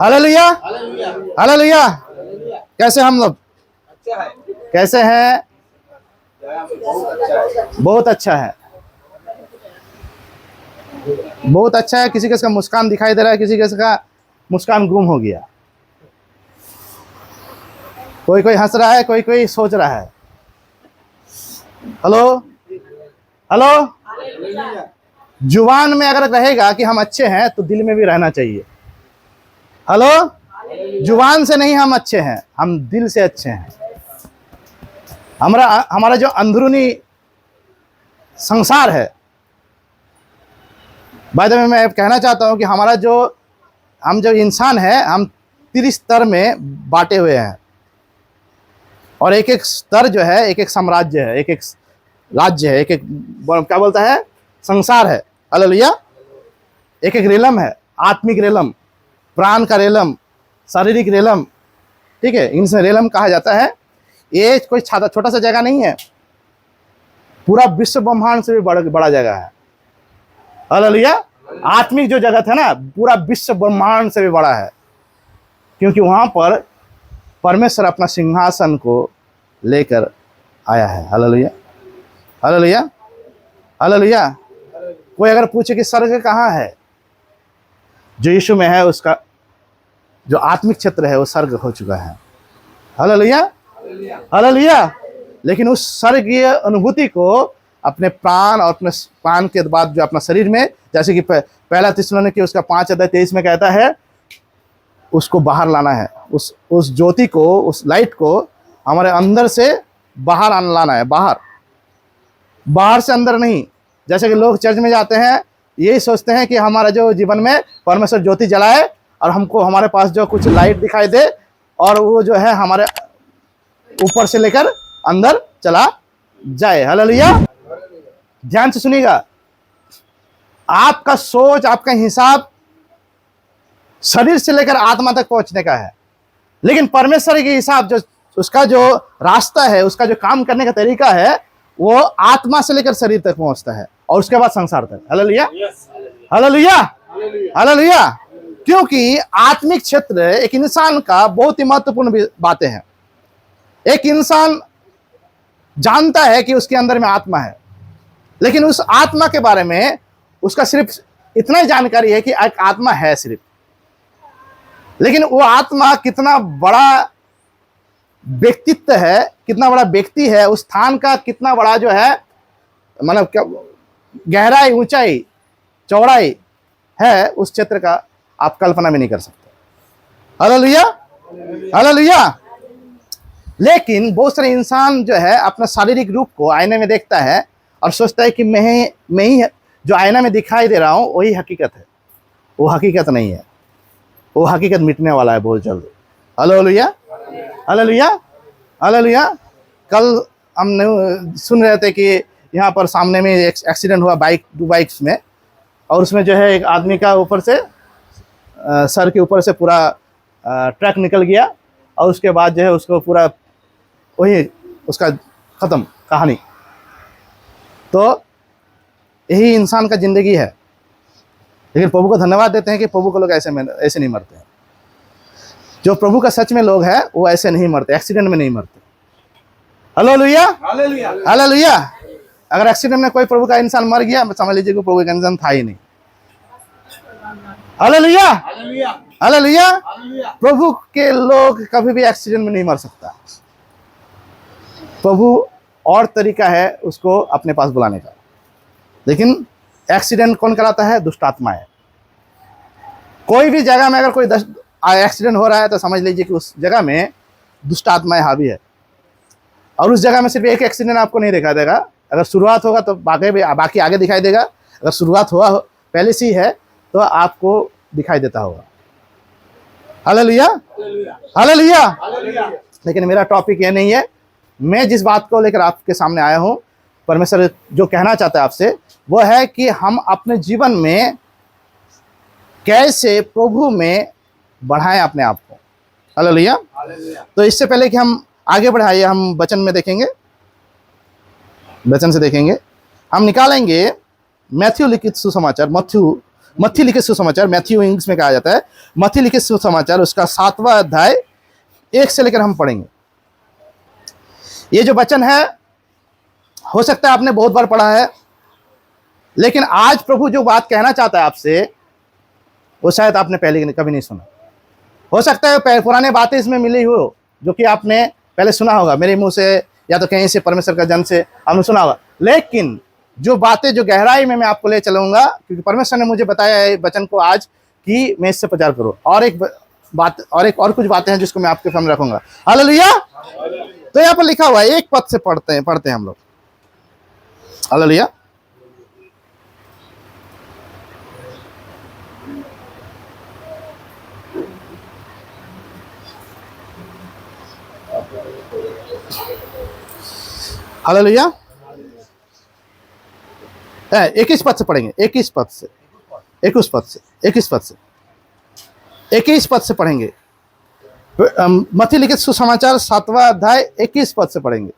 Hallelujah hallelujah. कैसे हम लोग कैसे हैं? बहुत अच्छा है, बहुत अच्छा है। किसी किसी का मुस्कान दिखाई दे रहा है, किसी किसी का मुस्कान गुम हो गया। कोई कोई हंस रहा है, कोई कोई सोच रहा है। Hello hello. जुबान में अगर रहेगा कि हम अच्छे हैं तो दिल में भी रहना चाहिए। हेलो। जुबान से नहीं हम अच्छे हैं, हम दिल से अच्छे हैं। हमारा हमारा जो अंदरूनी संसार है, बाद में मैं कहना चाहता हूं कि हमारा जो हम जो इंसान है, हम 30 स्तर में बांटे हुए हैं। और एक एक स्तर जो है, एक एक साम्राज्य है, एक एक राज्य है, एक एक क्या बोलता है, संसार है। हालेलुया। एक एक रेलम है, आत्मिक रेलम, प्राण का रेलम, शारीरिक रेलम। ठीक है, इनसे रेलम कहा जाता है। ये कोई छोटा सा जगह नहीं है, पूरा विश्व ब्रह्मांड से भी बड़ा जगह है। हालेलुया। आत्मिक जो जगत है ना, पूरा विश्व ब्रह्मांड से भी बड़ा है, क्योंकि वहां पर परमेश्वर अपना सिंहासन को लेकर आया है। Hallelujah hallelujah hallelujah. कोई अगर पूछे कि स्वर्ग कहाँ है, जो यीशु में है, उसका जो आत्मिक क्षेत्र है वो स्वर्ग हो चुका है। Hallelujah hallelujah. लेकिन उस स्वर्गीय अनुभूति को अपने प्राण और अपने प्राण के बाद जो अपना शरीर में, जैसे कि पहला थिस्सलुनीके उसका 5:23 में कहता है, उसको बाहर लाना है। उस ज्योति को, उस लाइट को हमारे अंदर से बाहर लाना है। बाहर से अंदर नहीं। जैसे कि लोग चर्च में जाते हैं, यही सोचते हैं कि हमारा जो जीवन में परमेश्वर ज्योति जलाए और हमको हमारे पास जो कुछ लाइट दिखाई दे, और वो जो है हमारे ऊपर से लेकर अंदर चला जाए। हालेलुया। ध्यान से सुनिएगा, आपका सोच, आपका हिसाब शरीर से लेकर आत्मा तक पहुंचने का है, लेकिन परमेश्वर के हिसाब जो उसका जो रास्ता है, उसका जो काम करने का तरीका है, वो आत्मा से लेकर शरीर तक पहुंचता है और उसके बाद संसार तक। Hallelujah hallelujah hallelujah. क्योंकि आत्मिक क्षेत्र एक इंसान का बहुत ही महत्वपूर्ण बातें हैं। एक इंसान जानता है कि उसके अंदर में आत्मा है, लेकिन उस आत्मा के बारे में उसका सिर्फ इतना ही जानकारी है कि एक आत्मा है सिर्फ। लेकिन वो आत्मा कितना बड़ा व्यक्तित्व है, कितना बड़ा व्यक्ति है, उस स्थान का कितना बड़ा जो है, मतलब क्या गहराई, ऊंचाई, चौड़ाई है, उस क्षेत्र का आप कल्पना भी नहीं कर सकते। Hallelujah hallelujah. लेकिन बहुत सारे इंसान जो है अपना शारीरिक रूप को आईने में देखता है और सोचता है कि मैं ही जो आईना में दिखाई दे रहा हूं वही हकीकत है। वो हकीकत नहीं है, वो हकीकत मिटने वाला है बहुत जल्द। Hallelujah hallelujah hallelujah. कल हम सुन रहे थे कि यहाँ पर सामने में एक एक्सीडेंट हुआ, दो बाइक्स में, और उसमें जो है एक आदमी का ऊपर से सर के ऊपर से पूरा ट्रक निकल गया, और उसके बाद जो है उसको पूरा वही उसका ख़त्म कहानी। तो यही इंसान का ज़िंदगी है। लेकिन प्रभु को धन्यवाद देते हैं कि प्रभु को लोग ऐसे नहीं मरते हैं। जो प्रभु का सच में लोग हैं वो ऐसे नहीं मरते, एक्सीडेंट में नहीं मरते। Hallelujah hallelujah. अगर एक्सीडेंट में कोई प्रभु का इंसान मर गया, समझ लीजिए कि प्रभु का इंसान था ही नहीं। Hallelujah hallelujah. प्रभु के लोग कभी भी एक्सीडेंट में नहीं मर सकता। प्रभु और तरीका है उसको अपने पास बुलाने का, लेकिन एक्सीडेंट कौन कराता है? दुष्ट आत्मा है। कोई भी जगह में अगर कोई एक्सीडेंट हो रहा है तो समझ लीजिए कि उस जगह में दुष्ट आत्माएं हावी है। और उस जगह में सिर्फ एक एक्सीडेंट आपको नहीं दिखाई देगा। अगर शुरुआत होगा तो बाकी आगे दिखाई देगा। अगर शुरुआत हुआ पहले से ही है तो आपको दिखाई देता होगा। Hallelujah hallelujah. लेकिन मेरा टॉपिक ये नहीं है। मैं जिस बात को लेकर आपके सामने आया हूँ, परमेश्वर जो कहना चाहता है आपसे, वो है कि हम अपने जीवन में कैसे प्रभु में बढ़ाएं अपने आप को। हालेलुया। तो इससे पहले कि हम आगे बढ़ाइए, हम वचन में देखेंगे, वचन से देखेंगे। हम निकालेंगे मैथ्यू लिखित सुसमाचार, मत्थयू मत्ती लिखित सुसमाचार, मैथ्यू इंग्लिश में कहा जाता है, मत्ती लिखित सुसमाचार उसका 7वां अध्याय 1 से लेकर हम पढ़ेंगे। ये जो वचन है हो सकता है आपने बहुत बार पढ़ा है, लेकिन आज प्रभु जो बात कहना चाहता है आपसे वो शायद आपने पहले कभी नहीं सुना। हो सकता है पुराने बातें इसमें मिली हो जो कि आपने पहले सुना होगा, मेरे मुंह से या तो कहीं से परमेश्वर का जन से आपने सुना होगा, लेकिन जो बातें जो गहराई में मैं आपको ले चलूंगा, क्योंकि परमेश्वर ने मुझे बताया है वचन को आज कि मैं इससे प्रचार करूं। और एक बात और कुछ बातें हैं जिसको मैं आपके सामने रखूंगा। हालेलुया। तो यहाँ पर लिखा हुआ है, एक पद से पढ़ते हैं हम लोग। हालेलुया। हालेलुया। 21 पद से पढ़ेंगे, 21 पद से पढ़ेंगे। मत्ती लिखित सुसमाचार 7वां अध्याय 21 पद से पढ़ेंगे।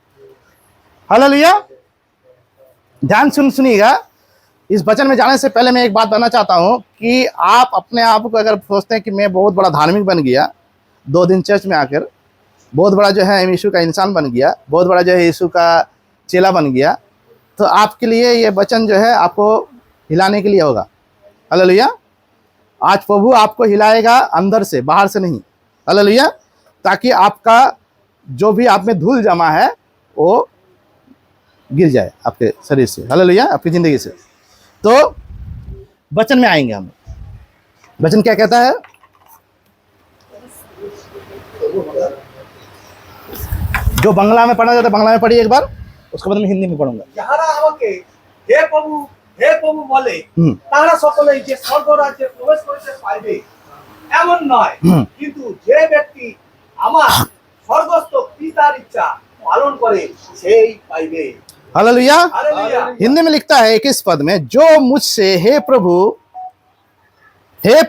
हालेलुया। ध्यान सुनिएगा। इस वचन में जाने से पहले मैं एक बात बताना चाहता हूं कि आप अपने आप को अगर सोचते हैं कि मैं बहुत बड़ा धार्मिक बन गया 2 दिन चर्च में आकर, बहुत बड़ा जो है यीशु का इंसान बन गया, बहुत बड़ा जो है यीशु का चेला बन गया, तो आपके लिए ये वचन जो है आपको हिलाने के लिए होगा। हालेलुया। आज प्रभु आपको हिलाएगा अंदर से, बाहर से नहीं। हालेलुया। ताकि आपका जो भी आप में धूल जमा है वो गिर जाए आपके शरीर से। हालेलुया। आपकी ज़िंदगी से। तो वचन में आएंगे हम। वचन क्या कहता है? जो बांग्ला में पढ़ा जाता है बांग्ला में पढ़िए एक बार, उसके बाद मैं हिंदी में पढ़ूंगा। যাহারা আমাকে হে প্রভু বলে তাহারা সকলেই যে স্বর্গ রাজ্যে প্রবেশ করিতে পাইবে এমন নয়, কিন্তু যে ব্যক্তি আমার স্বর্গস্থ পিতার ইচ্ছা পালন করে সেই পাইবে। हालेलुया। हालेलुया। हिंदी में लिखता है 21 पद में, जो मुझसे हे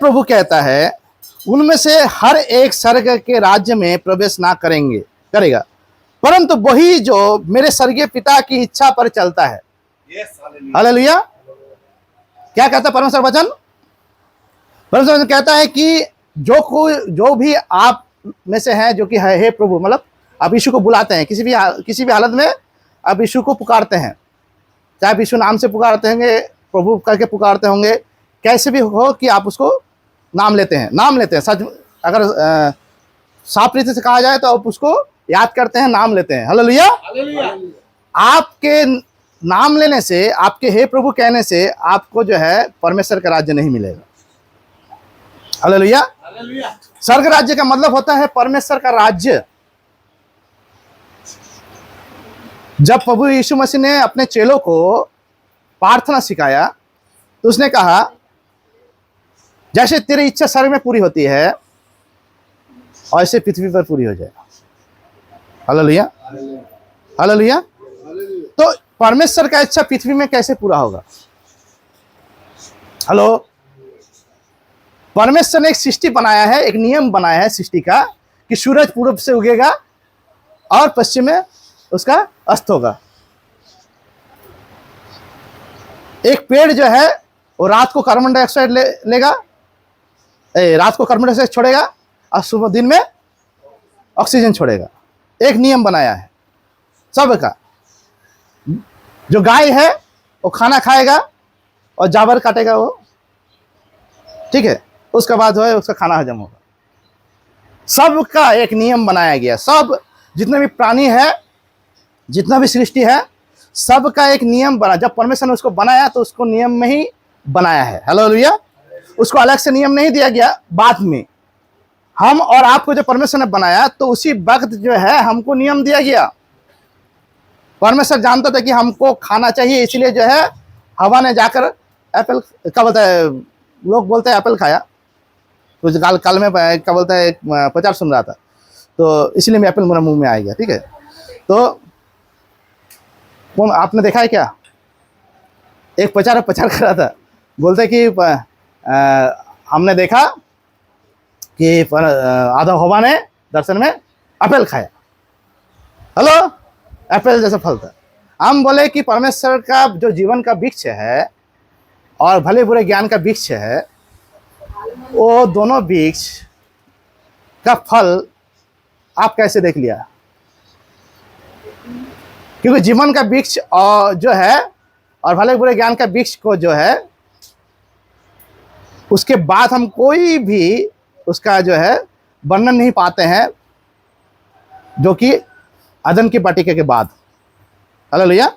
प्रभु कहता है उनमें से हर एक स्वर्ग के राज्य में प्रवेश ना करेगा, परंतु वही जो मेरे स्वर्गीय पिता की इच्छा पर चलता है। Yes, hallelujah. हालेलुया। क्या कहता है परमेश्वर वचन? परमेश्वर वचन कहता है कि जो भी आप में से हैं जो कि है हे प्रभु, मतलब आप यीशु को बुलाते हैं, किसी भी हालत में आप यीशु को पुकारते हैं, चाहे आप यीशु नाम से पुकारते होंगे, प्रभु करके पुकारते होंगे, कैसे भी हो कि आप उसको नाम लेते हैं। सच अगर साफ रीति से कहा जाए तो आप उसको याद करते हैं, नाम लेते हैं। हालेलुया। हालेलुया। आपके नाम लेने से, आपके हे प्रभु कहने से आपको जो है परमेश्वर का राज्य नहीं मिलेगा। हालेलुया। हालेलुया। स्वर्ग राज्य का मतलब होता है परमेश्वर का राज्य। जब प्रभु यीशु मसीह ने अपने चेलों को प्रार्थना सिखाया तो उसने कहा जैसे तेरी इच्छा स्वर्ग में पूरी होती है ऐसे पृथ्वी पर पूरी हो जाए। हालेलुया। हालेलुया। तो परमेश्वर का इच्छा पृथ्वी में कैसे पूरा होगा? हेलो। परमेश्वर ने एक सृष्टि बनाया है, एक नियम बनाया है सृष्टि का कि सूरज पूर्व से उगेगा और पश्चिम में उसका अस्त होगा। एक पेड़ जो है वो रात को कार्बन डाइऑक्साइड लेगा, रात को कार्बन डाइऑक्साइड छोड़ेगा और सुबह दिन में ऑक्सीजन छोड़ेगा। एक नियम बनाया है सबका। जो गाय है वो खाना खाएगा और जाबर काटेगा वो, ठीक है, उसके बाद जो है उसका खाना हजम होगा। सबका एक नियम बनाया गया। सब जितने भी प्राणी है, जितना भी सृष्टि है, सबका एक नियम बना। जब परमेश्वर ने उसको बनाया तो उसको नियम में ही बनाया है। हालेलुया। उसको अलग से नियम नहीं दिया गया बाद में। हम और आपको जो परमेश्वर ने बनाया तो उसी वक्त जो है हमको नियम दिया गया। परमेश्वर जानता था कि हमको खाना चाहिए, इसलिए जो है हवा ने जाकर एप्पल, क्या बोलता है, लोग बोलते हैं एप्पल खाया, कुछ काल में क्या बोलता है प्रचार सुन रहा था तो इसलिए मैं एप्पल मेरे मुंह में आ गया। ठीक है। तो कौन आपने देखा है क्या? एक प्रचार कर रहा था, बोलते कि हमने देखा कि आधा हवा ने दर्शन में एप्पल खाया। हेलो। एप्पल जैसा फल था। हम बोले कि परमेश्वर का जो जीवन का वृक्ष है और भले बुरे ज्ञान का वृक्ष है, वो दोनों वृक्ष का फल आप कैसे देख लिया? क्योंकि जीवन का वृक्ष और जो है और भले बुरे ज्ञान का वृक्ष को जो है उसके बाद हम कोई भी उसका जो है वर्णन नहीं पाते हैं, जो कि अदन की वाटिका के बाद। हालेलुया।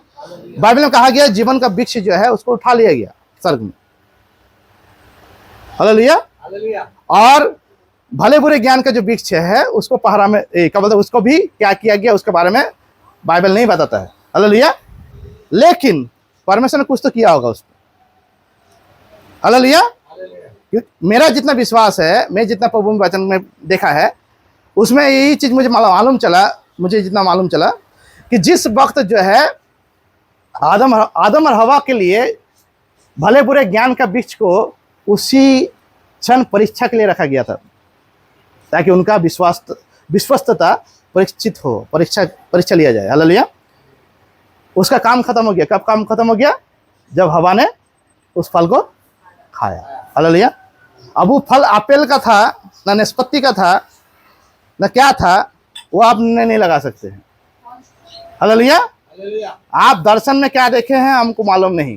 बाइबल में कहा गया जीवन का वृक्ष जो है उसको उठा लिया गया स्वर्ग में। हालेलुया। और भले बुरे ज्ञान का जो वृक्ष है उसको पहरा में क्या बोलते, उसको भी क्या किया गया उसके बारे में बाइबल नहीं बताता है। हालेलुया। लेकिन परमेश्वर ने कुछ तो किया होगा उसको। हालेलुया। मेरा जितना विश्वास है, मैं जितना प्रभु के वचन में देखा है, उसमें यही चीज मुझे जितना मालूम चला कि जिस वक्त जो है आदम और हवा के लिए भले बुरे ज्ञान का वृक्ष को उसी क्षण परीक्षा के लिए रखा गया था, ताकि उनका विश्वस्तता परीक्षा लिया जाए। हालेलुया। उसका काम खत्म हो गया। कब काम खत्म हो गया? जब हवा ने उस फल को खाया। हालेलुया। अब वो फल आपेल का था, ना नाशपाती का था, ना क्या था, वो आप नहीं लगा सकते हैं। हालेलुया। आप दर्शन में क्या देखे हैं हमको मालूम नहीं,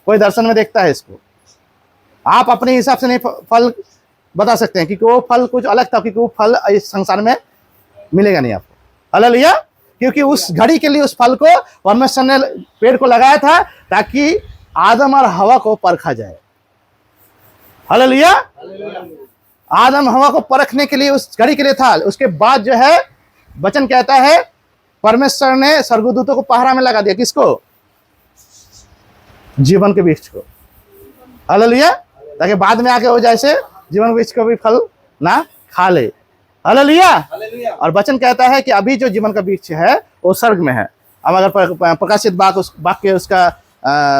कोई दर्शन में देखता है इसको, आप अपने हिसाब से नहीं फल बता सकते हैं, क्योंकि वो फल कुछ अलग था, क्योंकि वो फल इस संसार में मिलेगा नहीं आपको। हालेलुया। क्योंकि उस घड़ी के लिए उस फल को परमेश्वर ने पेड़ को लगाया था ताकि आदम और हवा को परखा जाए। हालेलुया। आदम हवा को परखने के लिए उस घड़ी के लिए था। उसके बाद जो है वचन कहता है परमेश्वर ने स्वर्गदूतों को पहरा में लगा दिया। किसको? जीवन के वृक्ष को। हालेलुया। ताकि बाद में आके हो जैसे जीवन वृक्ष को भी फल ना खा ले। हालेलुया। और वचन कहता है कि अभी जो जीवन का वृक्ष है वो स्वर्ग में है। हम अगर प्रकाशित वाक्य उसका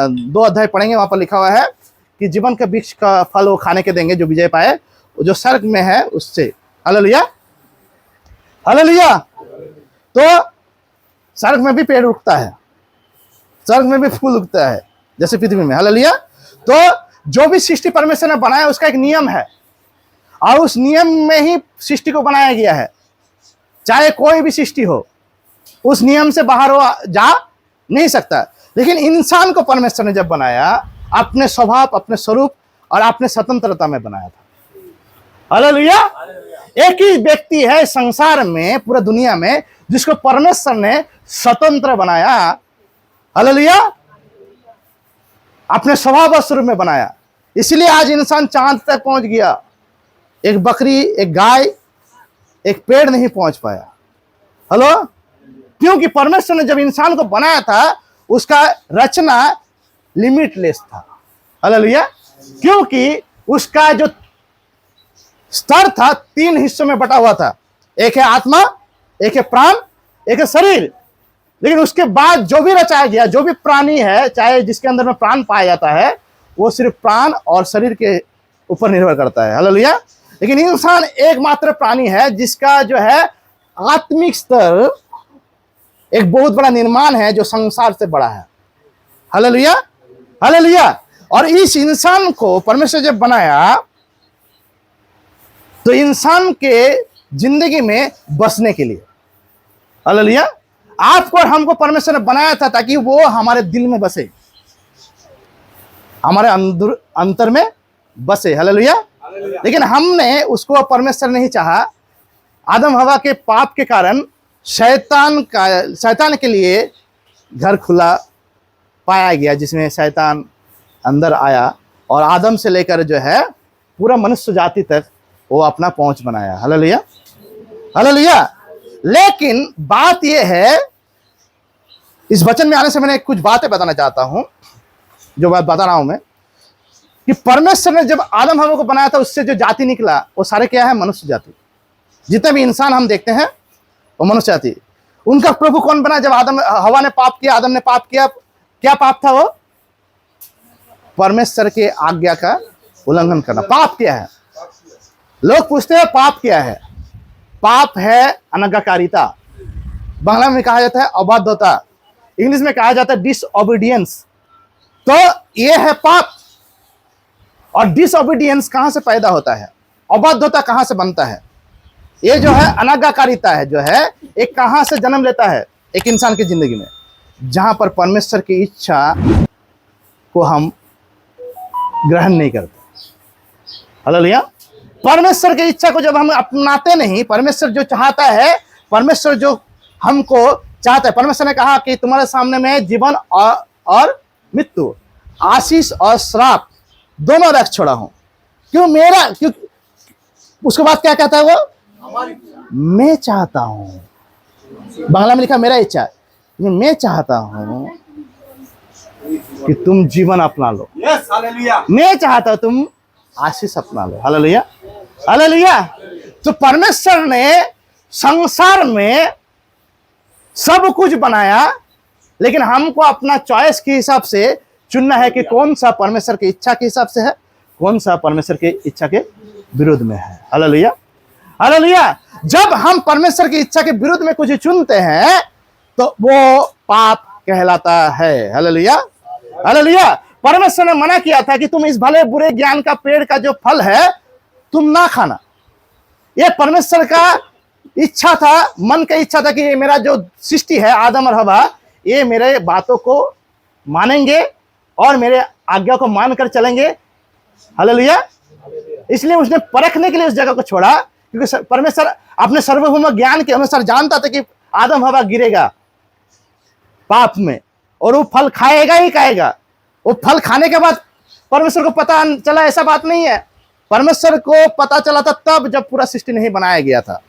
2 अध्याय पढ़ेंगे, वहां पर लिखा हुआ है कि जीवन के वृक्ष का फल वो खाने के देंगे जो विजय पाए, जो स्वर्ग में है उससे। हालेलुया। हालेलुया। तो स्वर्ग में भी पेड़ उगता है, स्वर्ग में भी फूल उगता है जैसे पृथ्वी में। हालेलुया। तो जो भी सृष्टि परमेश्वर ने बनाया उसका एक नियम है, और उस नियम में ही सृष्टि को बनाया गया है। चाहे कोई भी सृष्टि हो, उस नियम से बाहर हो जा नहीं सकता। लेकिन इंसान को परमेश्वर ने जब बनाया, अपने स्वभाव, अपने स्वरूप और अपने स्वतंत्रता में बनाया था। हालेलुया। एक ही व्यक्ति है संसार में, पूरा दुनिया में, जिसको परमेश्वर ने स्वतंत्र बनाया। हालेलुया। अपने स्वभाव और स्वरूप में बनाया। इसलिए आज इंसान चांद तक पहुंच गया। एक बकरी, एक गाय, एक पेड़ नहीं पहुंच पाया। हेलो। क्योंकि परमेश्वर ने जब इंसान को बनाया था उसका रचना लिमिटलेस था। हालेलुया। क्योंकि उसका जो स्तर था 3 हिस्सों में बटा हुआ था। एक है आत्मा, एक है प्राण, एक है शरीर। लेकिन उसके बाद जो भी रचाया गया, जो भी प्राणी है, चाहे जिसके अंदर में प्राण पाया जाता है, वो सिर्फ प्राण और शरीर के ऊपर निर्भर करता है। हालेलुया। लेकिन इंसान एकमात्र प्राणी है जिसका जो है आत्मिक स्तर एक बहुत बड़ा निर्माण है, जो संसार से बड़ा है। हालेलुया। हालेलुया। और इस इंसान को परमेश्वर जब बनाया तो इंसान के जिंदगी में बसने के लिए, हालेलुया, आपको और हमको परमेश्वर ने बनाया था ताकि वो हमारे दिल में बसे, हमारे अंतर में बसे। हालेलुया। लेकिन हमने उसको परमेश्वर नहीं चाहा। आदम हवा के पाप के कारण शैतान के लिए घर खुला पाया गया, जिसमें शैतान अंदर आया और आदम से लेकर जो है पूरा मनुष्य जाति तक वो अपना पहुंच बनाया। हालेलुया। हालेलुया। लेकिन बात यह है, इस वचन में आने से मैंने कुछ बातें बताना चाहता हूं, जो बात बता रहा हूं मैं, कि परमेश्वर ने जब आदम हवा को बनाया था उससे जो जाति निकला वो सारे क्या है? मनुष्य जाति। जितने भी इंसान हम देखते हैं वो मनुष्य जाति। उनका प्रभु कौन बना? जब हवा ने पाप किया, आदम ने पाप किया, क्या पाप था वो? परमेश्वर के आज्ञा का उल्लंघन करना। पाप क्या है? लोग पूछते हैं पाप क्या है? पाप है अनाज्ञाकारिता। बांग्ला में कहा जाता है अबाध्यता, इंग्लिश में कहा जाता है डिसओबीडियंस। तो ये है पाप। और डिसओबीडियंस कहां से पैदा होता है, अबाध्यता कहां से बनता है, ये जो है अनाज्ञाकारिता है जो है एक कहां से जन्म लेता है एक इंसान की जिंदगी में, जहां पर परमेश्वर की इच्छा को हम ग्रहण नहीं करते। हालेलुया। परमेश्वर की इच्छा को जब हम अपनाते नहीं, परमेश्वर जो चाहता है, परमेश्वर जो हमको चाहता है, परमेश्वर ने कहा कि तुम्हारे सामने में जीवन और मृत्यु, आशीष और श्राप दोनों रख छोड़ा हूं। क्यों उसके बाद क्या कहता है वो, मैं चाहता हूं, बांग्ला में लिखा मेरा इच्छा, मैं चाहता हूं कि तुम जीवन अपना लो। Yes, hallelujah. मैं चाहता हूं तुम आशीष अपना लो। Hallelujah, hallelujah. तो परमेश्वर ने संसार में सब कुछ बनाया, लेकिन हमको अपना चॉइस के हिसाब से चुनना है कि कौन सा परमेश्वर की इच्छा के हिसाब से है, कौन सा परमेश्वर की इच्छा के विरुद्ध में है। Hallelujah, hallelujah. जब हम परमेश्वर की इच्छा के विरुद्ध में कुछ चुनते हैं तो वो पाप कहलाता है। Hallelujah, hallelujah. परमेश्वर ने मना किया था कि तुम इस भले बुरे ज्ञान का पेड़ का जो फल है तुम ना खाना। ये परमेश्वर का इच्छा था, मन का इच्छा था कि ये मेरा जो सृष्टि है आदम और हवा, ये मेरे बातों को मानेंगे और मेरे आज्ञा को मानकर चलेंगे। हालेलुया। इसलिए उसने परखने के लिए उस जगह को छोड़ा, क्योंकि परमेश्वर अपने सार्वभौम ज्ञान के अनुसार जानता था कि आदम हवा गिरेगा पाप में और वो फल खाएगा ही खाएगा। वो फल खाने के बाद परमेश्वर को पता चला, ऐसा बात नहीं है। परमेश्वर को पता चला था तब जब पूरा सृष्टि नहीं बनाया गया था।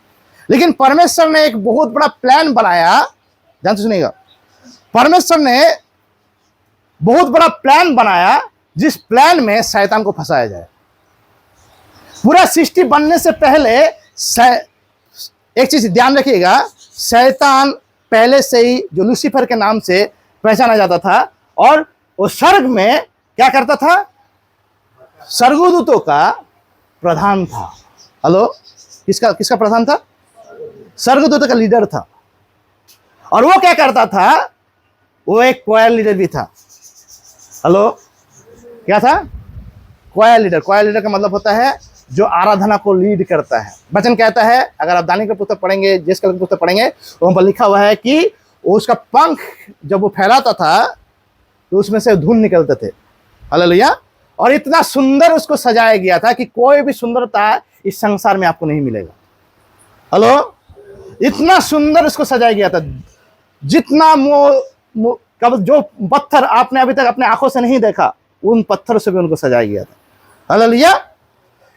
लेकिन परमेश्वर ने एक बहुत बड़ा प्लान बनाया, ध्यान से सुनिएगा। परमेश्वर ने बहुत बड़ा प्लान बनाया, जिस प्लान में शैतान को फंसाया जाए। पूरा सृष्टि बनने से पहले एक चीज ध्यान रखिएगा, शैतान पहले से ही जो लूसीफर के नाम से पहचाना जाता था, और वो स्वर्ग में क्या करता था, स्वर्गदूतों का प्रधान था। हेलो, किसका प्रधान था? स्वर्गदूतों का लीडर था। और वो क्या करता था, वो एक क्वायर लीडर भी था। हेलो, क्या था? क्वायर लीडर। क्वायर लीडर का मतलब होता है जो आराधना को लीड करता है। वचन कहता है, अगर आप दानियेल का पुस्तक पढ़ेंगे, जेस्कल का पुस्तक पढ़ेंगे, तो वहां पर लिखा हुआ है कि उसका पंख जब वो फैलाता था तो उसमें से धूल निकलते थे। हालेलुया। और इतना सुंदर उसको सजाया गया था कि कोई भी सुंदरता इस संसार में आपको नहीं मिलेगा। हेलो, इतना सुंदर उसको सजाया गया था, जितना जो पत्थर आपने अभी तक अपने आंखों से नहीं देखा, उन पत्थरों से भी उनको सजाया गया था। हालेलुया।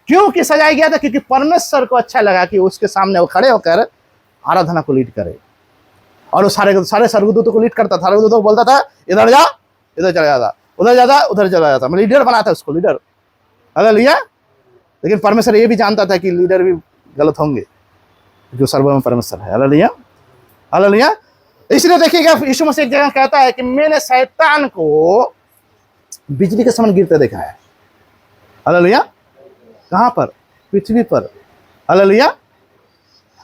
क्यों सजाया गया था? क्योंकि परमेश्वर को अच्छा लगा कि उसके सामने वो खड़े होकर आराधना को लीड करे। और वो सारे स्वर्गदूतों को लीड करता था। स्वर्गदूतों को बोलता था, इधर जा, इधर चला जाता, उधर जाता, उधर चला जाता। मैं लीडर बनाता उसको, लीडर। हालेलुया। लेकिन परमेश्वर ये भी जानता था कि लीडर भी गलत होंगे, जो सर्वभौम परमेश्वर है। Hallelujah, hallelujah. इसलिए देखिएगा, यीशु मसीह एक जगह कहता है कि मैंने शैतान को बिजली के समान गिरते देखा है। हालेलुया। कहां पर? पृथ्वी पर। हालेलुया।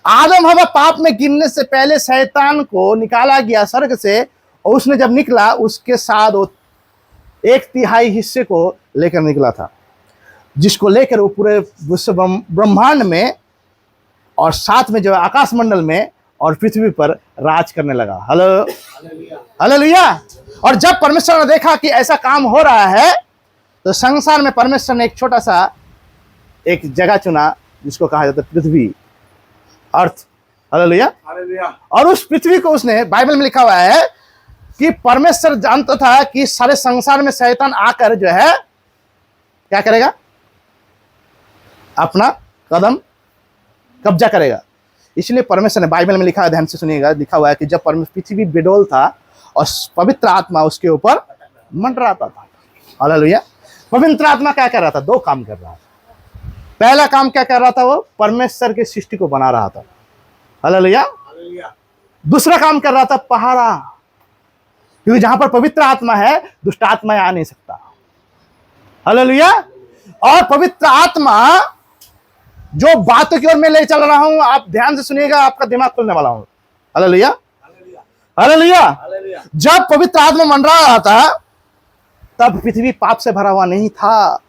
आदम हवा पाप में गिरने से पहले शैतान को निकाला गया स्वर्ग से, और उसने जब निकला उसके साथ वो 1/3 हिस्से को लेकर निकला था, जिसको लेकर वो पूरे विश्व ब्रह्मांड में और साथ में जो आकाश मंडल में और पृथ्वी पर राज करने लगा। Hello, hallelujah. और जब परमेश्वर ने देखा कि ऐसा काम हो रहा है, तो संसार में परमेश्वर ने एक छोटा सा एक जगह चुना, जिसको कहा जाता है पृथ्वी, अर्थ। Hallelujah, hallelujah. और उस पृथ्वी को उसने, बाइबल में लिखा हुआ है कि परमेश्वर जानता था कि सारे संसार में शैतान आकर जो है क्या करेगा, अपना कदम कब्जा करेगा। इसलिए परमेश्वर ने, बाइबल में लिखा है, ध्यान से सुनिएगा, लिखा हुआ है कि जब पृथ्वी बेडोल था और पवित्र आत्मा उसके ऊपर मंडराता था। हालेलुया। पवित्र आत्मा क्या कर रहा था? 2 काम कर रहा था। पहला काम क्या कर रहा था? वो परमेश्वर की सृष्टि को बना रहा था। हालेलुया। दूसरा काम कर रहा था पहारा, क्योंकि जहां पर पवित्र आत्मा है दुष्ट आत्मा आ नहीं सकता। हालेलुया। और पवित्र आत्मा जो बातों की ओर मैं ले चल रहा हूं, आप ध्यान से सुनिएगा, आपका दिमाग खुलने वाला हूं। Hallelujah, hallelujah. जब पवित्र आत्मा मंडरा रहा था, तब पृथ्वी पाप से भरा हुआ नहीं था।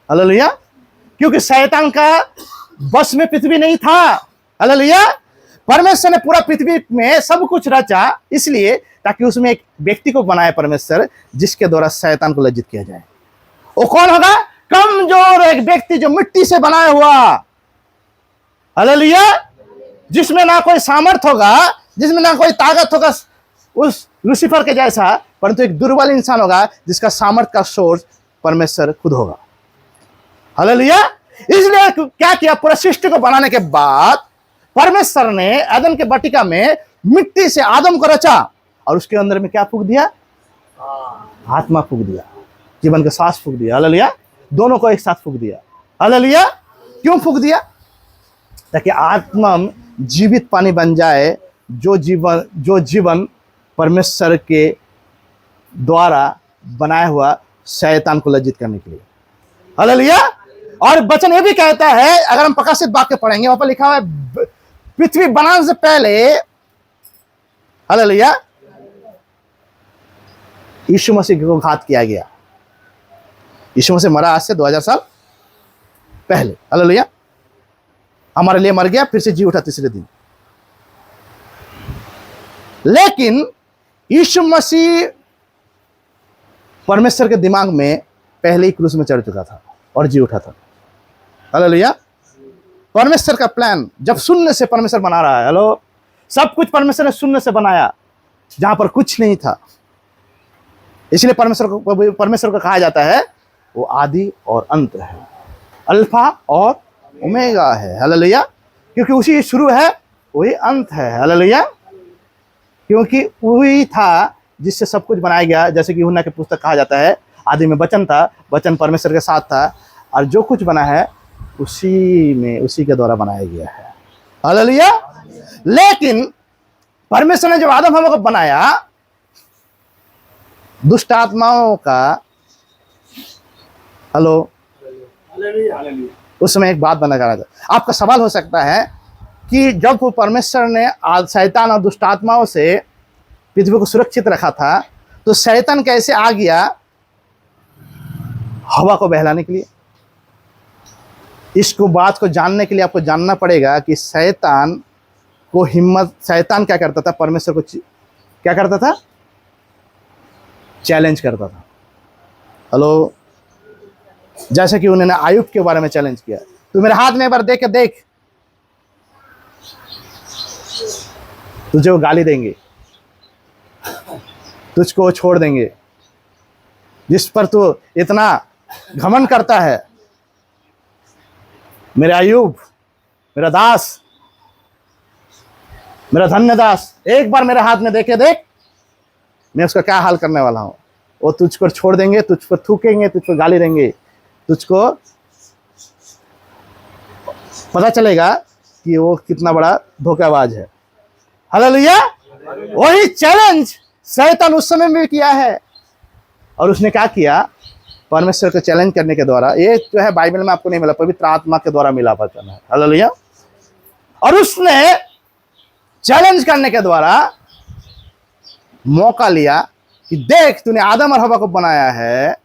हालेलुया। क्योंकि शैतान का बस में पृथ्वी नहीं था। हालेलुया। परमेश्वर ने पूरा पृथ्वी में सब कुछ रचा इसलिए ताकि उसमें एक व्यक्ति को बनाए परमेश्वर, जिसके द्वारा शैतान को लज्जित किया जाए। वो कौन होगा? कमजोर एक व्यक्ति जो मिट्टी से बनाया हुआ। हालेलुया। जिसमें ना कोई सामर्थ होगा, जिसमें ना कोई ताकत होगा उस लूसीफर के जैसा, परंतु एक दुर्बल इंसान होगा जिसका सामर्थ का सोर्स परमेश्वर खुद होगा। हालेलुया। इसलिए क्या किया? पूरा सृष्टि को बनाने के बाद परमेश्वर ने आदम के वाटिका में मिट्टी से आदम को रचा और उसके अंदर में क्या फूंक दिया? आत्मा फूंक दिया, जीवन का सांस फूंक दिया। हालेलुया। दोनों को एक साथ फूंक दिया। हालेलुया। क्यों फूंक दिया? ताकि आत्मा जीवित पानी बन जाए, जो जीवन परमेश्वर के द्वारा बनाया हुआ शैतान को लज्जित करने के लिए। हालेलुया। और वचन ये भी कहता है, अगर हम प्रकाशित वाक्य पढ़ेंगे, वहां पर लिखा हुआ है पृथ्वी बनाने से पहले, हालेलुया, यीशु मसीह को घात किया गया। यीशु मसीह मरा आज से 2000 साल पहले। हालेलुया। हमारे लिए मर गया, फिर से जी उठा तीसरे दिन। लेकिन यीशु मसीह परमेश्वर के दिमाग में पहले ही क्रूस में चढ़ चुका था और जी उठा था। हालेलुया। परमेश्वर का प्लान जब शून्य से परमेश्वर बना रहा है, हेलो, सब कुछ परमेश्वर ने शून्य से बनाया जहां पर कुछ नहीं था। इसलिए परमेश्वर को कहा जाता है वो आदि और अंत है, अल्फा और ओमेगा है। हालेलुया। क्योंकि उसी शुरू है वही अंत है। हालेलुया। क्योंकि वही था जिससे सब कुछ बनाया गया। जैसे कि यूहन्ना की पुस्तक कहा जाता है, आदि में वचन था, वचन परमेश्वर के साथ था, और जो कुछ बना है उसी के द्वारा बनाया गया है। हालेलुया। लेकिन परमेश्वर ने जब आदम हवा को बनाया, दुष्ट आत्माओं का, हेलो, उस समय एक बात बना रहा था। आपका सवाल हो सकता है कि जब वो परमेश्वर ने शैतान और दुष्ट आत्माओं से पृथ्वी को सुरक्षित रखा था, तो शैतान कैसे आ गया हवा को बहलाने के लिए? इसको बात को जानने के लिए आपको जानना पड़ेगा कि शैतान क्या करता था? परमेश्वर को क्या करता था? चैलेंज करता था। हेलो। जैसे कि उन्होंने आयुब के बारे में चैलेंज किया, तू मेरे हाथ में एक बार देख के देख, तुझे वो गाली देंगे, तुझको छोड़ देंगे, जिस पर तू इतना घमंड करता है। मेरे आयुब, मेरा दास, मेरा धन्य दास, एक बार मेरे हाथ में देखे देख, मैं उसका क्या हाल करने वाला हूं। वो तुझको छोड़ देंगे, तुझ पर थूकेंगे, तुझ पर गाली देंगे, तुझको पता चलेगा कि वो कितना बड़ा धोखेबाज है। हालेलुया। वही चैलेंज शैतान उस समय में किया है। और उसने क्या किया? परमेश्वर को चैलेंज करने के द्वारा, ये जो है बाइबल में आपको नहीं मिला, पवित्र आत्मा के द्वारा मिला वचन है। हालेलुया। और उसने चैलेंज करने के द्वारा मौका लिया कि देख, तूने आदम और हवा को बनाया है,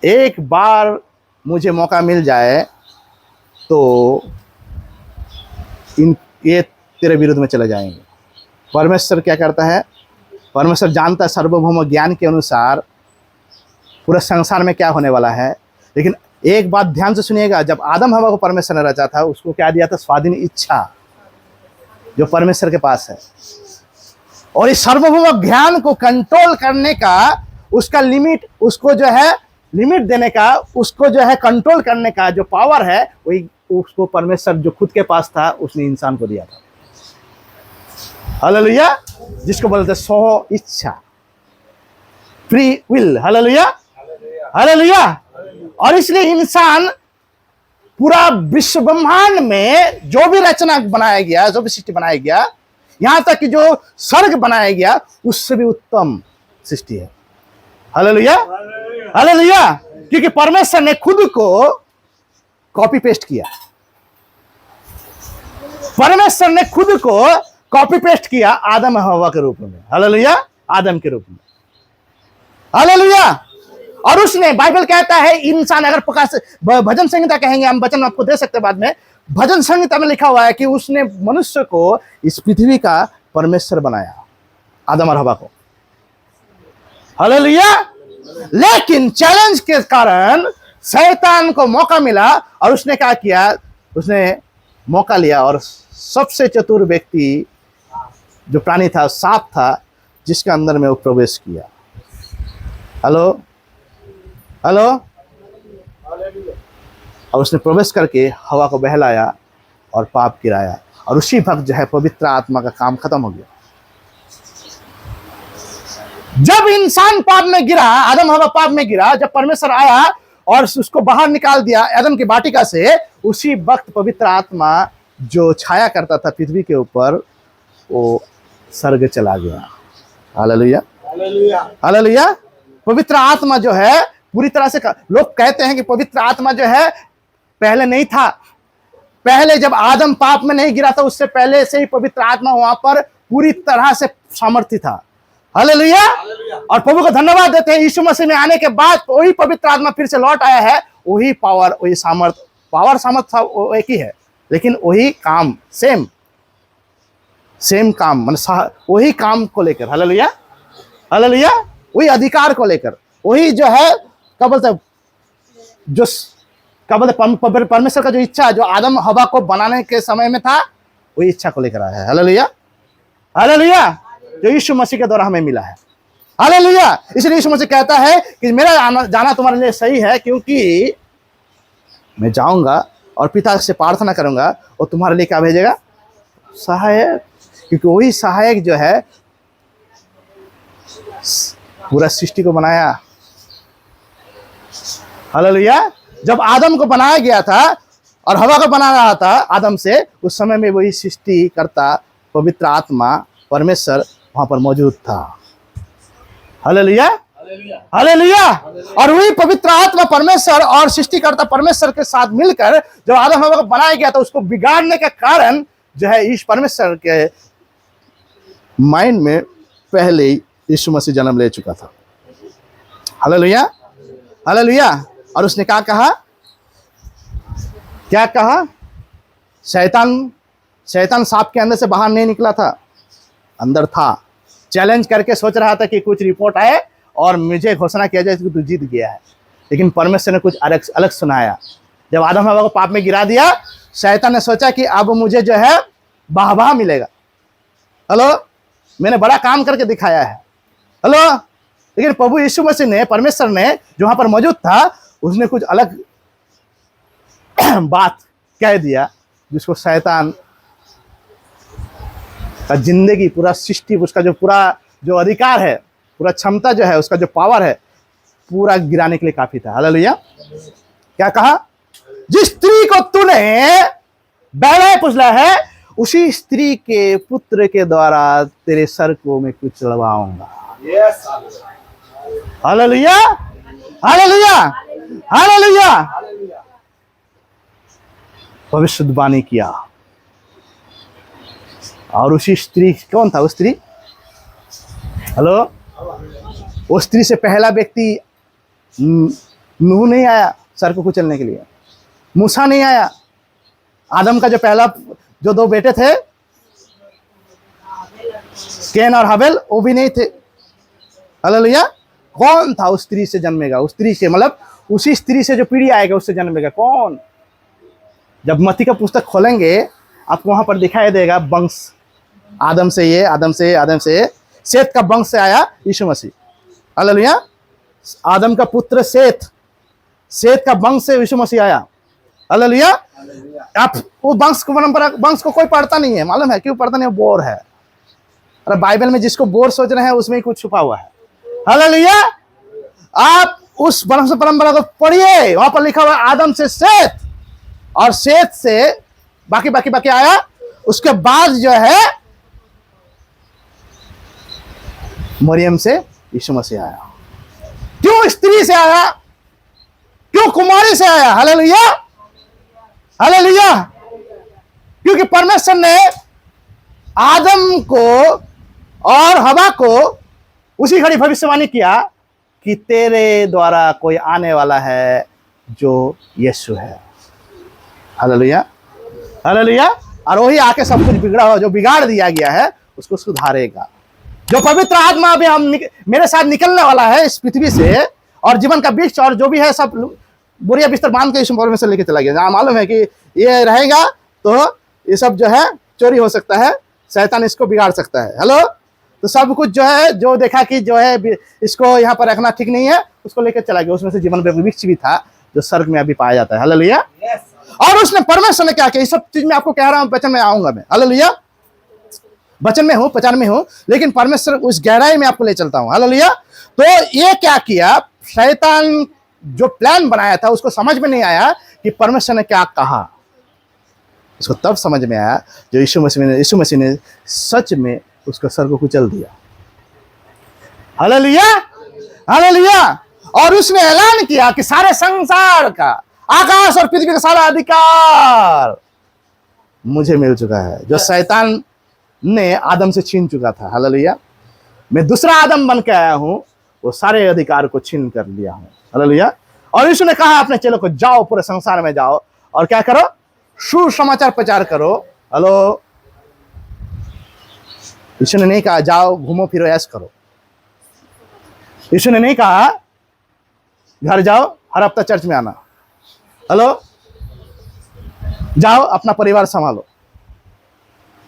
एक बार मुझे मौका मिल जाए तो ये तेरे विरुद्ध में चले जाएंगे। परमेश्वर क्या करता है? परमेश्वर जानता है सार्वभौम ज्ञान के अनुसार पूरे संसार में क्या होने वाला है। लेकिन एक बात ध्यान से सुनिएगा, जब आदम हवा को परमेश्वर ने रचा था, उसको क्या दिया था? स्वाधीन इच्छा, जो परमेश्वर के पास है। और इस सार्वभौम ज्ञान को कंट्रोल करने का, उसका लिमिट, उसको जो है लिमिट देने का, उसको जो है कंट्रोल करने का जो पावर है, वही उसको परमेश्वर जो खुद के पास था उसने इंसान को दिया था। हालेलुया। जिसको बोलते हैं स्व इच्छा, फ्री विल। हालेलुया। हालेलुया। और इसलिए इंसान पूरा विश्व ब्रह्मांड में जो भी रचना बनाया गया, जो भी सृष्टि बनाया गया, यहां तक कि जो स्वर्ग बनाया गया, उससे भी उत्तम सृष्टि है। हालेलुया। हालेलुया। क्योंकि परमेश्वर ने खुद को कॉपी पेस्ट किया। परमेश्वर ने खुद को कॉपी पेस्ट किया आदम हवा के रूप में। हालेलुया। आदम के रूप में। हालेलुया। और उसने, बाइबल कहता है इंसान अगर प्रकाश भजन संहिता कहेंगे हम, वचन आपको दे सकते हैं बाद में, भजन संहिता में लिखा हुआ है कि उसने मनुष्य को इस पृथ्वी का परमेश्वर बनाया, आदम और हवा को। हालेलुया। लेकिन चैलेंज के कारण शैतान को मौका मिला और उसने क्या किया, उसने मौका लिया और सबसे चतुर व्यक्ति जो प्राणी था, सांप था, जिसके अंदर में वो प्रवेश किया। Hello hello. और उसने प्रवेश करके हवा को बहलाया और पाप गिराया, और उसी वक्त जो है पवित्र आत्मा का काम खत्म हो गया। जब इंसान पाप में गिरा, आदम हवा पाप में गिरा, जब परमेश्वर आया और उसको बाहर निकाल दिया एदन की वाटिका से, उसी वक्त पवित्र आत्मा जो छाया करता था पृथ्वी के ऊपर, वो स्वर्ग चला गया। Hallelujah hallelujah. पवित्र आत्मा जो है पूरी तरह से, लोग कहते हैं कि पवित्र आत्मा जो है पहले नहीं था, पहले जब आदम पाप में नहीं गिरा था उससे पहले से ही पवित्र आत्मा वहां पर पूरी तरह से सामर्थ्य था। हालेलुया। और प्रभु को धन्यवाद देते हैं, यीशु मसीह में आने के बाद वही पवित्र आत्मा फिर से लौट आया है, वही पावर, वही सामर्थ, पावर सामर्थ वो एक ही है, लेकिन वही काम, सेम काम, मतलब वही काम को लेकर। Hallelujah hallelujah. वही अधिकार को लेकर, वही जो है क्या बोलते, जो क्या बोलते परमेश्वर का जो इच्छा जो आदम हवा को बनाने के समय में था, वही इच्छा को लेकर आया है। Hallelujah hallelujah. जो यीशु मसीह के द्वारा हमें मिला है। हालेलुया। इसलिए यीशु मसीह कहता है कि मेरा जाना तुम्हारे लिए सही है, क्योंकि मैं जाऊंगा और पिता से प्रार्थना करूंगा और तुम्हारे लिए क्या भेजेगा, सहायक। क्योंकि वही सहायक जो है पूरा सृष्टि को बनाया। हालेलुया। जब आदम को बनाया गया था और हवा को बना रहा था आदम से, उस समय में वही सृष्टि करता पवित्र आत्मा परमेश्वर वहां पर मौजूद था। Hallelujah hallelujah. और वही पवित्र आत्मा परमेश्वर और सृष्टिकर्ता परमेश्वर के साथ मिलकर जब आदम हवा को बनाया गया था, उसको बिगाड़ने के कारण जो है इस परमेश्वर के माइंड में पहले ही यीशु मसीह जन्म ले चुका था। Hallelujah hallelujah. और उसने क्या कहा, शैतान सांप के अंदर से बाहर नहीं निकला था, अंदर था। चैलेंज करके सोच रहा था कि कुछ रिपोर्ट आए और मुझे घोषणा किया जाए कि तू जीत गया है, लेकिन परमेश्वर ने कुछ अलग सुनाया। जब आदम हवा को पाप में गिरा दिया, शैतान ने सोचा कि अब मुझे जो है वाह मिलेगा। हेलो, मैंने बड़ा काम करके दिखाया है। हेलो। लेकिन प्रभु यीशु मसीह ने, परमेश्वर ने जो वहां पर मौजूद था, उसने कुछ अलग बात कह दिया, जिसको शैतान का जिंदगी, पूरा सृष्टि, उसका जो पूरा जो अधिकार है, पूरा क्षमता जो है, उसका जो पावर है, पूरा गिराने के लिए काफी था। हालेलुया। क्या कहा, जिस स्त्री को तूने बहलाया पुछला है, उसी स्त्री के पुत्र के द्वारा तेरे सर को मैं कुछ चढ़वाऊंगा। Hallelujah hallelujah hallelujah. भविष्यवाणी किया। और उसी स्त्री, कौन था वो स्त्री? हेलो। वो स्त्री से पहला व्यक्ति नूह नहीं आया सर को कुचलने के लिए, मूसा नहीं आया, आदम का जो पहला जो दो बेटे थे कैन और हाबेल, वो भी नहीं थे। हालेलुया। कौन था उस स्त्री से जन्मेगा, उस स्त्री से, मतलब उसी स्त्री से जो पीढ़ी आएगा उससे जन्मेगा कौन? जब मत्ती का पुस्तक खोलेंगे आपको वहां पर दिखाई देगा वंश, आदम से ये, आदम से, आदम से, सेत का वंश से आया यीशु मसीह। हालेलुया। आदम का पुत्र सेत, सेत का वंश से यीशु मसीह आया। हालेलुया। आप वो वंश को, परंपरा वंश को कोई पढ़ता नहीं है, मालूम है क्यों पढ़ता नहीं है? बोर है। अरे बाइबल में जिसको बोर सोच रहे हैं उसमें ही कुछ छुपा हुआ है। हालेलुया। आप उस वंश परंपरा को पढ़िए, वहां पर लिखा हुआ आदम से सेत, और सेत से बाकी आया। उसके बाद जो है मरियम से यीशु मसीह आया। क्यों स्त्री से आया? क्यों कुमारी से आया? Hallelujah hallelujah. क्योंकि परमेश्वर ने आदम को और हवा को उसी घड़ी भविष्यवाणी किया कि तेरे द्वारा कोई आने वाला है जो यीशु है। Hallelujah, hallelujah. और वही आके सब कुछ बिगड़ा हुआ जो बिगाड़ दिया गया है उसको सुधारेगा। जो पवित्र आत्मा अभी मेरे साथ निकलने वाला है इस पृथ्वी से, और जीवन का वृक्ष और जो भी है सब बोरिया बिस्तर बांध के यीशु परमेश्वर लेके चला गया। जहाँ मालूम है कि ये रहेगा तो ये सब जो है चोरी हो सकता है, शैतान इसको बिगाड़ सकता है। हेलो, तो सब कुछ जो है जो देखा कि जो है इसको यहाँ पर रखना ठीक नहीं है, उसको लेकर चला गया। उसमें से जीवन वृक्ष भी था जो स्वर्ग में अभी पाया जाता है। हालेलुया। और उसने परमेश्वर ने क्या किया, इस सब चीज में आपको कह रहा हूं, वचन में आऊंगा मैं। हालेलुया, वचन में हूं, प्रचार में हूं, लेकिन परमेश्वर उस गहराई में आपको ले चलता हूं। हालेलुया। तो ये क्या किया, शैतान जो प्लान बनाया था उसको समझ में नहीं आया कि परमेश्वर ने क्या कहा। उसको तब समझ में आया जो यीशु मसीह ने सच में उसका सर को कुचल दिया। Hallelujah, hallelujah. और उसने ऐलान किया कि सारे संसार का, आकाश और पृथ्वी का सारा अधिकार मुझे मिल चुका है, जो शैतान ने आदम से छीन चुका था। हालेलुया। मैं दूसरा आदम बन के आया हूं, वो सारे अधिकार को छीन कर लिया हूं। हालेलुया। और यीशु ने कहा अपने चेलों को, जाओ पूरे संसार में जाओ और क्या करो, सुसमाचार प्रचार करो। हेलो, यीशु ने नहीं कहा जाओ घूमो फिरो ऐश करो। यीशु ने नहीं कहा घर जाओ हर हफ्ता चर्च में आना। हेलो, जाओ अपना परिवार संभालो।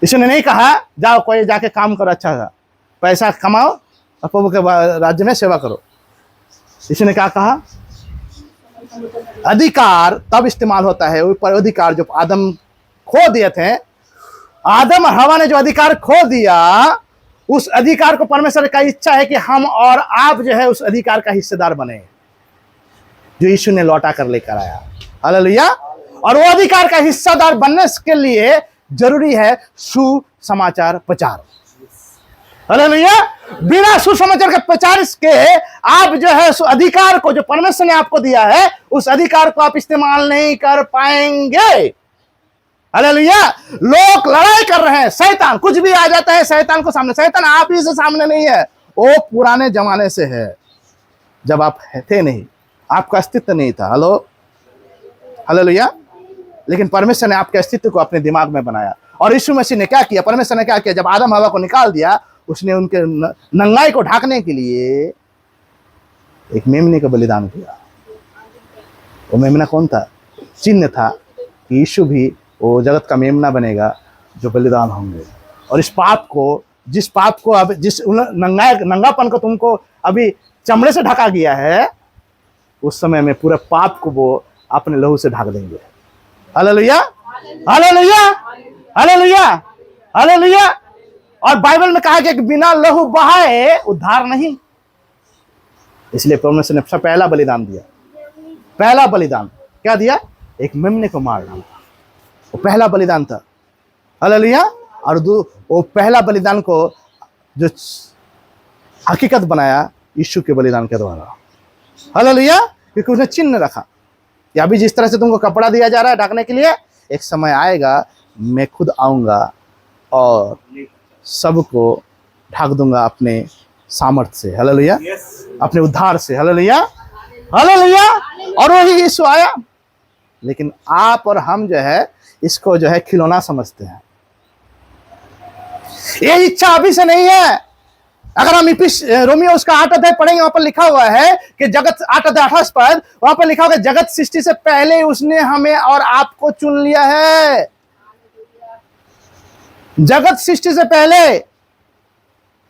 यीशु ने नहीं कहा जाओ कोई जाके काम करो, अच्छा सा पैसा कमाओ और प्रभु के राज्य में सेवा करो। यीशु ने क्या कहा, अधिकार तब इस्तेमाल होता है ऊपर अधिकार जो आदम खो दिए थे। आदम और हवा ने जो अधिकार खो दिया, उस अधिकार को परमेश्वर का इच्छा है कि हम और आप जो है उस अधिकार का हिस्सेदार बने, जो यीशु ने लौटा कर लेकर आया। हालेलुया। और वो अधिकार का हिस्सेदार बनने के लिए जरूरी है सुसमाचार प्रचार। हालेलुया। बिना सुसमाचार के प्रचार के आप जो है उस अधिकार को जो परमेश्वर ने आपको दिया है, उस अधिकार को आप इस्तेमाल नहीं कर पाएंगे। हालेलुया। लोग लड़ाई कर रहे हैं, शैतान कुछ भी आ जाता है शैतान को सामने। शैतान आप ही से सामने नहीं है, वो पुराने जमाने से है, जब आप थे नहीं, आपका अस्तित्व नहीं था। Hello, hallelujah. लेकिन परमेश्वर ने आपके अस्तित्व को अपने दिमाग में बनाया। और यीशु मसीह ने क्या किया, परमेश्वर ने क्या किया, जब आदम हवा को निकाल दिया, उसने उनके नंगाई को ढाकने के लिए एक मेमने का बलिदान किया। वो मेमना कौन था, चिन्ह था कि यीशु भी वो जगत का मेमना बनेगा जो बलिदान होंगे। और इस पाप को, जिस पाप को अब, जिस नंगापन को तुमको अभी चमड़े से ढका गया है, उस समय में पूरे पाप को वो अपने लहू से ढक देंगे। Hallelujah, hallelujah, hallelujah, hallelujah. और बाइबल में कहा कि बिना लहू बहाए उद्धार नहीं। इसलिए परमेश्वर ने सबसे पहला बलिदान दिया। पहला बलिदान क्या दिया, एक मेमने को मार डाला, वो पहला बलिदान था। हालेलुया। और वो पहला बलिदान को जो हकीकत बनाया यीशु के बलिदान के द्वारा। हालेलुया। क्योंकि उसने चिन्ह रखा कि अभी जिस तरह से तुमको कपड़ा दिया जा रहा है ढकने के लिए, एक समय आएगा मैं खुद आऊंगा और सबको ढक दूंगा अपने सामर्थ्य से। हालेलुया। अपने उद्धार से। Hallelujah, hallelujah. और वही यीशु आया। लेकिन आप और हम जो है इसको जो है खिलौना समझते हैं। ये इच्छा अभी से नहीं है। अगर हम रोमियो उसका 8 अध्याय पढ़ेंगे, वहां पर लिखा हुआ है कि जगत 8 अध्याय 28 पद, वहां पर लिखा हुआ है जगत सृष्टि से पहले उसने हमें और आपको चुन लिया है। जगत सृष्टि से पहले।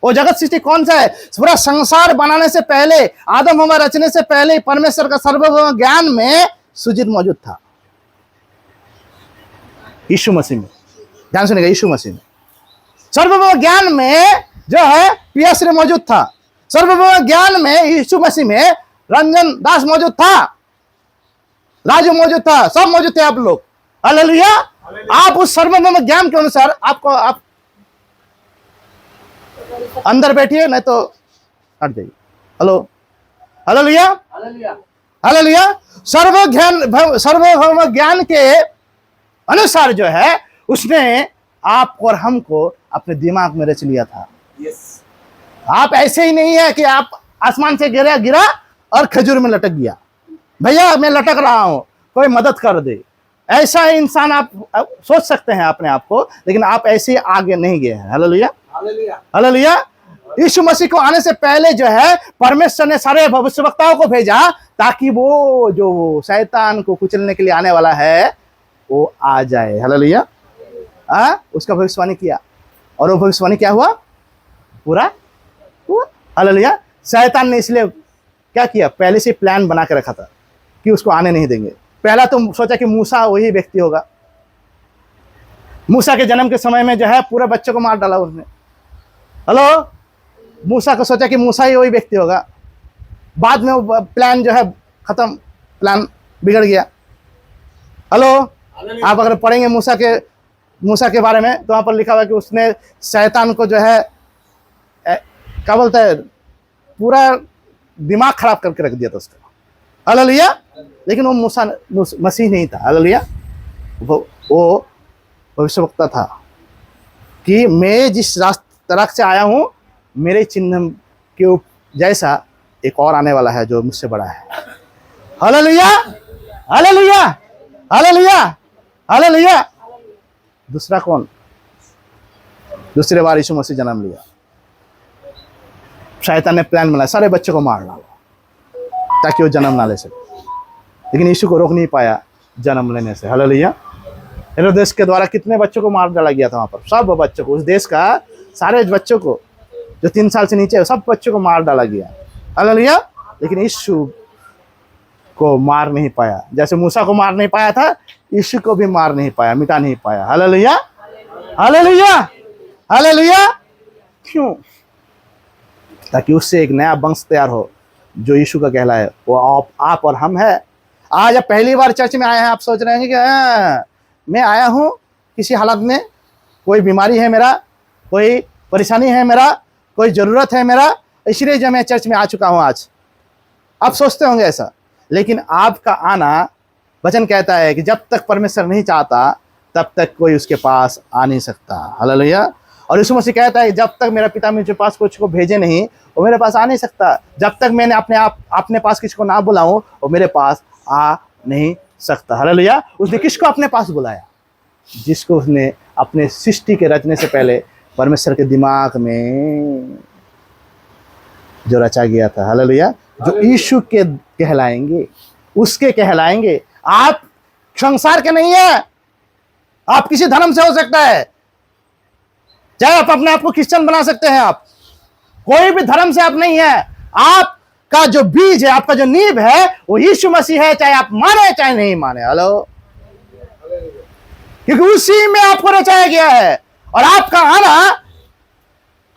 वो जगत सृष्टि कौन सा है, पूरा संसार बनाने से पहले, आदम हवा रचने से पहले परमेश्वर का सर्वभौम ज्ञान में सुजित मौजूद था। यीशु मसीह में, ध्यान सुनिएगा, यीशु मसीह में सर्वभौम ज्ञान में जो है पियाश्री मौजूद था। सर्वभौम ज्ञान में यीशु मसीह में रंजन दास मौजूद था, राजू मौजूद था, सब मौजूद थे आप लोग। हालेलुया। आप उस सर्वभौम ज्ञान के अनुसार आप अंदर बैठिए, नहीं तो हट जाइए। Hello, hallelujah, hallelujah. सर्वभौम ज्ञान के अनुसार जो है उसने आपको और हमको अपने दिमाग में रच लिया था। आप ऐसे ही नहीं है कि आप आसमान से गिरा गिरा और खजूर में लटक गया। भैया मैं लटक रहा हूं, कोई मदद कर दे। ऐसा इंसान आप सोच सकते हैं अपने आप को, लेकिन आप ऐसे आगे नहीं गए हैं। Hallelujah, hallelujah. हालेलुया। यीशु मसीह को आने से पहले जो है परमेश्वर ने सारे भविष्यवक्ताओं को भेजा ताकि वो जो शैतान को कुचलने के लिए आने वाला है वो आ जाए। हालेलुया। उसका भविष्यवाणी किया और वो भविष्यवाणी क्या हुआ? पूरा हुआ। हालेलुया। शैतान ने इसलिए क्या किया? पहले से प्लान बना के रखा था कि उसको आने नहीं देंगे। पहला तो सोचा कि मूसा वही व्यक्ति होगा। मूसा के जन्म के समय में जो है पूरे बच्चों को मार डाला उसने। हेलो, मूसा को सोचा कि मूसा ही वही व्यक्ति होगा। बाद में वो प्लान जो है खत्म, प्लान बिगड़ गया। हेलो, आप अगर पढ़ेंगे मूसा के बारे में तो वहां पर लिखा हुआ कि उसने शैतान को जो है क्या बोलता है, पूरा दिमाग खराब करके रख दिया था उसका। हालेलुया। लेकिन वो मूसा मसीह नहीं था। हालेलुया। वो भविष्यवक्ता था कि मैं जिस तरफ से आया हूं, मेरे चिन्ह के जैसा एक और आने वाला है जो मुझसे बड़ा है। Hallelujah, hallelujah, hallelujah, hallelujah. दूसरा कौन? दूसरे बार यीशु मसीह जन्म लिया। शैतान ने प्लान बनाया सारे बच्चों को मार डाला ताकि वो जन्म ना ले सके, लेकिन यीशु को रोक नहीं पाया जन्म लेने से। हालेलुया। हेरोदेस के द्वारा कितने बच्चों को मार डाला गया था वहां पर? सब बच्चों को, उस देश का सारे बच्चों को जो 3 साल से नीचे, सब बच्चों को मार डाला गया। हालेलुया। लेकिन यीशु को मार नहीं पाया। जैसे मूसा को मार नहीं पाया था, यीशु को भी मार नहीं पाया, मिटा नहीं पाया। Hallelujah, hallelujah, hallelujah. क्यों? ताकि उससे एक नया वंश तैयार हो जो यीशु का कहलाए। वो आप और हम है। आज आप पहली बार चर्च में आए हैं, आप सोच रहे हैं कि मैं आया हूं किसी हालत में, कोई बीमारी है मेरा, कोई परेशानी है मेरा, कोई ज़रूरत है मेरा, इसलिए जब मैं चर्च में आ चुका हूं आज। आप सोचते होंगे ऐसा, लेकिन आपका आना, वचन कहता है कि जब तक परमेश्वर नहीं चाहता तब तक कोई उसके पास आ नहीं सकता। हालेलुया। और यीशु मसीह कहता है जब तक मेरा पिता मुझे पास कुछ को भेजे नहीं, वो मेरे पास आ नहीं सकता। जब तक मैंने अपने पास किसी को ना बुलाऊं, वो मेरे पास आ नहीं सकता। हालेलुया। उसने किसको अपने पास बुलाया? जिसको उसने अपने सृष्टि के रचने से पहले परमेश्वर के दिमाग में जो रचा गया था। हालेलुया। जो यीशु के कहलाएंगे, उसके कहलाएंगे। आप संसार के नहीं है, आप किसी धर्म से हो सकता है, चाहे आप अपने आप को क्रिश्चियन बना सकते हैं, आप कोई भी धर्म से आप नहीं है। आपका जो बीज है, आपका जो नींव है, वो यीशु मसीह है, चाहे आप माने चाहे नहीं माने। हेलो, क्योंकि उसी में आपको रचाया गया है। और आपका आना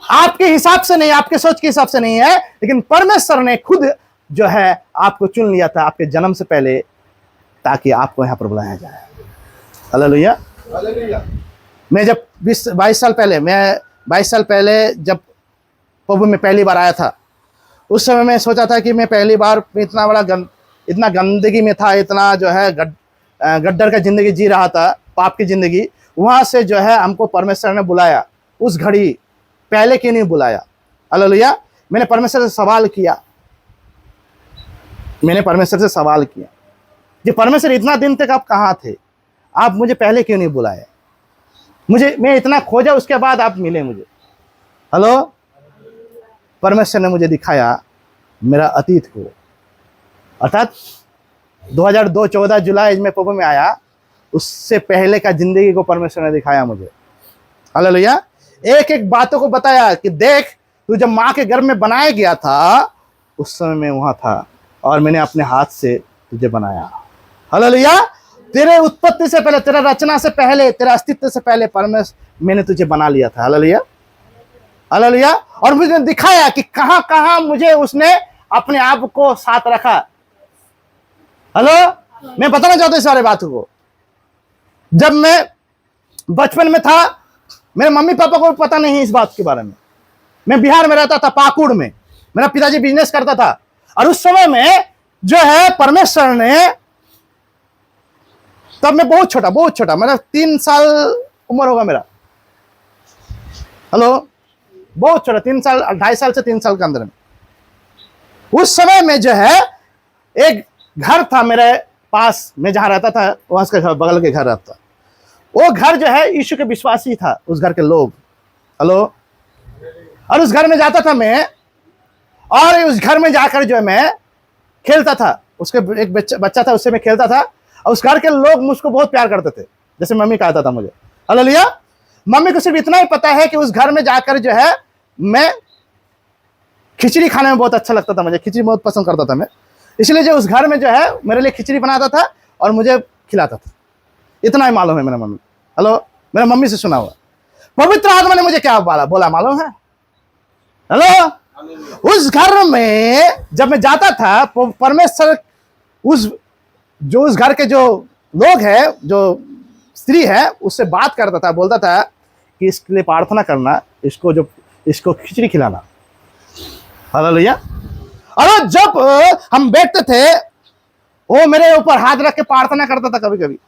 आपके हिसाब से नहीं, आपके सोच के हिसाब से नहीं है, लेकिन परमेश्वर ने खुद जो है आपको चुन लिया था आपके जन्म से पहले, ताकि आपको यहां पर बुलाया जाए। Hallelujah, hallelujah. मैं जब 22 साल पहले जब प्रभु में पहली बार आया था, उस समय मैं सोचा था कि मैं पहली बार इतना गंदगी में था, इतना जो है गड्ढर का जिंदगी जी रहा था, पाप की जिंदगी। वहां से जो है हमको परमेश्वर ने बुलाया। उस घड़ी पहले क्यों नहीं बुलाया? हालेलुया। मैंने परमेश्वर से सवाल किया कि परमेश्वर इतना दिन तक आप कहाँ थे? आप मुझे पहले क्यों नहीं बुलाए? मैं इतना खोजा, उसके बाद आप मिले मुझे। हेलो, परमेश्वर ने मुझे दिखाया मेरा अतीत को, अर्थात 2002 14 जुलाई में प्रभु में आया, उससे पहले का जिंदगी को परमेश्वर ने दिखाया मुझे। हालेलुया। एक एक बातों को बताया कि देख, तू जब माँ के गर्भ में बनाया गया था, उस समय मैं वहां था और मैंने अपने हाथ से तुझे बनाया। हालेलुया। तेरे उत्पत्ति से पहले, तेरा रचना से पहले, तेरा अस्तित्व से पहले परमेश्वर मैंने तुझे बना लिया था। Hallelujah, hallelujah. और मुझे दिखाया कि कहां कहां मुझे उसने अपने आप को साथ रखा। हेलो, मैं बताना चाहता हूं सारे बातों को। जब मैं बचपन में था, मेरे मम्मी पापा को पता नहीं इस बात के बारे में। मैं बिहार में रहता था, पाकुड़ में। मेरा पिताजी बिजनेस करता था, और उस समय में जो है परमेश्वर ने, तब मैं बहुत छोटा, मेरा 3 साल उम्र होगा मेरा। हेलो, बहुत छोटा, 3 साल, 2.5 साल से 3 साल के अंदर में उस समय में जो है एक घर था मेरे पास, मैं जहां रहता था वहां के घर, बगल के घर रहता, वो घर जो है यीशु के विश्वासी था, उस घर के लोग। हेलो। और उस घर में जाता था मैं, और उस घर में जाकर जो है मैं खेलता था, उसके एक बच्चा था, उससे मैं खेलता था, और उस घर के लोग मुझको बहुत प्यार करते थे, जैसे मम्मी कहता था मुझे। हालेलुया। मम्मी को सिर्फ इतना ही पता है कि उस घर में जाकर जो है मैं खिचड़ी खाने में बहुत अच्छा लगता था, मुझे खिचड़ी बहुत पसंद करता था मैं, इसलिए जो उस घर में जो है मेरे लिए खिचड़ी बनाता था और मुझे खिलाता था। इतना ही मालूम है मेरा मम्मी। हेलो। मेरा मम्मी से सुना हुआ। पवित्र आत्मा ने मुझे क्या बोला मालूम है? हेलो। उस घर में जब मैं जाता था, परमेश्वर उस घर के जो लोग हैं, जो स्त्री है, उससे बात करता था, बोलता था कि इसके लिए प्रार्थना करना, इसको खिचड़ी खिलाना। हालेलुया। और जब हम बैठते थे, वो मेरे ऊपर हाथ रख के प्रार्थना करता था, कभी कभी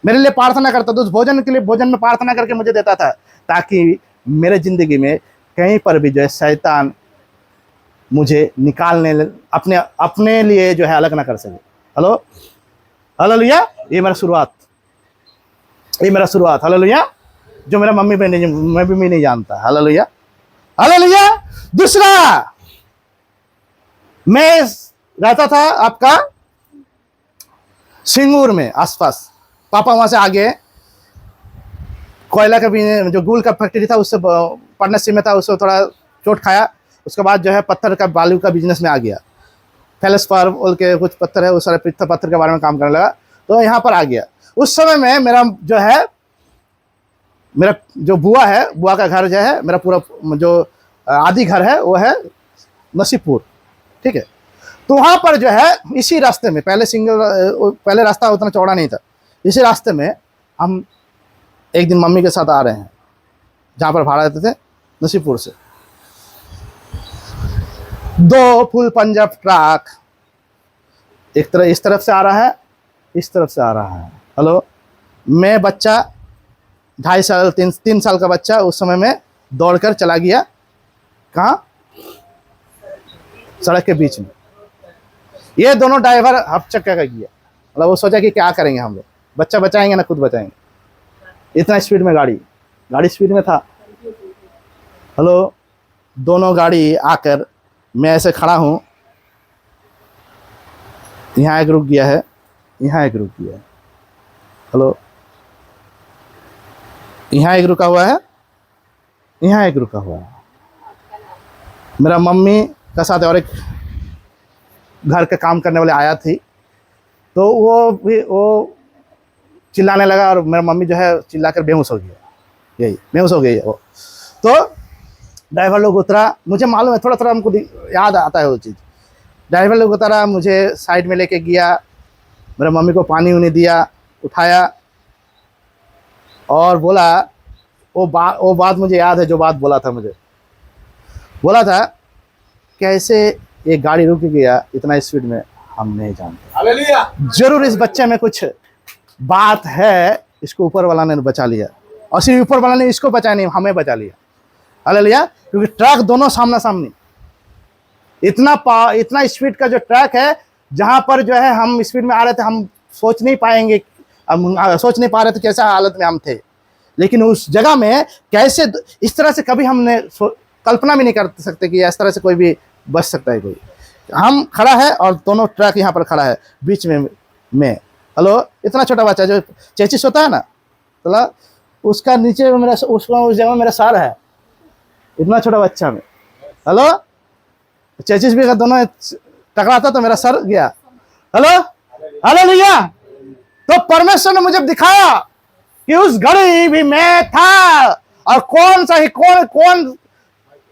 मेरे लिए प्रार्थना करता था, उस भोजन के लिए, भोजन में प्रार्थना करके मुझे देता था, ताकि मेरे जिंदगी में कहीं पर भी जो है शैतान मुझे निकालने, अपने लिए जो है अलग ना कर सके। हेलो। हालेलुया। ये मेरा शुरुआत। हालेलुया। जो मेरा मम्मी भी नहीं जानता। हालेलुया। हालेलुया। दूसरा, मैं रहता था आपका सिंगूर में आसपास। पापा वहां से आगे कोयला का भी जो गुल का फैक्ट्री था, उससे पार्टनरशिप में था, उससे थोड़ा चोट खाया। उसके बाद जो है पत्थर का, बालू का बिजनेस में आ गया। फेलस्पार बोल के कुछ पत्थर है, उस सारे पत्थर के बारे में काम करने लगा, तो यहाँ पर आ गया। उस समय में मेरा जो बुआ है, बुआ का घर जो है, मेरा पूरा जो आदि घर है वो है नसीबपुर, ठीक है। तो वहाँ पर जो है इसी रास्ते में, पहले रास्ता उतना चौड़ा नहीं था, इसी रास्ते में हम एक दिन मम्मी के साथ आ रहे हैं, जहाँ पर भाड़ा देते थे नसीबपुर से। 2 फुल पंजाब ट्रक एक तरह इस तरफ से आ रहा है, इस तरफ से आ रहा है। हेलो। मैं बच्चा 2.5 साल 3 साल का बच्चा, उस समय में दौड़कर चला गया, कहाँ? सड़क के बीच में। ये दोनों ड्राइवर हफ चक्का का किया, मतलब वो सोचा कि क्या करेंगे हम लोग, बच्चा बचाएंगे ना खुद बचाएंगे। इतना स्पीड में गाड़ी स्पीड में था। हेलो। दोनों गाड़ी आकर, मैं ऐसे खड़ा हूँ, यहाँ एक रुक गया है, यहाँ एक रुक गया है। हेलो। यहाँ एक रुका हुआ है, यहाँ एक रुका हुआ है। मेरा मम्मी का साथ और एक घर का काम करने वाले आया थी, तो वो चिल्लाने लगा, और मेरा मम्मी जो है चिल्लाकर बेहोश हो गया, यही बेहोश हो गई है वो। तो ड्राइवर लोग उतरा, मुझे मालूम है, थोड़ा थोड़ा हमको याद आता है वो चीज़। ड्राइवर लोग उतरा, मुझे साइड में लेके गया, मेरा मम्मी को पानी उन्हें दिया, उठाया, और बोला, वो बात मुझे याद है, जो बात बोला था मुझे, बोला था कैसे ये गाड़ी रुक गया इतना स्पीड में, हम नहीं जानते। हालेलुया। जरूर इस बच्चे में कुछ बात है, इसको ऊपर वाला ने बचा लिया, और सिर्फ ऊपर वाला ने इसको बचाया नहीं, हमें बचा लिया। हालेलुया। क्योंकि ट्रक दोनों सामना सामनी, इतना स्पीड का जो ट्रक है, जहां पर जो है हम स्पीड में आ रहे थे, हम सोच नहीं पा रहे थे कैसा हालत में हम थे, लेकिन उस जगह में कैसे इस तरह से कभी हमने कल्पना भी नहीं कर सकते कि इस तरह से कोई भी बच सकता है कोई। हम खड़ा है और दोनों ट्रक यहाँ पर खड़ा है बीच में। हेलो। इतना छोटा बच्चा जो चेचिस होता है ना, तो उसका नीचे में उस जगह में मेरा सर है, इतना छोटा बच्चा में। हेलो। चेचिस भी अगर दोनों टकराता तो मेरा सर गया। हेलो। हालेलुया। तो परमेश्वर ने मुझे दिखाया कि उस घड़ी भी मैं था, और कौन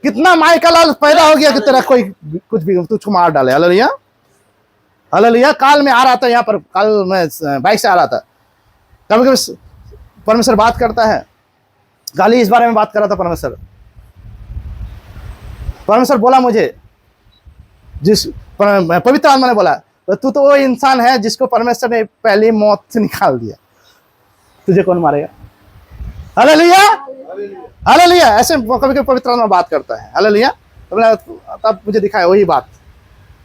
कितना माइकल पैदा हो गया कि तेरा कोई कुछ भी तुझको मार डाले। हालेलुया। हालेलुया। काल में आ रहा था, यहाँ पर काल में बाइक से आ रहा था। कभी कभी परमेश्वर बात करता है, गाली इस बारे में बात कर रहा था परमेश्वर बोला मुझे, पवित्र आत्मा ने बोला, तू तो वो इंसान है जिसको परमेश्वर ने पहली मौत से निकाल दिया, तुझे कौन मारेगा? हालेलुया। हालेलुया। ऐसे कभी कभी पवित्र आत्मा बात करता है। हालेलुया। तब मुझे दिखाया वही बात,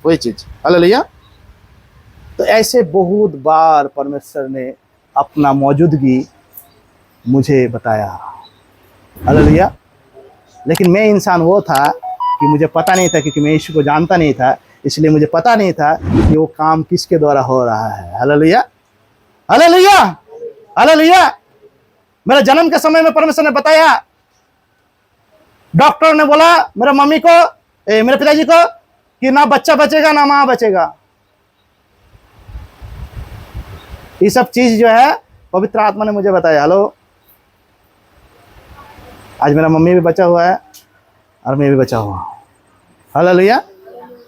वही चीज। हालेलुया। तो ऐसे बहुत बार परमेश्वर ने अपना मौजूदगी मुझे बताया। हालेलुया। लेकिन मैं इंसान वो था कि मुझे पता नहीं था, क्योंकि मैं यीशु को जानता नहीं था, इसलिए मुझे पता नहीं था कि वो काम किसके द्वारा हो रहा है। हालेलुया। हालेलुया। हालेलुया। मेरे जन्म के समय में परमेश्वर ने बताया, डॉक्टर ने बोला मेरे मम्मी को, मेरे पिताजी को, कि ना बच्चा बचेगा ना मां बचेगा। ये सब चीज जो है पवित्र आत्मा ने मुझे बताया। हेलो, आज मेरा मम्मी भी बचा हुआ है और मैं भी बचा हुआ हूं। हालेलुया।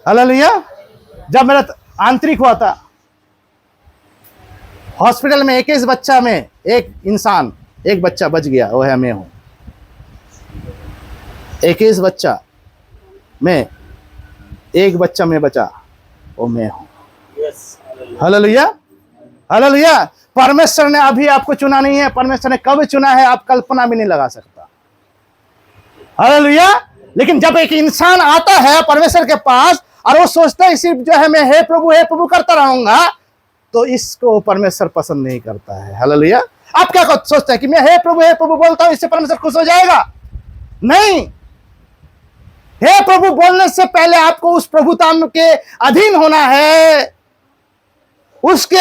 हालेलुया। जब मेरा आंतरिक हुआ था, हॉस्पिटल में 21 बच्चा में एक इंसान, एक बच्चा बच गया, वो है मैं हूं। 21 बच्चा में एक बच्चा में बचा, वो मैं हूं। हालेलुया। हालेलुया। परमेश्वर ने अभी आपको चुना नहीं है, परमेश्वर ने कब चुना है आप कल्पना भी नहीं लगा सकता। हालेलुया। लेकिन जब एक इंसान आता है परमेश्वर के पास और वो सोचता है सिर्फ जो है मैं हे प्रभु करता रहूंगा, तो इसको परमेश्वर पसंद नहीं करता है। हालेलुया। आप क्या सोचते हैं कि मैं हे प्रभु बोलता हूं, इससे परमेश्वर खुश हो जाएगा? नहीं। हे प्रभु बोलने से पहले आपको उस प्रभुता के अधीन होना है, उसके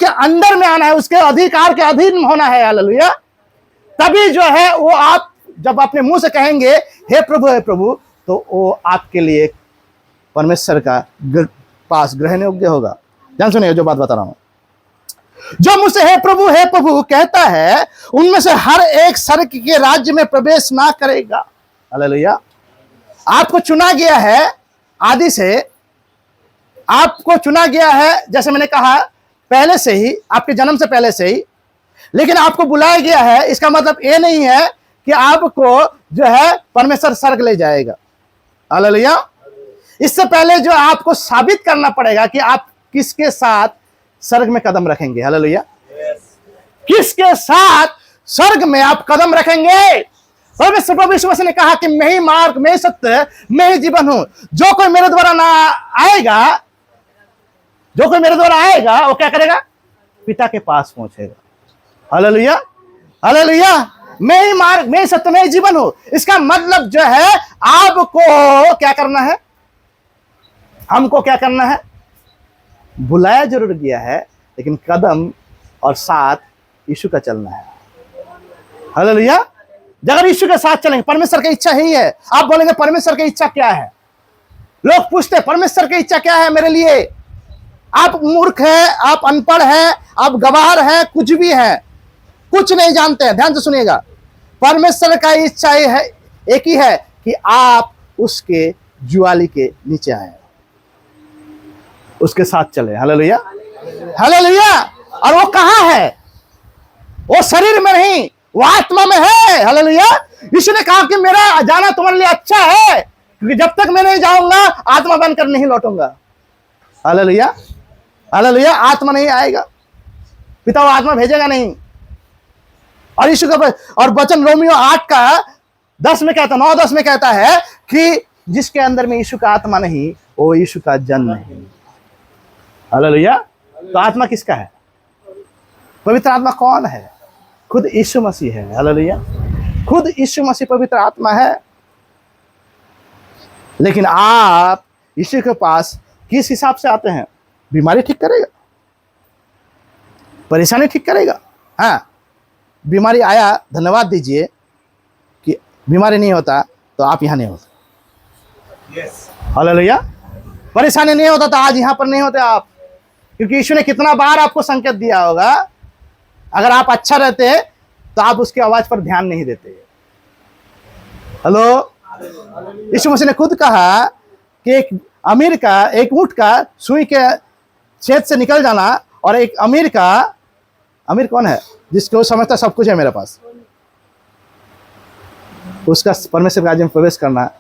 अंदर में आना है, उसके अधिकार के अधीन होना है। हालेलुया। तभी जो है वो आप जब अपने मुंह से कहेंगे हे प्रभु, तो वो आपके लिए परमेश्वर का पास ग्रहण योग्य होगा। ध्यान सुनिए जो बात बता रहा हूं। जो मुझसे हे प्रभु कहता है, उनमें से हर एक स्वर्ग के राज्य में प्रवेश ना करेगा। हालेलुया। आपको चुना गया है, आदि से आपको चुना गया है, जैसे मैंने कहा पहले से ही, आपके जन्म से पहले से ही। लेकिन आपको बुलाया गया है, इसका मतलब ये नहीं है कि आपको जो है परमेश्वर स्वर्ग ले जाएगा। हालेलुया। इससे पहले जो आपको साबित करना पड़ेगा कि आप किसके साथ स्वर्ग में कदम रखेंगे। हालेलुया। किसके साथ स्वर्ग में आप कदम रखेंगे? परमेश्वर प्रभु यीशु मसीह ने कहा कि मैं ही मार्ग, मैं ही सत्य, मैं ही जीवन हूं। जो कोई मेरे द्वारा ना आएगा, जो कोई मेरे द्वारा आएगा वो क्या करेगा? पिता के पास पहुंचेगा। हालेलुया। हालेलुया। मैं ही मार्ग, मैं ही सत्य, मैं ही जीवन हूं। इसका मतलब जो है आपको क्या करना है, हमको क्या करना है? बुलाया जरूर गया है, लेकिन कदम और साथ यीशु का चलना है। हालेलुया। अगर यीशु के साथ चलेंगे, परमेश्वर की इच्छा यही है। आप बोलेंगे परमेश्वर की इच्छा क्या है? लोग पूछते हैं परमेश्वर की इच्छा क्या है मेरे लिए? आप मूर्ख है, आप अनपढ़ है, आप गवार है, कुछ भी है, कुछ नहीं जानते हैं। ध्यान से सुनिएगा। परमेश्वर का इच्छा ये है, एक ही है कि आप उसके जुआली के नीचे आए, उसके साथ चले। हालेलुया। हालेलुया। और वो कहां है? वो शरीर में नहीं, वो आत्मा में है। हालेलुया। यीशु ने कहा कि मेरा जाना तुम्हारे लिए अच्छा है, क्योंकि जब तक मैं नहीं जाऊंगा आत्मा बनकर नहीं लौटूंगा। हालेलुया। हालेलुया। आत्मा नहीं आएगा, पिता वो आत्मा भेजेगा नहीं। और यीशु का और वचन रोमियो 8:10 में कहता, 9-10 में कहता है कि जिसके अंदर में यीशु का आत्मा नहीं, वो यीशु का जन नहीं। हालेलुया। तो आत्मा किसका है? पवित्र आत्मा कौन है? खुद यीशु मसीह है। हालेलुया। खुद यीशु मसीह पवित्र आत्मा है। लेकिन आप यीशु के पास किस हिसाब से आते हैं? बीमारी ठीक करेगा, परेशानी ठीक करेगा। हाँ, बीमारी आया, धन्यवाद दीजिए कि बीमारी नहीं होता तो आप यहां नहीं होते। हालेलुया। परेशानी नहीं होता तो आज यहां पर नहीं होते आप, क्योंकि यीशु ने कितना बार आपको संकेत दिया होगा। अगर आप अच्छा रहते तो आप उसकी आवाज पर ध्यान नहीं देते। हेलो। यीशु मसीह ने खुद कहा कि एक अमीर का, एक ऊंट का सुई के छेद से निकल जाना, और एक अमीर का, अमीर कौन है? जिसको समझता सब कुछ है मेरे पास, उसका परमेश्वर के राज्य में प्रवेश करना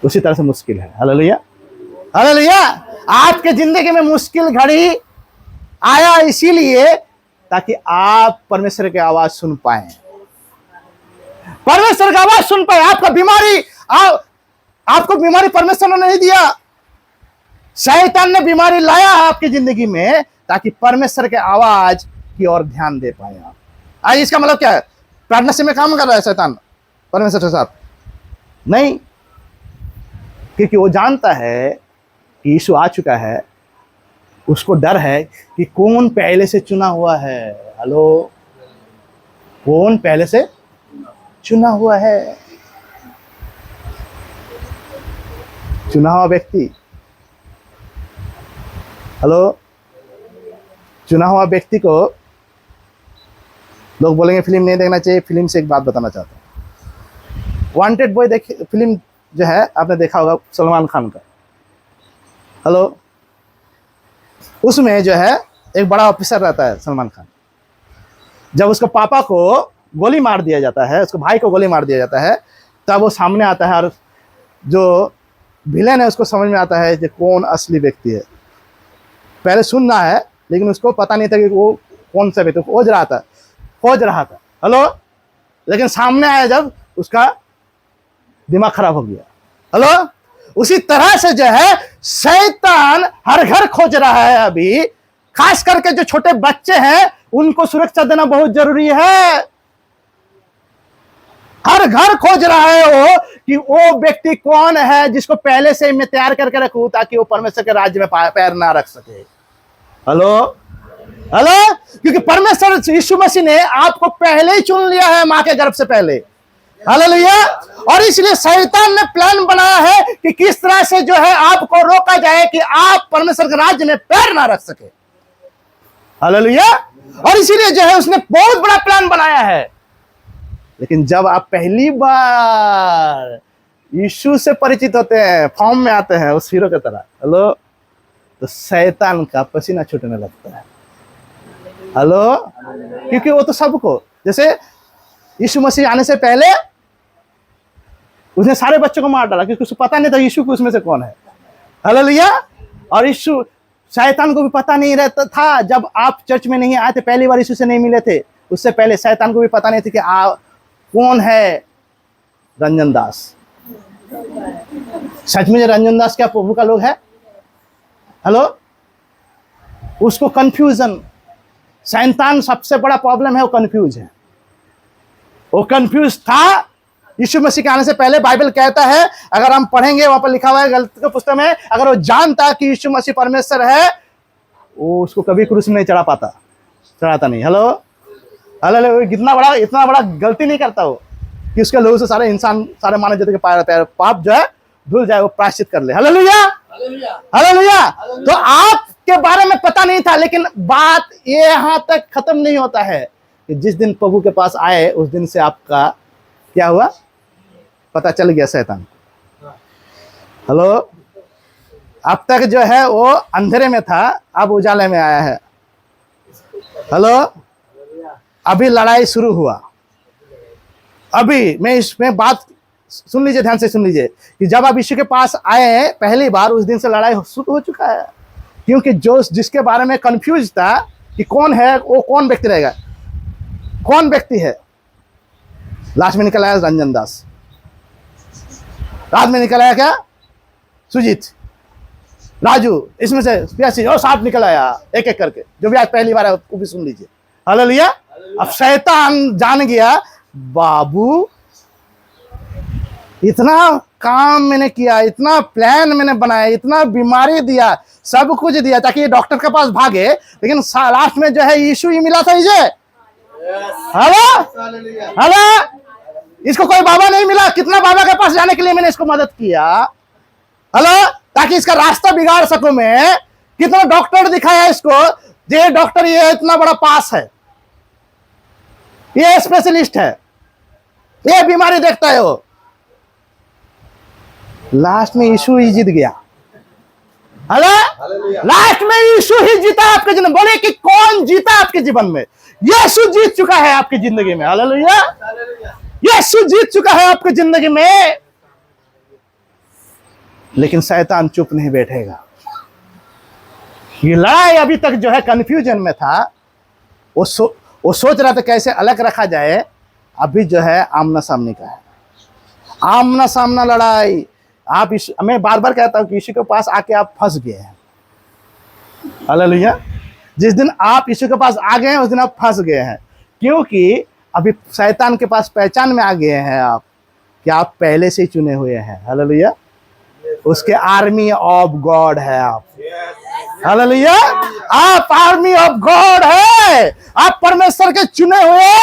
उसी तरह से मुश्किल है। हालेलुया। हालेलुया। आपके जिंदगी में मुश्किल घड़ी आया इसीलिए ताकि आप परमेश्वर की आवाज सुन पाए, परमेश्वर की आवाज सुन पाए। आपका बीमारी, आपको बीमारी परमेश्वर ने नहीं दिया, शैतान ने बीमारी लाया है आपकी जिंदगी में ताकि परमेश्वर के आवाज की ओर ध्यान दे पाए आप। आज इसका मतलब क्या है? पार्टनरशिप में काम कर रहा है शैतान परमेश्वर के साथ? नहीं, क्योंकि वो जानता है कि यीशु आ चुका है। उसको डर है कि कौन पहले से चुना हुआ है। हेलो, कौन पहले से चुना हुआ है? चुना हुआ व्यक्ति। हेलो, चुना हुआ व्यक्ति को लोग बोलेंगे फिल्म नहीं देखना चाहिए। फिल्म से एक बात बताना चाहता हूँ। वांटेड बॉय फिल्म जो है आपने देखा होगा, सलमान खान का। हेलो, उसमें जो है एक बड़ा ऑफिसर रहता है सलमान खान। जब उसको पापा को गोली मार दिया जाता है, उसको भाई को गोली मार दिया जाता है, तब वो सामने आता है और जो विलेन है उसको समझ में आता है कि कौन असली व्यक्ति है। पहले सुनना है लेकिन उसको पता नहीं था कि वो कौन सा व्यक्ति खोज रहा था। हेलो, लेकिन सामने आया जब उसका दिमाग खराब हो गया। हेलो, उसी तरह से जो है शैतान हर घर खोज रहा है। अभी खास करके जो छोटे बच्चे हैं उनको सुरक्षा देना बहुत जरूरी है। हर घर खोज रहा है वो कि वो व्यक्ति कौन है जिसको पहले से मैं तैयार करके रखूं ताकि वो परमेश्वर के राज्य में पैर ना रख सके। हेलो, हेलो, क्योंकि परमेश्वर यीशु मसीह ने आपको पहले ही चुन लिया है मां के गर्भ से पहले। हालेलुया। और इसलिए शैतान ने प्लान बनाया है कि किस तरह से जो है आपको रोका जाए कि आप परमेश्वर के राज्य में पैर ना रख सके। हालेलुया। और इसीलिए जो है उसने बहुत बड़ा प्लान बनाया है। लेकिन जब आप पहली बार यीशु से परिचित होते हैं, फॉर्म में आते हैं उस हीरो की तरह, हेलो, तो शैतान का पसीना छूटने लगता है। हेलो, क्योंकि वो तो सबको, जैसे यीशु मसीह आने से पहले उसने सारे बच्चों को मार डाला क्योंकि उसको पता नहीं था यीशु को उसमें से कौन है। हालेलुया। और यीशु, शैतान को भी पता नहीं रहता था। जब आप चर्च में नहीं आए थे, पहली बार यीशु से नहीं मिले थे, उससे पहले शैतान को भी पता नहीं था कि कौन है रंजन दास। सच में रंजन दास क्या प्रभु का लोग है? हेलो, उसको कंफ्यूजन, शैतान सबसे बड़ा प्रॉब्लम है, वो कंफ्यूज है। वो कंफ्यूज था यीशु मसीह के आने से पहले। बाइबल कहता है, अगर हम पढ़ेंगे वहां पर लिखा हुआ है गलती के पुस्तक में, अगर वो जानता कि यीशु मसीह परमेश्वर है, वो उसको कभी क्रूस में नहीं चढ़ाता नहीं। हेलो, हेलो, इतना बड़ा गलती नहीं करता वो कि उसके लोगों से सारे इंसान, सारे मानव जाति के पाप जो है धुल जाए, वो प्रायश्चित कर ले। Hallelujah, hallelujah. तो आपके बारे में पता नहीं था, लेकिन बात ये यहां तक खत्म नहीं होता है कि जिस दिन प्रभु के पास आए उस दिन से आपका क्या हुआ पता चल गया शैतान। हेलो, अब तक जो है वो अंधेरे में था, अब उजाले में आया है। हेलो, अभी लड़ाई शुरू हुआ। अभी मैं इसमें बात सुन लीजिए, ध्यान से सुन लीजिए कि जब आप यीशु के पास आए हैं पहली बार, उस दिन से लड़ाई शुरू हो चुका है। क्योंकि जो जिसके बारे में कंफ्यूज था कि कौन है, वो कौन व्यक्ति रहेगा, कौन व्यक्ति है, लास्ट में निकल आया रंजन दास। रात में निकल आया क्या? सुजीत, राजू, इसमें से प्यासी और साथ निकल आया एक एक करके। जो भी आज पहली बार है वो भी सुन लीजिए। हालेलुया। अब शैतान जान गया, बाबू इतना काम मैंने किया, इतना प्लान मैंने बनाया, इतना बीमारी दिया, सब कुछ दिया ताकि ये डॉक्टर के पास भागे, लेकिन लास्ट में जो है यीशु ही मिला था इसे। हेलो, हेलो, इसको कोई बाबा नहीं मिला। कितना बाबा के पास जाने के लिए मैंने इसको मदद किया। हेलो, ताकि इसका रास्ता बिगाड़ सकूं मैं। कितना डॉक्टर दिखाया इसको, ये डॉक्टर ये इतना बड़ा पास है, ये स्पेशलिस्ट है, ये बीमारी देखता है वो। लास्ट में यीशु ही जीत गया। हेलो, लास्ट में यीशु ही जीता आपके जीवन। बोले कि कौन जीता आपके जीवन में? यीशु जीत चुका है आपकी जिंदगी में। हालेलुया, यीशु जीत चुका है आपकी जिंदगी में। लेकिन शैतान चुप नहीं बैठेगा। ये लड़ाई अभी तक जो है कंफ्यूजन में था, वो सोच रहा था कैसे अलग रखा जाए। अभी जो है आमना सामने का है, आमना सामना लड़ाई। आप मैं बार बार कहता हूं कि यीशु के पास आके आप फंस गए हैं। हालेलुया। जिस दिन आप यीशु के पास आ गए हैं उस दिन आप फंस गए हैं, क्योंकि अभी शैतान के पास पहचान में आ गए हैं आप कि आप पहले से ही चुने हुए हैं। हालेलुया। उसके आर्मी ऑफ गॉड है आप। हालेलुया। आप आर्मी ऑफ गॉड है, आप परमेश्वर के चुने हुए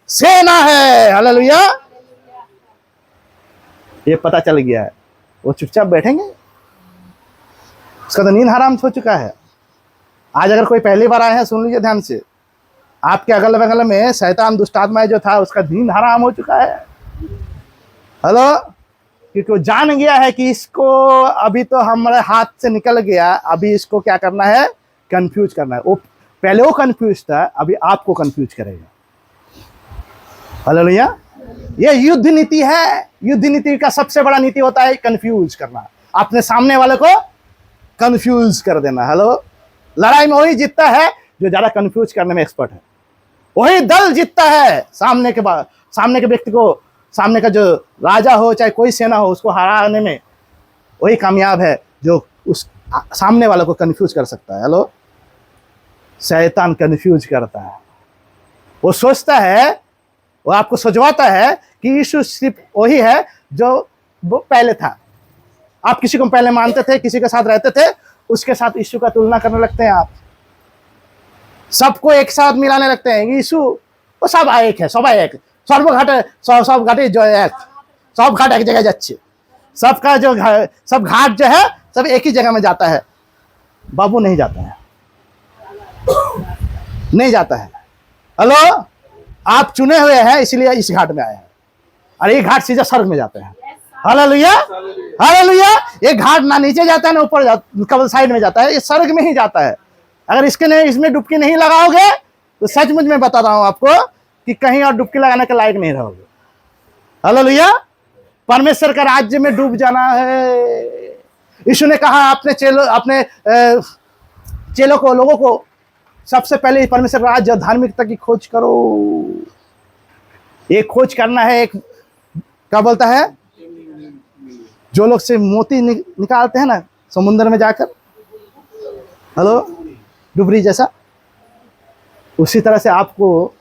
सेना है। हालेलुया। ये पता चल गया है, वो चुपचाप बैठेंगे, उसका तो नींद हराम हो चुका है। आज अगर कोई पहली बार आए हैं, सुन लीजिए ध्यान से, आपके अगल बगल में शैतान दुष्ट आत्मा जो था उसका नींद हराम हो चुका है। हेलो। क्योंकि वो जान गया है कि इसको अभी तो हमारे हाथ से निकल गया, अभी इसको क्या करना है, कंफ्यूज करना है। वो पहले वो कंफ्यूज था, अभी आपको कंफ्यूज करेगा। हालेलुया। ये युद्ध नीति है। युद्ध नीति का सबसे बड़ा नीति होता है कंफ्यूज करना, अपने सामने वाले को कंफ्यूज कर देना। हेलो। लड़ाई में वही जीतता है जो ज्यादा कंफ्यूज करने में एक्सपर्ट है, वही दल जीतता है। सामने के व्यक्ति को, सामने का जो राजा हो चाहे कोई सेना हो, उसको हराने में वही कामयाब है जो उस सामने वाले को कंफ्यूज कर सकता है। हेलो। शैतान कंफ्यूज करता है, वो सोचता है, वो आपको सजवाता है कि यीशु सिर्फ वही है जो वो पहले था। आप किसी को पहले मानते थे, किसी के साथ रहते थे, उसके साथ यीशु का तुलना करने लगते हैं। आप सबको एक साथ मिलाने लगते हैं। यीशु वो सब एक है, सब एक सर्वघाटे सब घाटे जो एक सब घाट एक जगह जाच्छे, सबका जो सब घाट जो है सब एक ही जगह में जाता है। बाबू नहीं जाता है, नहीं जाता है। हेलो। आप चुने हुए हैं इसलिए इस घाट में आए हैं, और ये घाट सीधा स्वर्ग में जाते हैं। हालेलुया। हालेलुया। ये घाट ना नीचे जाता है ना ऊपर कबल साइड में जाता है, ये स्वर्ग में ही जाता है। अगर इसमें डुबकी नहीं लगाओगे तो सचमुच में बता रहा हूं आपको कि कहीं और डुबकी लगाने के लायक नहीं रहोगे। हालेलुया। परमेश्वर का राज्य में डूब जाना है। यीशु ने कहा अपने चेलों को, लोगों को, सबसे पहले परमेश्वर का राज्य और धार्मिकता की खोज करो। एक खोज करना है। एक क्या बोलता है, जो लोग से मोती निकालते हैं ना समुद्र में जाकर, हेलो, डुबरी जैसा, उसी तरह से आपको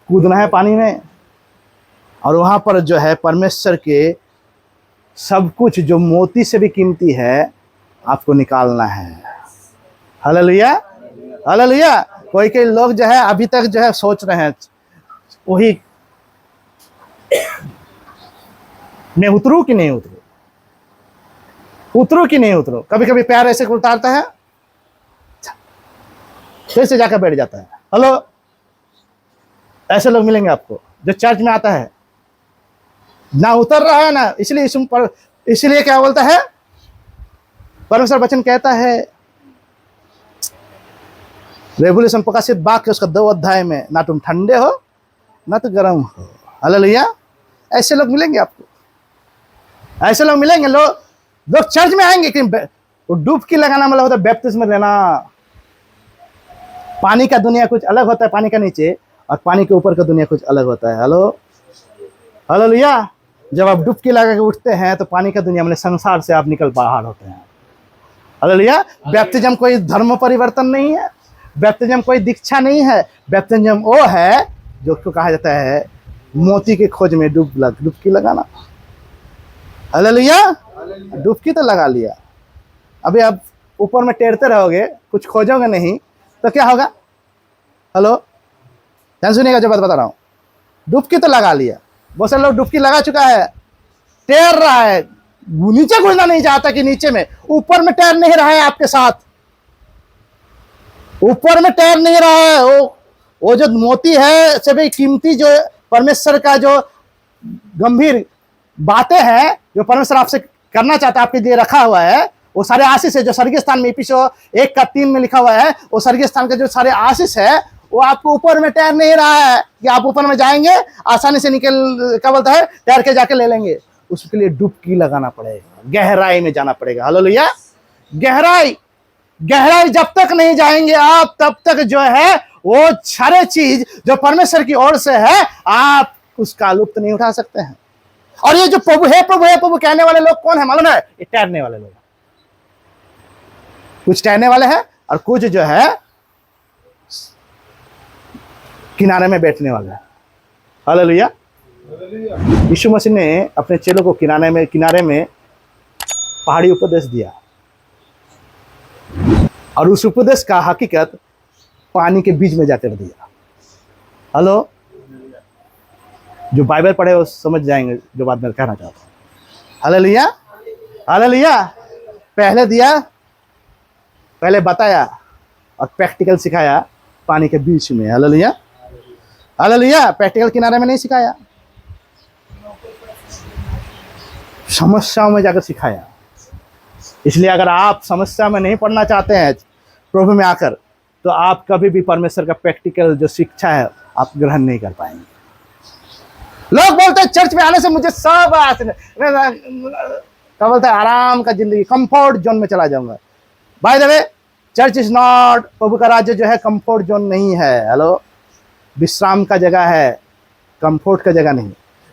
कूदना है पानी में, और वहां पर जो है परमेश्वर के सब कुछ जो मोती से भी कीमती है आपको निकालना है। हालेलुया। हालेलुया। कोई लोग जो है अभी तक जो है सोच रहे हैं वही, मैं उतरू कि नहीं उतरू, उतरू कि नहीं उतरू। कभी कभी पैर ऐसे उतारता है, फिर से जाकर बैठ जाता है। हेलो। ऐसे लोग मिलेंगे आपको जो चर्च में आता है, ना उतर रहा है ना, इसलिए क्या बोलता है परमेश्वर वचन कहता है रेवल्यूशन प्रकाशित बाग के उसका 2 अध्याय में, ना तुम ठंडे हो ना तो गर्म हो। हालेलुया। ऐसे लोग मिलेंगे आपको, ऐसे लोग मिलेंगे। लोग चर्च में आएंगे कि वो डुबकी लगाना मतलब होता है बैप्तिस्म लेना। पानी का दुनिया कुछ अलग होता है, पानी का नीचे, और पानी के ऊपर का दुनिया कुछ अलग होता है। हेलो। हालेलुया। जब आप डुबकी लगा के उठते हैं तो पानी का दुनिया मतलब संसार से आप निकल बाहर होते हैं। हालेलुया। बैप्तिज्म कोई धर्म परिवर्तन नहीं है, बैप्तिज्म कोई दीक्षा नहीं है। बैप्तिज्म वो है जो कहा जाता है मोती के खोज में डुबकी लगाना। हालेलुया। डुबकी तो लगा लिया, अभी आप ऊपर में तैरते रहोगे, कुछ खोजोगे नहीं तो क्या होगा। हेलो। ध्यान सुनिएगा जो बात बता रहा हूँ। डुबकी तो लगा लिया, बहुत सारे लोग डुबकी लगा चुका है, तैर रहा है, नीचे घुसना नहीं चाहता कि नीचे में, ऊपर में तैर नहीं रहा है आपके साथ, ऊपर में तैर नहीं रहा है। वो जो मोती है सभी कीमती, जो परमेश्वर का जो गंभीर बातें हैं जो परमेश्वर आपसे करना चाहता है, आपके लिए रखा हुआ है, वो सारे आशीष है जो स्वर्गीय स्थान में इफिसियों 1:3 में लिखा हुआ है। वो स्वर्गीय स्थान का जो सारे आशीष है वो आपको ऊपर में तैर नहीं रहा है कि आप ऊपर में जाएंगे आसानी से निकल, क्या बोलता है, तैर के जाके ले लेंगे। उसके लिए डुबकी लगाना पड़ेगा, गहराई में जाना पड़ेगा। हालेलुया। गहराई जब तक नहीं जाएंगे आप, तब तक जो है वो सारे चीज जो परमेश्वर की ओर से है आप उसका लुत्फ नहीं उठा सकते हैं। और ये जो प्रभु है प्रभु है प्रभु कहने वाले लोग कौन है मालूम है? ये ठहरने वाले लोग। कुछ ठहरने वाले हैं और कुछ जो है किनारे में बैठने वाले हैं। हालेलुया। यीशु मसीह ने अपने चेलों को किनारे में पहाड़ी उपदेश दिया और उस उपदेश का हकीकत पानी के बीच में जाकर दिया। हेलो, जो बाइबल पढ़े वो समझ जाएंगे जो बात मैं कहना चाहता हूँ। Hallelujah hallelujah. पहले दिया, पहले बताया और प्रैक्टिकल सिखाया पानी के बीच में। Hallelujah hallelujah. प्रैक्टिकल किनारे में नहीं सिखाया, समस्याओं में जाकर सिखाया। इसलिए अगर आप समस्या में नहीं पढ़ना चाहते हैं प्रभु में आकर, तो आप कभी भी परमेश्वर का प्रैक्टिकल जो शिक्षा है आप ग्रहण नहीं कर पाएंगे। लोग बोलते हैं चर्च में आने से मुझे सब क्या बोलते हैं, आराम का जिंदगी, कंफर्ट जोन में चला जाऊंगा। By the way, church is not, प्रभु का राज्य जो है कंफर्ट जोन नहीं है। हेलो, विश्राम का जगह है, कंफर्ट का जगह नहीं।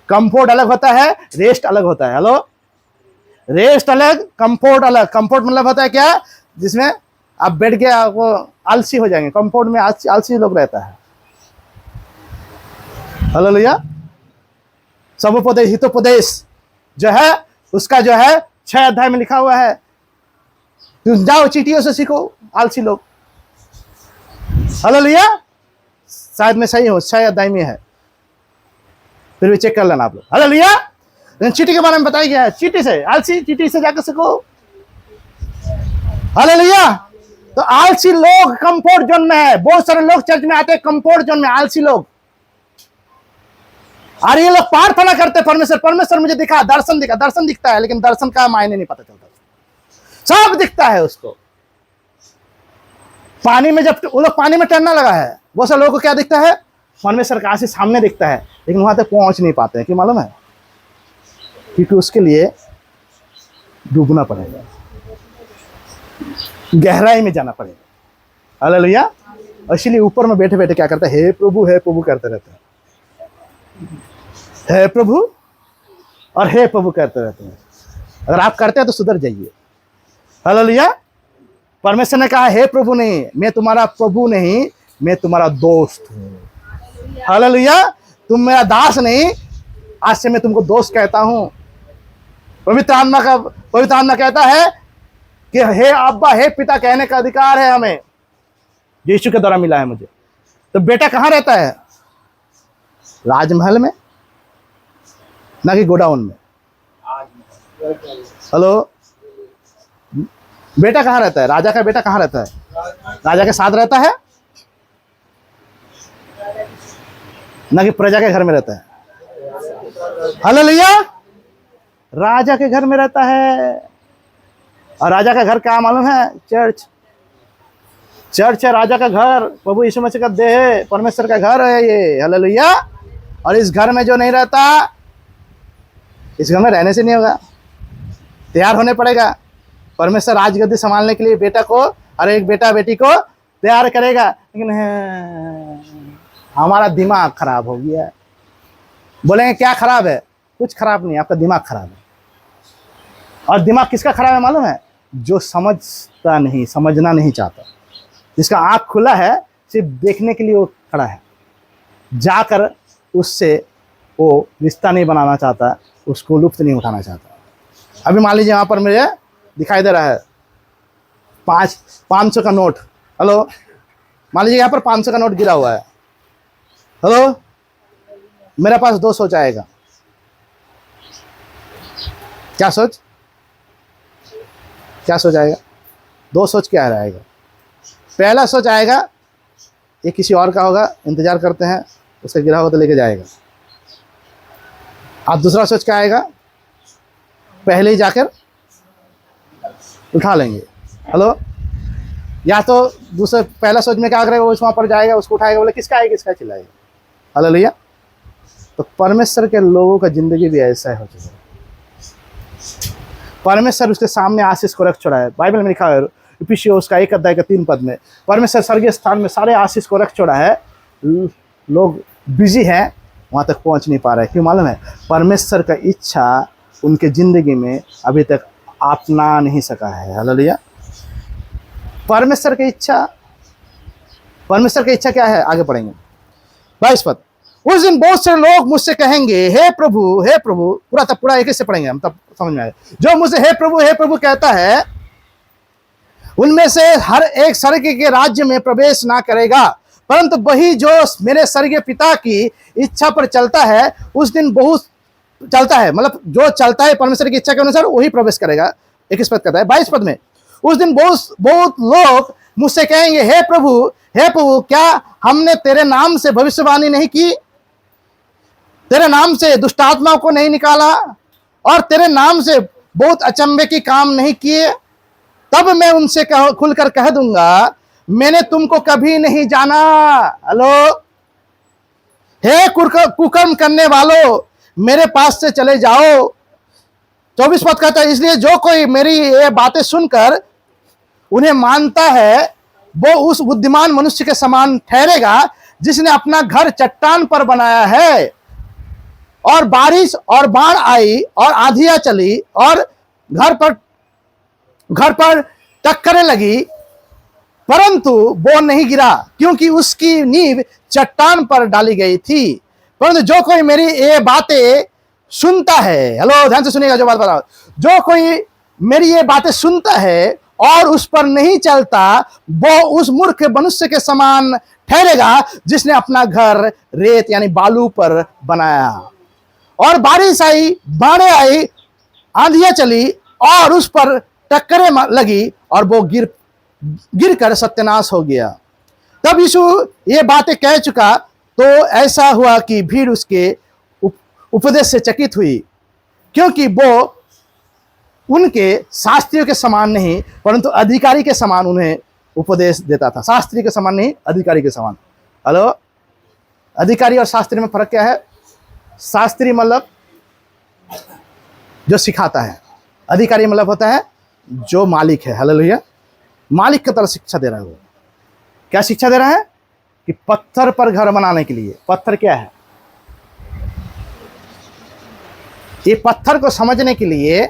कंफर्ट अलग होता है, रेस्ट अलग होता है। हेलो, रेस्ट अलग, कंफर्ट अलग। कंफर्ट मतलब होता है क्या, जिसमें आप बैठ के आपको आलसी हो जाएंगे। कंफर्ट में आलसी लोग रहता है। हालेलुया। समुपदेश हितोपदेश जो है उसका जो है 6 अध्याय में लिखा हुआ है। तुम जाओ चीटियों से सीखो, आलसी लोग। हालेलुया। शायद मैं सही हूं, 6 अध्याय में है, फिर भी चेक कर लेना आप लोग। हालेलुया। चीटी के बारे में बताया गया है, चीटी से, आलसी चीटी से जाकर सीखो। हालेलुया। तो आलसी लोग कंफर्ट जोन में है। बहुत सारे लोग चर्च में आते हैं कंफर्ट जोन में, आलसी लोग। और ये लोग प्रार्थना करते परमेश्वर, परमेश्वर मुझे दिखा, दर्शन दिखा। दर्शन दिखता है लेकिन दर्शन का मायने नहीं पता चलता। सब दिखता है उसको। पानी में, जब वो लोग पानी में तैरना लगा है, बहुत सारे लोगों को क्या दिखता है, परमेश्वर का आशीष सामने दिखता है, लेकिन वहां तक पहुंच नहीं पाते हैं। क्यों मालूम है? क्योंकि उसके लिए डूबना पड़ेगा, गहराई में जाना पड़ेगा। हालेलुया। इसलिए ऊपर में बैठे बैठे क्या करता है, हे प्रभु करते रहते हैं। हे प्रभु और हे प्रभु करते रहते हैं। अगर आप करते हैं तो सुधर जाइए। हालेलुया। परमेश्वर ने कहा, हे प्रभु नहीं, मैं तुम्हारा प्रभु नहीं, मैं तुम्हारा दोस्त हूं। हालेलुया। तुम मेरा दास नहीं, आज से मैं तुमको दोस्त कहता हूं। पवित्र आत्मा कहता है कि हे अब्बा, हे पिता कहने का अधिकार है हमें, यीशु के द्वारा मिला है मुझे। तो बेटा कहां रहता है? राजमहल में, ना कि गोडाउन में। हेलो, बेटा कहां रहता है? राजा का बेटा कहां रहता है? राजा के साथ रहता है, ना कि प्रजा के घर में रहता है। हालेलुया। राजा के घर में रहता है। और राजा का घर क्या मालूम है? चर्च। चर्च है राजा का घर, प्रभु यीशु मसीह का देह है, परमेश्वर का घर है ये। हालेलुया। और इस घर में जो नहीं रहता, इस घर में रहने से नहीं होगा, तैयार होने पड़ेगा। परमेश्वर राजगद्दी संभालने के लिए बेटा को और एक बेटा बेटी को तैयार करेगा। लेकिन हमारा दिमाग खराब हो गया है। बोलेंगे क्या खराब है? कुछ खराब नहीं, आपका दिमाग खराब है। और दिमाग किसका खराब है मालूम है? जो समझता नहीं, समझना नहीं चाहता, जिसका आँख खुला है सिर्फ देखने के लिए वो खड़ा है, जाकर उससे वो रिश्ता नहीं बनाना चाहता, उसको लुत्फ नहीं उठाना चाहता। अभी मान लीजिए यहाँ पर मुझे दिखाई दे रहा है 500 का नोट। हेलो, मान लीजिए यहाँ पर 500 का नोट गिरा हुआ है। हेलो, मेरे पास 2 सोच आएगा। क्या सोच आएगा? 2 सोच क्या आएगा? पहला सोच आएगा ये किसी और का होगा, इंतजार करते हैं, उसका गिरा होगा तो लेके जाएगा। अब दूसरा सोच क्या आएगा? पहले ही जाकर उठा लेंगे। हेलो, या तो दूसरा पहला सोच में क्या करेगा, वो वहाँ पर जाएगा, उसको उठाएगा, बोले किसका है चिल्लाएगा। हालेलुया। तो परमेश्वर के लोगों का जिंदगी भी ऐसा हो चुका है। परमेश्वर उसके सामने आशीष को रख छोड़ा है। बाइबल में लिखा है इफिसियों का 1 अध्याय का 3 पद में, परमेश्वर स्वर्गीय स्थान में सारे आशीष को रख छोड़ा है। लोग बिजी हैं वहाँ तक पहुँच नहीं पा रहे। क्यों मालूम है? परमेश्वर का इच्छा उनके ज़िंदगी में अभी तक अपना नहीं सका है। हालेलुया। परमेश्वर की इच्छा क्या है? आगे पढ़ेंगे 22 पद। उस दिन बहुत से लोग मुझसे कहेंगे, हे प्रभु, पूरा एक से पढ़ेंगे हम, तब समझ में आएगा। जो मुझसे हे प्रभु कहता है, उनमें से हर एक स्वर्ग के राज्य में प्रवेश ना करेगा, परंतु वही जो मेरे स्वर्गीय पिता की इच्छा पर चलता है, उस दिन बहुत चलता है, मतलब जो चलता है परमेश्वर की इच्छा के अनुसार वही प्रवेश करेगा। 21 पद कहता है। 22 पद में, उस दिन बहुत लोग मुझसे कहेंगे, हे प्रभु, क्या हमने तेरे नाम से भविष्यवाणी नहीं की, तेरे नाम से दुष्टात्माओं को नहीं निकाला, और तेरे नाम से बहुत अचंभे की काम नहीं किए? तब मैं उनसे खुलकर कह दूंगा, मैंने तुमको कभी नहीं जाना। हेलो, हे कुकर्म करने वालों, मेरे पास से चले जाओ। 24 पद कहता है, इसलिए जो कोई मेरी ये बातें सुनकर उन्हें मानता है, वो उस बुद्धिमान मनुष्य के समान ठहरेगा जिसने अपना घर चट्टान पर बनाया है, और बारिश और बाढ़ आई और आंधियां चली और घर पर टक्करें लगी, परंतु वो नहीं गिरा, क्योंकि उसकी नींव चट्टान पर डाली गई थी। परंतु जो कोई मेरी ये बातें सुनता है, हेलो ध्यान से सुनिएगा जो बात बताओ, जो कोई मेरी ये बातें सुनता है और उस पर नहीं चलता, वो उस मूर्ख मनुष्य के समान ठहरेगा जिसने अपना घर रेत यानी बालू पर बनाया, और बारिश आई, बाढ़ें आई, आंधियां चली और उस पर टक्करें लगी और वो गिर कर सत्यानाश हो गया। तब यीशु ये बातें कह चुका तो ऐसा हुआ कि भीड़ उसके उपदेश से चकित हुई, क्योंकि वो उनके शास्त्रियों के समान नहीं परंतु अधिकारी के समान उन्हें उपदेश देता था। शास्त्री के समान नहीं, अधिकारी के समान। हेलो, अधिकारी और शास्त्री में फर्क क्या है? शास्त्री मतलब जो सिखाता है, अधिकारी मतलब होता है जो मालिक है। हालेलुया। मालिक की तरह शिक्षा दे रहा है। वो क्या शिक्षा दे रहा है? कि पत्थर पर घर बनाने के लिए, पत्थर क्या है? ये पत्थर को समझने के लिए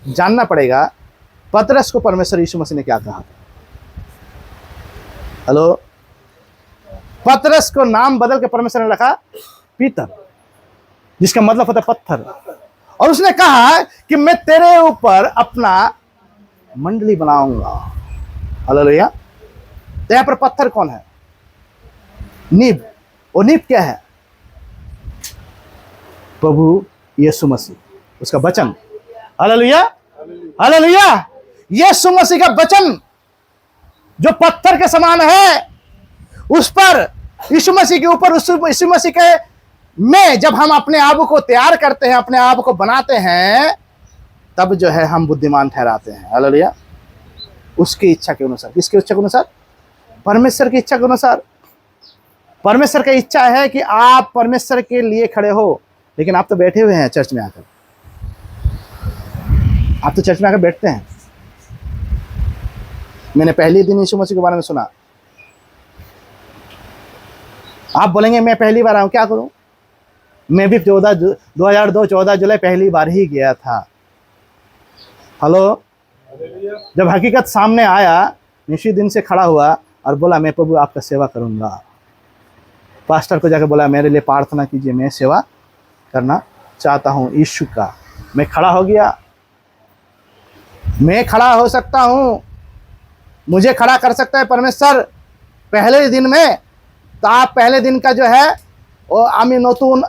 जानना पड़ेगा पतरस को परमेश्वर यीशु मसीह ने क्या कहा। हेलो, पतरस को नाम बदल के परमेश्वर ने रखा पीतर, जिसका मतलब होता है पत्थर, और उसने कहा कि मैं तेरे ऊपर अपना मंडली बनाऊंगा। हालेलुया। तो यहां पर पत्थर कौन है? नींव। और नींव क्या है? प्रभु यीशु मसीह, उसका वचन। Hallelujah, hallelujah. यीशु मसीह का वचन जो पत्थर के समान है, उस पर यीशु मसीह के ऊपर, यीशु मसीह के में जब हम अपने आप को तैयार करते हैं, अपने आप को बनाते हैं, तब जो है हम बुद्धिमान ठहराते हैं। हालेलुया। उसकी इच्छा के अनुसार। किसकी इच्छा के अनुसार? परमेश्वर की इच्छा के अनुसार। परमेश्वर की इच्छा है कि आप परमेश्वर के लिए खड़े हो, लेकिन आप तो बैठे हुए हैं चर्च में आकर। आप तो चर्च में आकर बैठते हैं। मैंने पहले दिन यीशु मसीह के बारे में सुना। आप बोलेंगे मैं पहली बार आऊं, क्या करूं? मैं भी 2014 जुलाई पहली बार ही गया था। हेलो, जब हकीकत सामने आया, निश्चित दिन से खड़ा हुआ और बोला मैं प्रभु आपका सेवा करूंगा। पास्टर को जाकर बोला मेरे लिए प्रार्थना कीजिए, मैं सेवा करना चाहता हूं यीशु का। मैं खड़ा हो गया। मैं खड़ा हो सकता हूं, मुझे खड़ा कर सकता है परमेश्वर पहले दिन में। तो आप पहले दिन का जो है वो आमी नतून,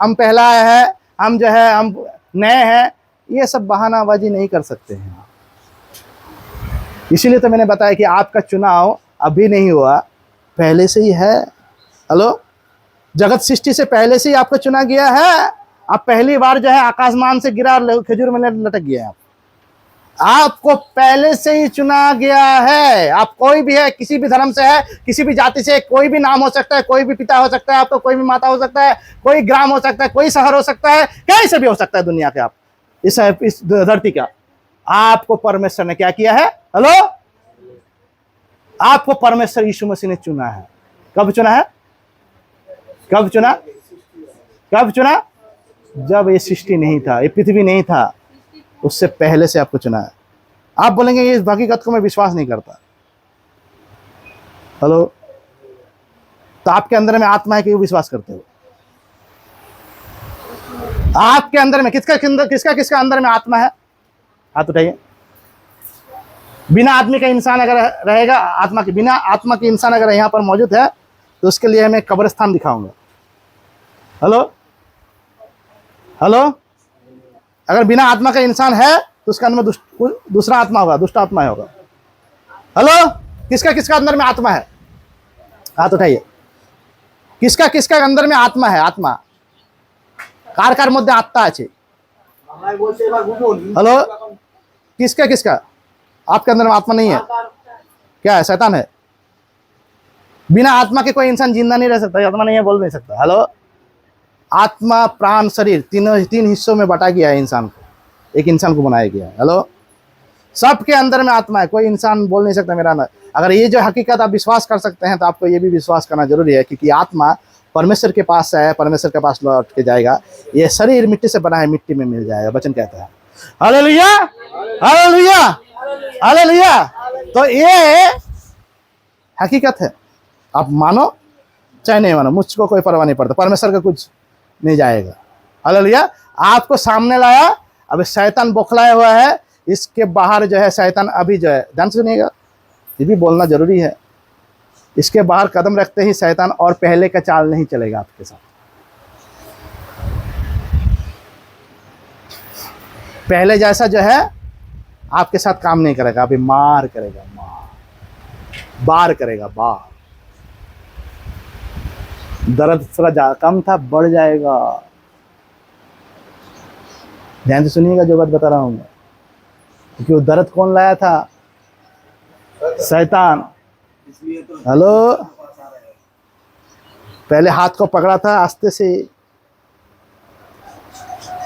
हम पहला है, हम जो है हम नए हैं, ये सब बहानाबाजी नहीं कर सकते हैं। इसीलिए तो मैंने बताया कि आपका चुनाव अभी नहीं हुआ, पहले से ही है। हेलो, जगत सृष्टि से पहले से ही आपको चुना गया है। आप पहली बार जो है आकाशमान से गिरा और खजूर में लटक गया। आपको पहले से ही चुना गया है। आप कोई भी है, किसी भी धर्म से है, किसी भी जाति से, कोई भी नाम हो सकता है, कोई भी पिता हो सकता है, आपको कोई भी माता हो सकता है, कोई ग्राम हो सकता है, कोई शहर हो सकता है, कहीं से भी हो सकता है दुनिया के। आप इस धरती का, आपको परमेश्वर ने क्या किया है? हेलो, आपको परमेश्वर यीशु मसीह ने चुना है। कब चुना है? कब चुना? कब चुना? जब ये सृष्टि नहीं था, ये पृथ्वी नहीं था, उससे पहले से आपको चुना है। आप बोलेंगे ये इस हकीकत को मैं विश्वास नहीं करता। हेलो, तो आपके अंदर में आत्मा है कि विश्वास करते हो? आपके अंदर में किसका अंदर में आत्मा है? हाथ उठाइए। बिना आदमी का इंसान अगर रहेगा, बिना आत्मा के इंसान अगर यहाँ पर मौजूद है तो उसके लिए मैं कब्रिस्तान दिखाऊंगा। हेलो हेलो, अगर बिना आत्मा का इंसान है तो उसके अंदर में दूसरा आत्मा होगा, दुष्ट आत्मा होगा। हेलो, किसका अंदर में आत्मा है? हाथ उठाइए। किसका अंदर में आत्मा है? आत्मा कार मध्य आत्मा আছে। हेलो, किसका आपके अंदर में आत्मा नहीं है? क्या है? शैतान है। बिना आत्मा के कोई इंसान जिंदा नहीं रह सकता, आत्मा नहीं है बोल नहीं सकता। हेलो, आत्मा प्राण शरीर तीन हिस्सों में बांटा गया है इंसान को, एक इंसान को बनाया गया है। हेलो, सबके अंदर में आत्मा है, कोई इंसान बोल नहीं सकता मेरा ना। अगर ये जो हकीकत आप विश्वास कर सकते हैं तो आपको ये भी विश्वास करना जरूरी है, क्योंकि आत्मा परमेश्वर के पास है, परमेश्वर के पास लौट के जाएगा। ये शरीर मिट्टी से बना है, मिट्टी में मिल जाएगा, वचन कहता है। Hallelujah, hallelujah, hallelujah. तो ये हकीकत है, आप मानो चाहे नहीं मानो, मुझको कोई परवाह नहीं पड़ता, परमेश्वर का कुछ नहीं जाएगा। हालेलुया। आपको सामने लाया, अब शैतान बौखलाया हुआ है, इसके बाहर जो है शैतान अभी जो है, ध्यान से सुनिएगा, ये भी बोलना जरूरी है। इसके बाहर कदम रखते ही शैतान और पहले का चाल नहीं चलेगा आपके साथ। पहले जैसा जो है आपके साथ काम नहीं करेगा, अभी मार करेगा, बार करेगा, बार। दर्द थोड़ा कम था, बढ़ जाएगा। ध्यान से सुनिएगा जो बात बता रहा हूं मैं, क्योंकि वो दर्द कौन लाया था? शैतान। हेलो, पहले हाथ को पकड़ा था, आस्ते से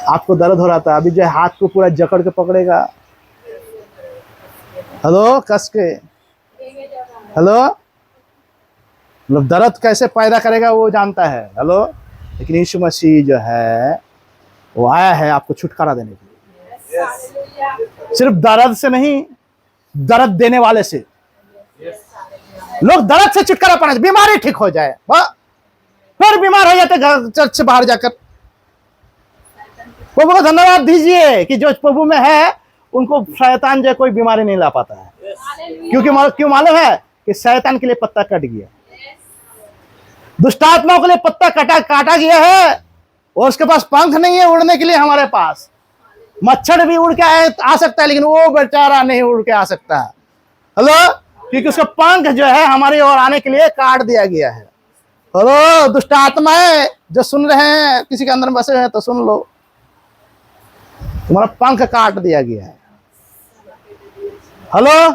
आपको दर्द हो रहा था, अभी जो हाथ को पूरा जकड़ के पकड़ेगा। हेलो, कस के। हेलो, मतलब दर्द कैसे पैदा करेगा वो जानता है। हेलो, लेकिन यीशु मसीह जो है वो आया है आपको छुटकारा देने के लिए। सिर्फ दर्द से नहीं, दर्द देने वाले से। लोग दर्द से छुटकारा पाना, बीमारी ठीक हो जाए, फिर बीमार हो जाते घर चर्च से बाहर जाकर। प्रभु को धन्यवाद दीजिए कि जो प्रभु में है उनको शैतान जो कोई बीमारी नहीं ला पाता है। क्योंकि क्यों मालूम है कि शैतान के लिए पत्ता कट गया, दुष्टात्माओं के लिए पत्ता काटा गया है, और उसके पास पंख नहीं है उड़ने के लिए। हमारे पास मच्छर भी उड़ के आ सकता है, लेकिन वो बेचारा नहीं उड़ के आ सकता है। हेलो, क्योंकि उसका पंख जो है हमारी ओर आने के लिए काट दिया गया है। हेलो, दुष्ट आत्माएं जो सुन रहे हैं, किसी के अंदर बसे हैं तो सुन लो, तुम्हारा पंख काट दिया गया है। Hello,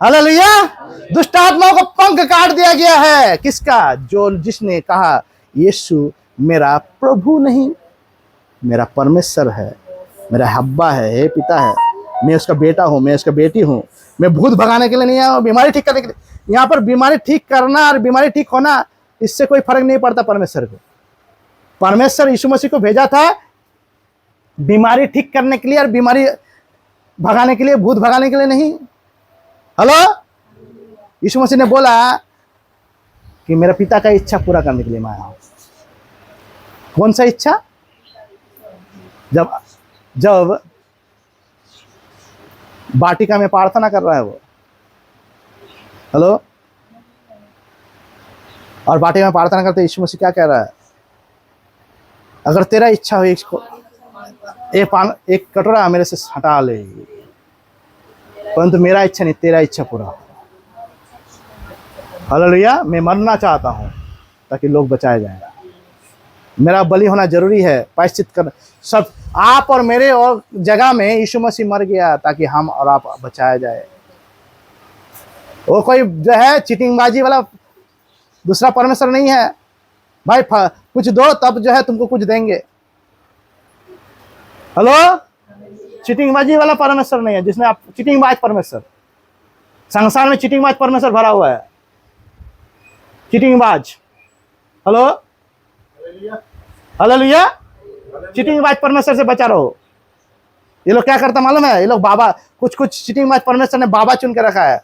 hallelujah. दुष्ट आत्माओं को पंख काट दिया गया है। किसका? जिसने कहा यीशु मेरा प्रभु नहीं, मेरा परमेश्वर है, मेरा हब्बा है, हे पिता है, मैं उसका बेटा हूं, मैं उसका बेटी हूं। मैं भूत भगाने के लिए नहीं आया, बीमारी ठीक करने के लिए। यहाँ पर बीमारी ठीक करना और बीमारी ठीक होना, इससे कोई फर्क नहीं पड़ता परमेश्वर को। परमेश्वर यीशु मसीह को भेजा था बीमारी ठीक करने के लिए और बीमारी भगाने के लिए, भूत भगाने के लिए नहीं। हेलो, यीशु मसीह ने बोला कि मेरे पिता का इच्छा पूरा करने के लिए मैं आया हूं। कौन सा इच्छा? जब वाटिका में प्रार्थना कर रहा है वो। हेलो, और वाटिका में प्रार्थना करते यीशु मसीह क्या कह रहा है? अगर तेरा इच्छा हो एक कटोरा मेरे से हटा ले, परंतु मेरा इच्छा नहीं, तेरा इच्छा पूरा हो। हालेलुया। मैं मरना चाहता हूं ताकि लोग बचाए जाएं। मेरा बलि होना जरूरी है, प्रायश्चित कर सब आप और मेरे और जगह में यीशु मसीह मर गया ताकि हम और आप बचाया जाए। वो कोई जो है चीटिंगबाजी वाला दूसरा परमेश्वर नहीं है भाई, कुछ दो तब जो है तुमको कुछ देंगे। हेलो, चीटिंगबाजी वाला परमेश्वर नहीं है, जिसने आप चीटिंगबाज परमेश्वर, संसार में चीटिंगबाज परमेश्वर भरा हुआ है, चीटिंगबाज। Hello, hallelujah. चीटिंग बाज परमेश्वर से बचा रहो। ये लोग क्या करता मालूम है? ये लोग बाबा, कुछ कुछ चीटिंग बाज परमेश्वर ने बाबा चुन के रखा है।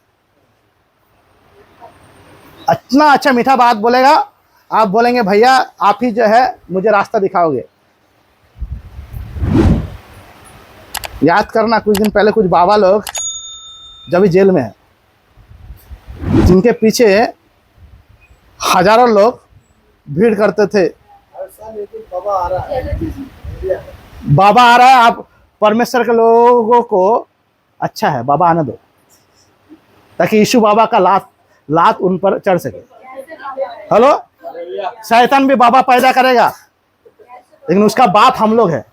इतना अच्छा मीठा बात बोलेगा, आप बोलेंगे भैया आप ही जो है मुझे रास्ता दिखाओगे। याद करना, कुछ दिन पहले कुछ बाबा लोग जब भी जेल में है, जिनके पीछे हजारों लोग भीड़ करते थे, बाबा आ रहा है, आप परमेश्वर के लोगों को अच्छा है बाबा आने दो, ताकि यीशु बाबा का लात उन पर चढ़ सके। हेलो, शैतान भी बाबा पैदा करेगा, लेकिन उसका बाप हम लोग है।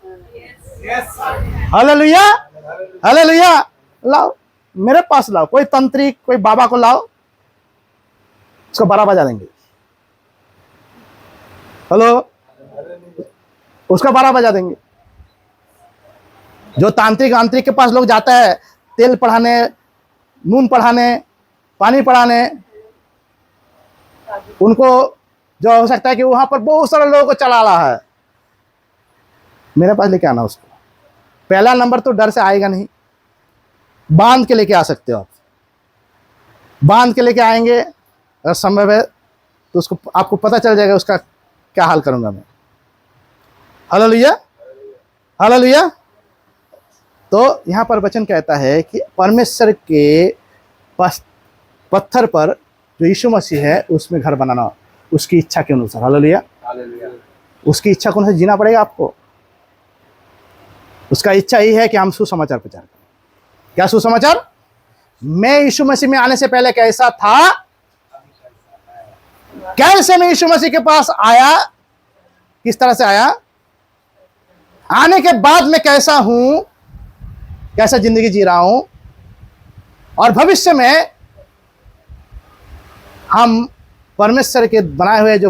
Hallelujah, hallelujah. लाओ मेरे पास, लाओ कोई तंत्रिक, कोई बाबा को लाओ, उसको 12 बजा देंगे। हेलो, उसका 12 बजा देंगे। जो तांत्रिक आंतरिक के पास लोग जाता है तेल पढ़ाने, नून पढ़ाने, पानी पढ़ाने, उनको जो हो सकता है कि वहां पर बहुत सारे लोगों को चला रहा है, मेरे पास लेके आना उसको। पहला नंबर तो डर से आएगा नहीं, बांध के लेके आ सकते हो आप। बांध के लेके आएंगे, अगर संभव है तो उसको, आपको पता चल जाएगा उसका क्या हाल करूंगा मैं। Hallelujah, hallelujah. तो यहाँ पर वचन कहता है कि परमेश्वर के पत्थर पर जो यीशु मसीह है उसमें घर बनाना, उसकी इच्छा के अनुसार। हालेलुया, उसकी इच्छा को अनुसार जीना पड़ेगा आपको। उसका इच्छा ही है कि हम सुसमाचार प्रचार करें। क्या सुसमाचार? मैं यीशु मसीह में आने से पहले कैसा था, कैसे मैं यीशु मसीह के पास आया, किस तरह से आया, आने के बाद मैं कैसा हूं, कैसा जिंदगी जी रहा हूं, और भविष्य में हम परमेश्वर के बनाए हुए जो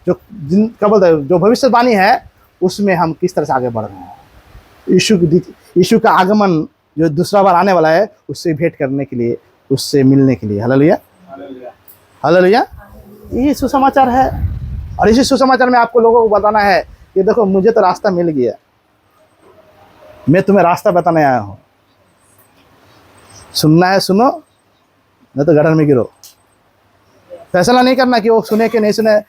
जो भविष्यवाणी है उसमें हम किस तरह से आगे बढ़ रहे हैं। यीशु का आगमन जो दूसरा बार आने वाला है, उससे भेंट करने के लिए, उससे मिलने के लिए। Hallelujah, hallelujah. ये सुसमाचार है, और इसी सुसमाचार में आपको लोगों को बताना है कि देखो मुझे तो रास्ता मिल गया, मैं तुम्हें रास्ता बताने आया हूं। सुनना है सुनो, नहीं तो गड्ढे में गिरो। फैसला नहीं करना कि वो सुने कि नहीं सुने,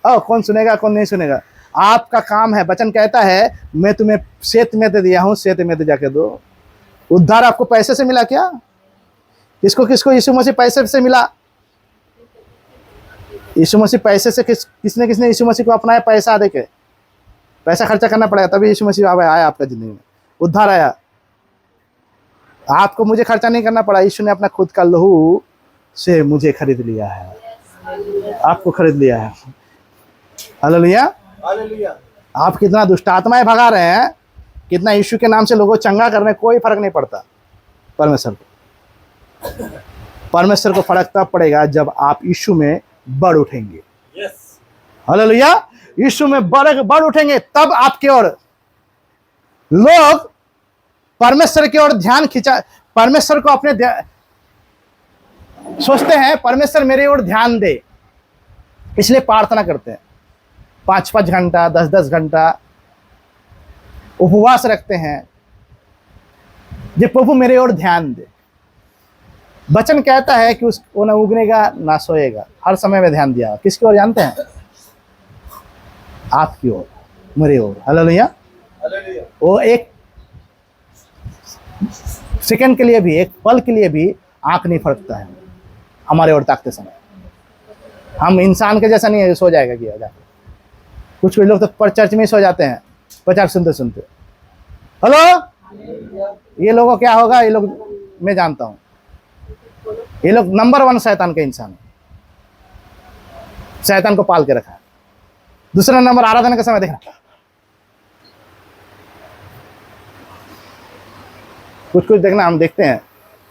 कौन सुनेगा कौन नहीं सुनेगा। आपका काम है, वचन कहता है मैं तुम्हें शेत में दे दिया हूं, शेत में दे जाके दो। उद्धार आपको पैसे से मिला क्या? किसको किसको यीशु मसीह पैसे से मिला? यीशु मसीह पैसे से किसने किसने यीशु मसीह को अपनाया? पैसा देके, पैसा खर्चा करना पड़ेगा तभी यीशु मसीह आया आपका जिंदगी में, उद्धार आया। आपको मुझे खर्चा नहीं करना पड़ा, यीशु ने अपना खुद का लहू से मुझे खरीद लिया है, आपको खरीद लिया है। Hallelujah, hallelujah. आप कितना दुष्ट आत्माएं भगा रहे हैं, कितना यीशु के नाम से लोगों को चंगा करने, कोई फर्क नहीं पड़ता परमेश्वर को। परमेश्वर को फर्क तब पड़ेगा जब आप यीशु में बढ़ उठेंगे। हालेलुया, यीशु में बढ़ उठेंगे, तब आपकी ओर लोग परमेश्वर की ओर ध्यान खिंचा, परमेश्वर को अपने सोचते हैं परमेश्वर मेरे ओर ध्यान दे, इसलिए प्रार्थना करते हैं। 5-5 घंटा 10-10 घंटा उपवास रखते हैं, जो प्रभु मेरे ओर ध्यान दे। वचन कहता है कि वो न उगनेगा ना सोएगा, हर समय में ध्यान दिया। किसकी ओर जानते हैं? आपकी ओर, मेरे ओर। हालेलुया। वो एक सेकंड के लिए भी, एक पल के लिए भी आंख नहीं फड़कता है हमारे ओर ताकते समय। हम इंसान के जैसा नहीं है सो जाएगा कि जाके। कुछ लोग तो चर्च में सो जाते हैं प्रचार सुनते सुनते। हेलो, ये लोगों क्या होगा? ये लोग, मैं जानता हूं, ये लोग नंबर 1 शैतान के इंसान है, शैतान को पाल के रखा है। दूसरा नंबर आराधना का समय देखना, कुछ कुछ देखना, हम देखते हैं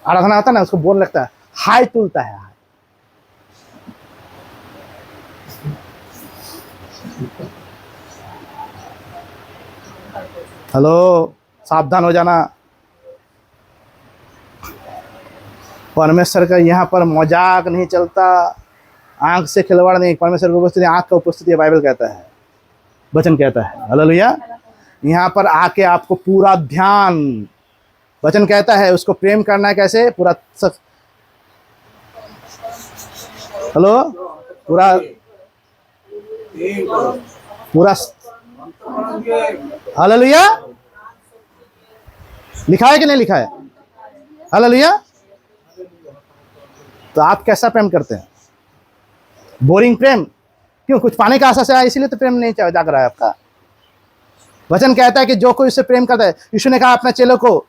आराधना होता है ना, उसको बोल लगता है, हाय तुलता है। हेलो, सावधान हो जाना। परमेश्वर का यहाँ पर मजाक नहीं चलता, आंख से खिलवाड़ नहीं। परमेश्वर की उपस्थिति आंख का उपस्थिति है, बाइबल कहता है। वचन कहता है। हालेलुया। यहाँ पर आके आपको पूरा ध्यान, वचन कहता है उसको प्रेम करना है कैसे, पूरा हेलो, पूरा पूरा हालेलुया। लिखा है कि नहीं लिखा है? हालेलुया। तो आप कैसा प्रेम करते हैं? बोरिंग प्रेम? क्यों, कुछ पाने का आशा से आया इसीलिए तो प्रेम नहीं जाग रहा है आपका। वचन कहता है कि जो कोई उससे प्रेम करता है, यीशु ने कहा अपने चेलों को,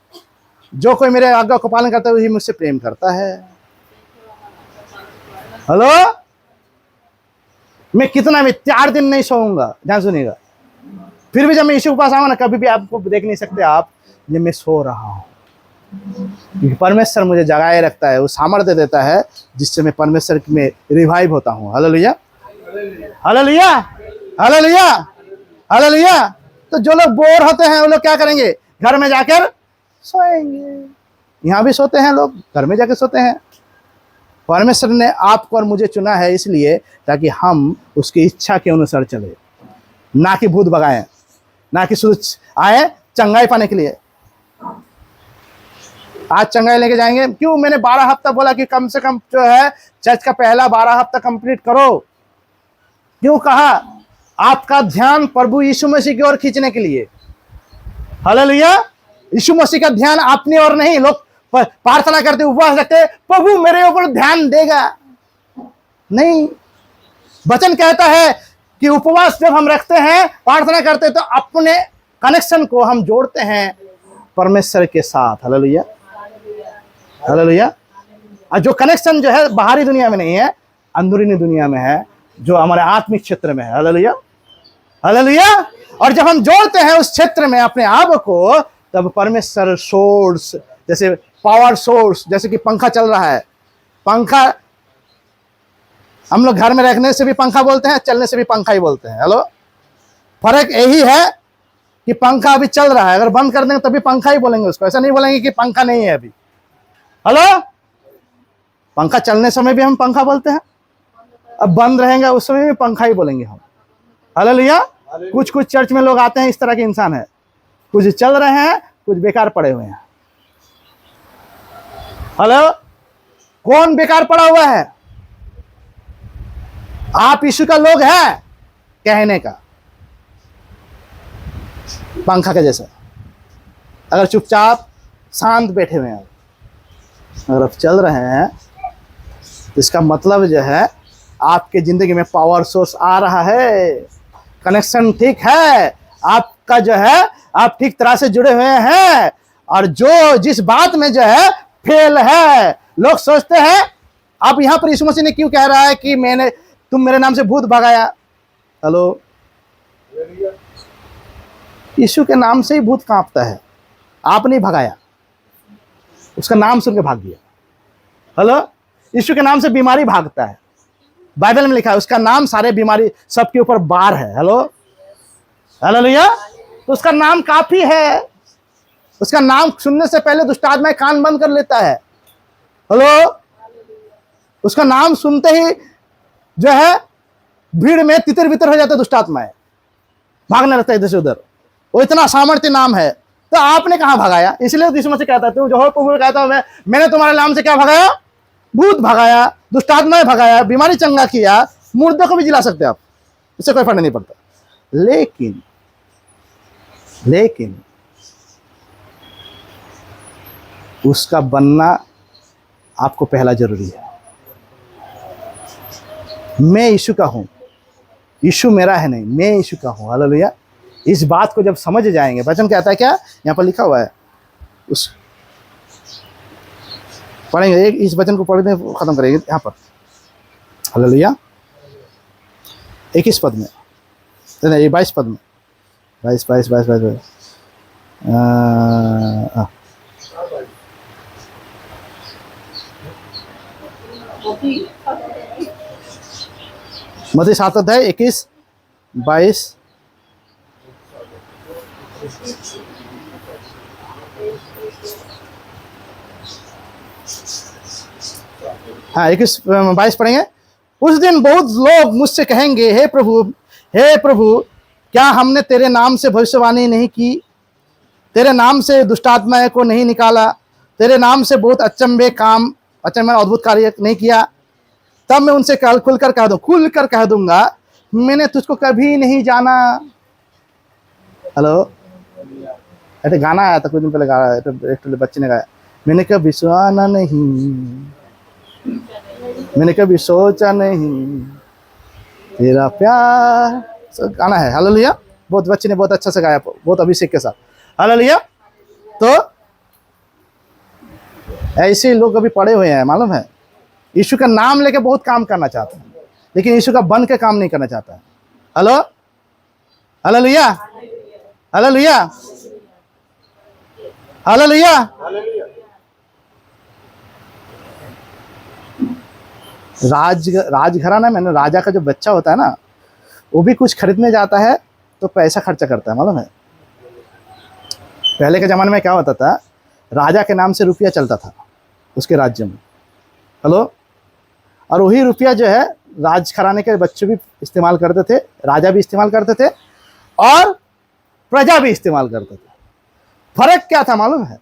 जो कोई मेरे आज्ञा को पालन करता है वही मुझसे प्रेम करता है। हेलो, मैं कितना भी 4 दिन नहीं सोऊंगा, ध्यान सुनिएगा, फिर भी जब मैं यीशु के पास आऊंगा ना, कभी भी आपको देख नहीं सकते आप ये मैं सो रहा हूं, क्योंकि परमेश्वर मुझे जगाए रखता है, वो सामर्थ्य देता है जिससे मैं परमेश्वर में रिवाइव होता हूं। Hallelujah, hallelujah, hallelujah, hallelujah. तो जो लोग बोर होते हैं वो लोग क्या करेंगे? घर में जाकर सोएंगे। यहाँ भी सोते हैं लोग, घर में जाकर सोते हैं। परमेश्वर ने आपको और मुझे चुना है इसलिए ताकि हम उसकी इच्छा के अनुसार चले, ना कि भूत भगाएं, ना कि शुद्ध आए चंगाई पाने के लिए। आज चंगाई लेके जाएंगे। क्यों मैंने 12 हफ्ता बोला कि कम से कम जो है चर्च का पहला 12 हफ्ता कंप्लीट करो? क्यों कहा? आपका ध्यान प्रभु यीशु मसीह की ओर खींचने के लिए। हालेलुया। यीशु मसीह का ध्यान अपनी ओर नहीं। लोग प्रार्थना करते, उपवास रखते, प्रभु मेरे ऊपर ध्यान देगा, नहीं। वचन कहता है कि उपवास जब हम रखते हैं, प्रार्थना करते हैं, तो अपने कनेक्शन को हम जोड़ते हैं परमेश्वर के साथ। Hallelujah, hallelujah. और जो कनेक्शन जो है बाहरी दुनिया में नहीं है, अंदरूनी दुनिया में है, जो हमारे आत्मिक क्षेत्र में है। Hallelujah, hallelujah. और जब हम जोड़ते हैं उस क्षेत्र में अपने आप को, तब परमेश्वर सोर्स, जैसे पावर सोर्स, जैसे कि पंखा चल रहा है, पंखा हम लोग घर में रखने से भी पंखा बोलते हैं, चलने से भी पंखा ही बोलते हैं। हेलो, फर्क यही है कि पंखा अभी चल रहा है, अगर बंद कर देंगे तभी पंखा ही बोलेंगे उसको, ऐसा नहीं बोलेंगे कि पंखा नहीं है अभी। हेलो, पंखा चलने समय भी हम पंखा बोलते हैं, अब बंद रहेंगे उस समय भी पंखा ही बोलेंगे हम। हालेलुया। कुछ कुछ चर्च में लोग आते हैं, इस तरह के इंसान है, कुछ चल रहे हैं, कुछ बेकार पड़े हुए हैं। हेलो, कौन बेकार पड़ा हुआ है? आप यीशु का लोग हैं कहने का, पंखा के जैसा। अगर चुपचाप शांत बैठे हुए हैं, अगर आप चल रहे हैं, तो इसका मतलब जो है आपके जिंदगी में पावर सोर्स आ रहा है, कनेक्शन ठीक है, आपका जो है आप ठीक तरह से जुड़े हुए हैं। और जो जिस बात में जो है फेल है, लोग सोचते हैं, अब यहां पर यीशु मसीह ने क्यों कह रहा है कि तुम मेरे नाम से भूत भगाया? हेलो, यीशु के नाम से ही भूत कांपता है, आप नहीं भगाया, उसका नाम सुन के भाग गया। हेलो, यीशु के नाम से बीमारी भागता है, बाइबल में लिखा है उसका नाम सारे बीमारी सबके ऊपर बार है। Hello, hallelujah. तो उसका नाम काफी है, उसका नाम सुनने से पहले दुष्ट आत्मा कान बंद कर लेता है। हेलो, उसका नाम सुनते ही जो है भीड़ में तितर बितर हो जाता है, दुष्ट आत्माएं भागने लगता है इधर से उधर, वो इतना सामर्थ्य नाम है। तो आपने कहां भगाया? इसलिए यीशु मसीह कहता है, तू जो प्रभु कहता है मैंने तुम्हारे नाम से क्या भगाया? भूत भगाया, दुष्ट आत्माएं भगाया, बीमारी चंगा किया, मुर्दों को भी जिला सकते आप, इससे कोई फर्क नहीं पड़ता। लेकिन उसका बनना आपको पहला जरूरी है। मैं यीशु का हूं, यीशु मेरा है नहीं, मैं यीशु का हूं। हालेलुया। इस बात को जब समझ जाएंगे, वचन कहता है क्या यहां पर लिखा हुआ है, उस पढ़ेंगे, इस वचन को पढ़ने खत्म करेंगे यहां पर। हालेलुया। 21 पद में, नहीं 22 पद में, 22 मत्ती 7 अध्याय 21, 22। हाँ 21, 22 पढ़ेंगे। उस दिन बहुत लोग मुझसे कहेंगे, हे प्रभु क्या हमने तेरे नाम से भविष्यवाणी नहीं की, तेरे नाम से दुष्टात्माएं को नहीं निकाला, तेरे नाम से बहुत अचंभे काम, अचंभे अद्भुत कार्य नहीं किया? तब मैं उनसे खुल कर कह दूंगा, मैंने तुझको कभी नहीं जाना। हेलो, ऐसे गाना आया था कुछ दिन पहले, गाया एक बच्चे ने गाया, मैंने कभी सुना नहीं, मैंने कभी सोचा नहीं तेरा प्यार, गाना है। हालेलुया, बहुत बच्चे ने बहुत अच्छा से गाया, बहुत अभिषेक के साथ। हालेलुया। तो ऐसे लोग अभी पड़े हुए हैं, मालूम है, यीशु का नाम लेके बहुत काम करना चाहते हैं, लेकिन यीशु का बन के काम नहीं करना चाहता है। Hello, hallelujah, hallelujah, hallelujah. राजघराना में ना, राजा का जो बच्चा होता है ना, वो भी कुछ खरीदने जाता है तो पैसा खर्चा करता है, मालूम है। पहले के ज़माने में क्या होता था, राजा के नाम से रुपया चलता था उसके राज्य में। हेलो, और वही रुपया जो है राजघराने के बच्चे भी इस्तेमाल करते थे, राजा भी इस्तेमाल करते थे और प्रजा भी इस्तेमाल करते थे। फर्क क्या था मालूम है?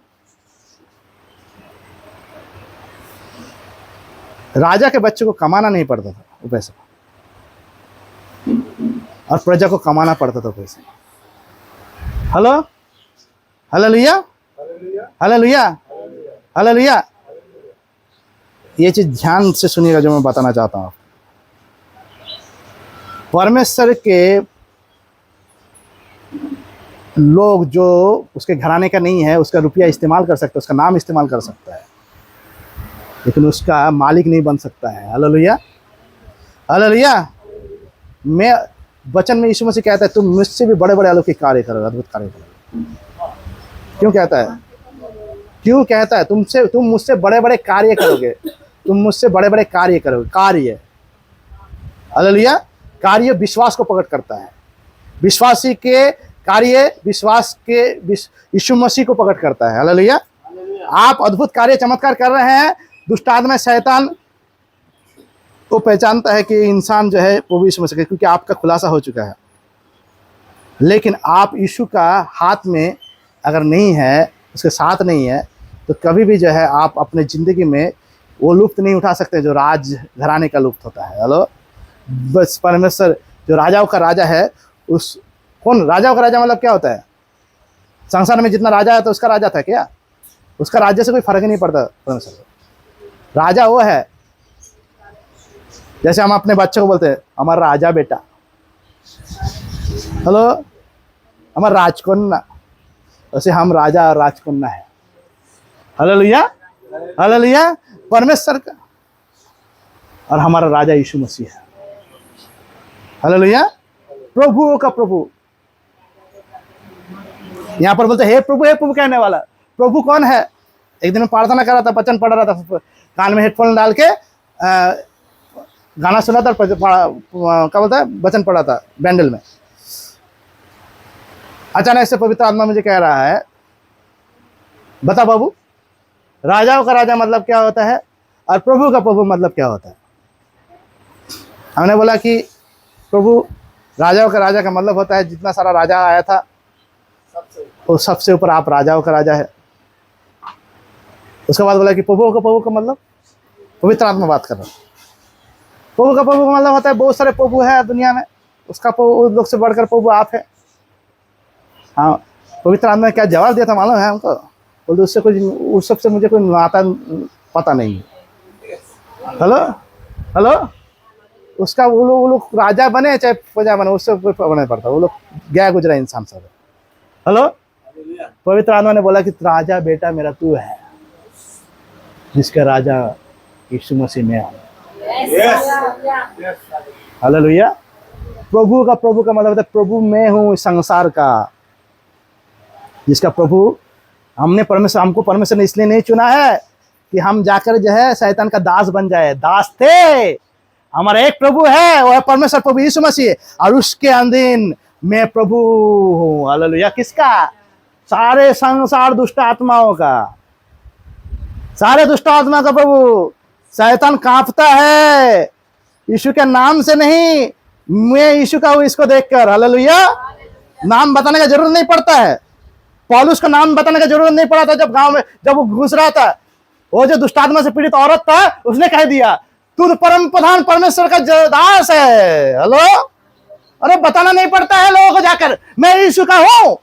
राजा के बच्चे को कमाना नहीं पड़ता था वो पैसा, और प्रजा को कमाना पड़ता था पैसा। Hello, hallelujah, hallelujah, hallelujah. ये चीज ध्यान से सुनिएगा जो मैं बताना चाहता हूँ। परमेश्वर के लोग जो उसके घराने का नहीं है, उसका रुपया इस्तेमाल कर सकता है, उसका नाम इस्तेमाल कर सकता है, लेकिन उसका मालिक नहीं बन सकता है। Hallelujah, hallelujah. मैं वचन में यीशु मसीह कहता है, तुम मुझसे भी बड़े बड़े अलौकिक कार्य करो, अद्भुत कार्य करो। क्यों कहता है? क्यों कहता है? तुम मुझसे बड़े बड़े कार्य करोगे, तुम मुझसे बड़े बड़े कार्य करोगे। कार्य, हालेलुया। कार्य विश्वास को प्रकट करता है, विश्वासी के कार्य विश्वास के यीशु मसीह को प्रकट करता है। हालेलुया। आप अद्भुत कार्य चमत्कार कर रहे हैं, दुष्ट आत्मा शैतान वो पहचानता है कि इंसान जो है वो भी यीशु मसीह, क्योंकि आपका खुलासा हो चुका है। लेकिन आप यीशु का हाथ में अगर नहीं है, उसके साथ नहीं है, तो कभी भी जो है आप अपने ज़िंदगी में वो लुत्फ नहीं उठा सकते जो राज घराने का लुत्फ होता है। हेलो, बस परमेश्वर जो राजाओं का राजा है, उस कौन राजाओं का राजा मतलब क्या होता है? संसार में जितना राजा है तो उसका राजा था क्या? उसका राज्य से कोई फर्क ही नहीं पड़ता। परमेश्वर राजा वो है, जैसे हम अपने बच्चे को बोलते हैं हमारा राजा बेटा, हेलो, हमारा राजकन्या, वैसे हम राजा और राजकन्या है। Hallelujah, hallelujah. परमेश्वर का और हमारा राजा यीशु मसीह है। हालेलुया। प्रभुओं का प्रभु, यहाँ पर बोलते हे प्रभु कहने वाला। प्रभु कौन है? एक दिन मैं प्रार्थना कर रहा था, वचन पढ़ रहा था, कान में हेडफोन डाल के गाना सुना था, क्या बोलता है, वचन पढ़ा था बैंडल में। अचानक से पवित्र आत्मा मुझे कह रहा है, बता बाबू, राजाओं का राजा मतलब क्या होता है और प्रभु का प्रभु मतलब क्या होता है? हमने बोला कि प्रभु राजाओं का राजा का मतलब होता है जितना सारा राजा आया था वो सबसे ऊपर आप राजाओं का राजा है। उसके बाद बोला कि प्रभु का मतलब, पवित्र आत्मा बात कर रहा है, प्रभु का प्रभु का मतलब होता है बहुत सारे प्रभु है दुनिया में, उसका उस लोग से बढ़कर प्रभु आप है। हाँ, पवित्र आत्मा ने क्या जवाब दिया था मालूम है हमको? बोलते उससे कुछ, उस सबसे मुझे कोई नाता पता नहीं। Hello, hello. उसका वो लोग राजा बने चाहे प्रजा बने, उससे कोई फर्क नहीं पड़ता, वो लोग गया गुजरा इंसान सब। हेलो। पवित्र आत्मा ने बोला कि राजा बेटा मेरा तू है, जिसका राजा यीशु मसीह में है। हालेलुया। प्रभु का मतलब होता है प्रभु मैं हूँ संसार का, जिसका प्रभु हमको परमेश्वर ने इसलिए नहीं चुना है कि हम जाकर जो है शैतान का दास बन जाए। दास थे, हमारा एक प्रभु है, वो है परमेश्वर प्रभु यीशु मसीह, और उसके अधीन मैं प्रभु हूँ। हालेलुया। किसका? सारे संसार दुष्ट आत्माओं का, सारे दुष्ट आत्मा का प्रभु। शैतान कांपता है यीशु के नाम से नहीं, मैं यीशु का हूँ इसको देखकर। हालेलुया। नाम बताने का जरूरत नहीं पड़ता है। पौलुस का नाम बताने का जरूरत नहीं पड़ा था जब गांव में, जब वो घुस रहा था, वो जो दुष्टात्मा से पीड़ित औरत था उसने कह दिया तू तो परम प्रधान परमेश्वर का दास है। हेलो, अरे बताना नहीं पड़ता है लोगों को जाकर मैं यीशु का हूं,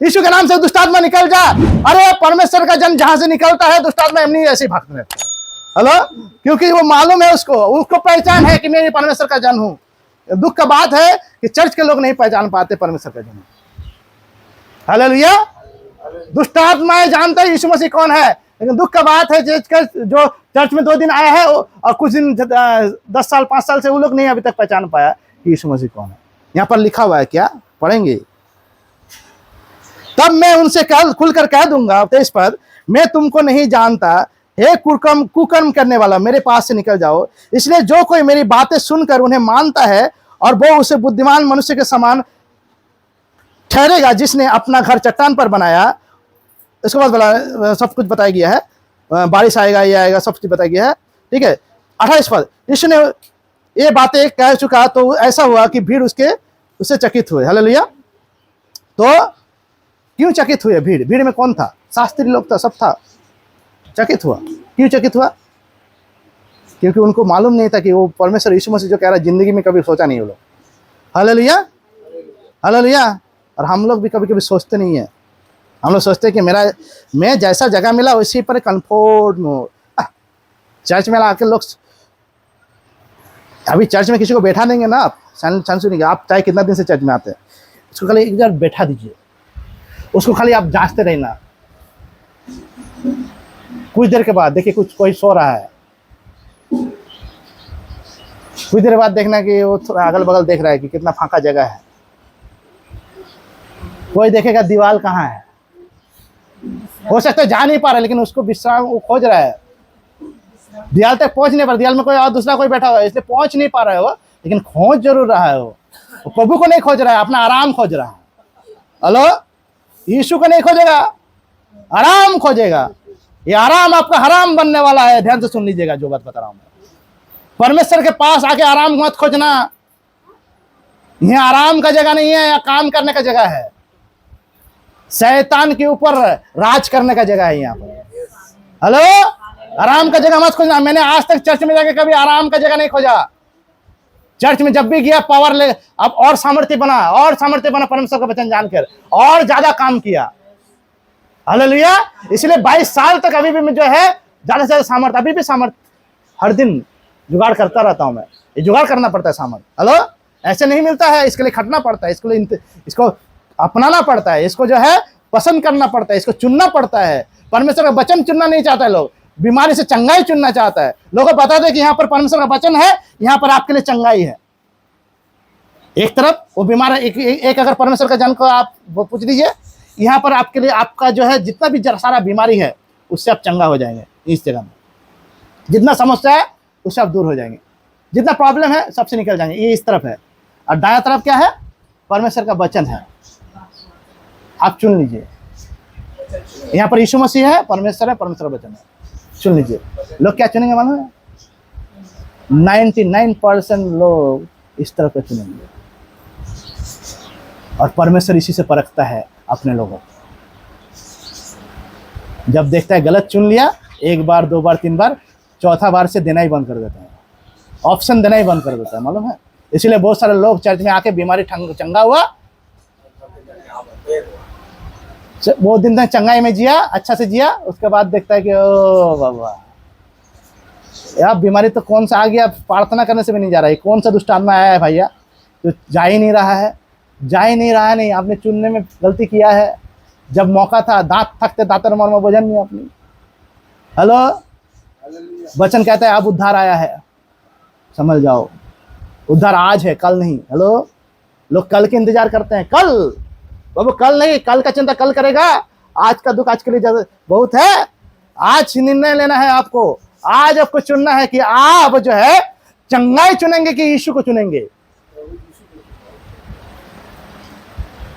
यीशु के नाम से दुष्टात्मा निकल जा। अरे परमेश्वर का जन जहां से निकलता है दुष्टात्मा एमनी ऐसे भागते रहते हैं। हेलो, क्योंकि वो मालूम है, उसको पहचान है कि मैं परमेश्वर का जन हूं। दुख का बात है कि चर्च के लोग नहीं पहचान पाते परमेश्वर का जन। हालेलुया। दुष्टात्माएं जानते हैं यीशु मसीह कौन है, लेकिन दुख का बात है जो चर्च में 2 दिन आया है और कुछ दिन 10 साल 5 साल से वो लोग नहीं अभी तक पहचान पाया कि यीशु मसीह कौन है। यहाँ पर लिखा हुआ है, क्या पढ़ेंगे? तब मैं उनसे खुलकर कह दूंगा 23 पद, मैं तुमको नहीं जानता, हे कुकर्म करने वाला, मेरे पास से निकल जाओ। इसलिए जो कोई मेरी बातें सुनकर उन्हें मानता है और वो उसे बुद्धिमान मनुष्य के समान ठहरेगा जिसने अपना घर चट्टान पर बनाया। इसके बाद सब कुछ बताया गया है, बारिश आएगा, ये आएगा, सब कुछ बताया गया है। ठीक है, 28 पद, यीशु ने ये बातें कह चुका तो ऐसा हुआ कि भीड़ उससे चकित हुए। हालेलुया। तो क्यों चकित हुए? भीड़ में कौन था? शास्त्री लोग था, सब था। चकित हुआ, क्यों चकित हुआ? क्योंकि उनको मालूम नहीं था कि वो परमेश्वर यीशु मसीह जो कह रहा है जिंदगी में कभी सोचा नहीं वो लोग। Hallelujah, hallelujah. और हम लोग भी कभी कभी सोचते नहीं है। हम लोग सोचते हैं कि मैं जैसा जगह मिला उसी पर कंफर्ट में हो। चर्च में आके लोग, अभी चर्च में किसी को बैठा देंगे ना, आप सुनिए, आप चाहे कितना दिन से चर्च में आते हैं, उसको खाली एक बार बैठा दीजिए, उसको खाली आप जांचते रहना। कुछ देर के बाद देखिए कोई सो रहा है, कुछ देर बाद देखना कि वो थोड़ा अगल बगल देख रहा है कि कितना फांका जगह है। कोई देखेगा दीवार कहाँ है, हो सकता है जा नहीं पा रहा है, लेकिन उसको विश्राम वो खोज रहा है। दीवार तक पहुंच नहीं पा रहा, दीवार में कोई और दूसरा कोई बैठा हुआ है, इसलिए पहुंच नहीं पा रहा है वो, लेकिन खोज जरूर रहा है। वो प्रभु को नहीं खोज रहा है, अपना आराम खोज रहा है। हेलो, यीशु को नहीं खोजेगा, आराम खोजेगा। ये आराम आपका हराम बनने वाला है। ध्यान से सुन लीजिएगा जो बात बता रहा हूं मैं। परमेश्वर के पास आके आराम मत खोजना। यह आराम का जगह नहीं है, यह काम करने का जगह है। शैतान के ऊपर राज करने का जगह है यहाँ पर। हेलो, आराम का जगह मत खोजना। मैंने आज तक चर्च में जाके कभी आराम का जगह नहीं खोजा। चर्च में जब भी गया पावर ले, अब और सामर्थ्य बना परमेश्वर का वचन जानकर, और ज्यादा काम किया। हालेलुया। इसलिए 22 साल तक अभी भी मैं जो है ज्यादा से ज्यादा सामर्थ्य, अभी भी सामर्थ्य हर दिन जुगाड़ करता रहता हूं मैं। ये जुगाड़ करना पड़ता है सामर्थ्य। हेलो, ऐसे नहीं मिलता है, इसके लिए खटना पड़ता है, इसको अपनाना पड़ता है, इसको जो है पसंद करना पड़ता है, इसको चुनना पड़ता है। परमेश्वर का वचन चुनना नहीं चाहता है लोग, बीमारी से चंगाई चुनना चाहता है। लोगों को बता दे कि यहाँ पर परमेश्वर का वचन है, यहाँ पर आपके लिए चंगाई है। एक तरफ वो बीमार है, एक अगर परमेश्वर का जन को आप वो पूछ लीजिए, यहाँ पर आपके लिए आपका जो है जितना भी सारा बीमारी है उससे आप चंगा हो जाएंगे। इस जगह में जितना समस्या है उससे आप दूर हो जाएंगे, जितना प्रॉब्लम है सबसे निकल जाएंगे। ये इस तरफ है, और दायां तरफ क्या है? परमेश्वर का वचन है। आप चुन लीजिए। यहाँ पर यीशु मसीह है, परमेश्वर है, परमेश्वर वचन है, चुन लीजिए। लोग क्या चुनेंगे मालूम है? 99% लोग इस तरफ चुनेंगे, और परमेश्वर इसी से परखता है अपने लोगों को। जब देखता है गलत चुन लिया, 1 बार 2 बार 3 बार, चौथा बार से देना ही बंद कर देता है, ऑप्शन देना ही बंद कर देता है, मालूम है? इसीलिए बहुत सारे लोग चर्च में आके बीमारी चंगा हुआ, वो दिन तक चंगाई में जिया, अच्छा से जिया, उसके बाद देखता है कि ओ बाबा यार बीमारी तो कौन सा आ गया, प्रार्थना करने से भी नहीं जा रहा है, कौन सा दुष्ट आत्मा आया है भैया, तो जा ही नहीं रहा है। नहीं, आपने चुनने में गलती किया है। जब मौका था, दांत थकते दातर मर्म भोजन नहीं अपनी। हेलो, वचन कहता है अब उद्धार आया है, समझ जाओ। उद्धार आज है, कल नहीं। हेलो, लोग कल के इंतजार करते हैं। कल बाबू, कल नहीं, कल का चिंता कल करेगा। आज का दुख आज के लिए बहुत है। आज निर्णय लेना है आपको। आज आपको चुनना है कि आप जो है चंगाई चुनेंगे कि यीशु को चुनेंगे।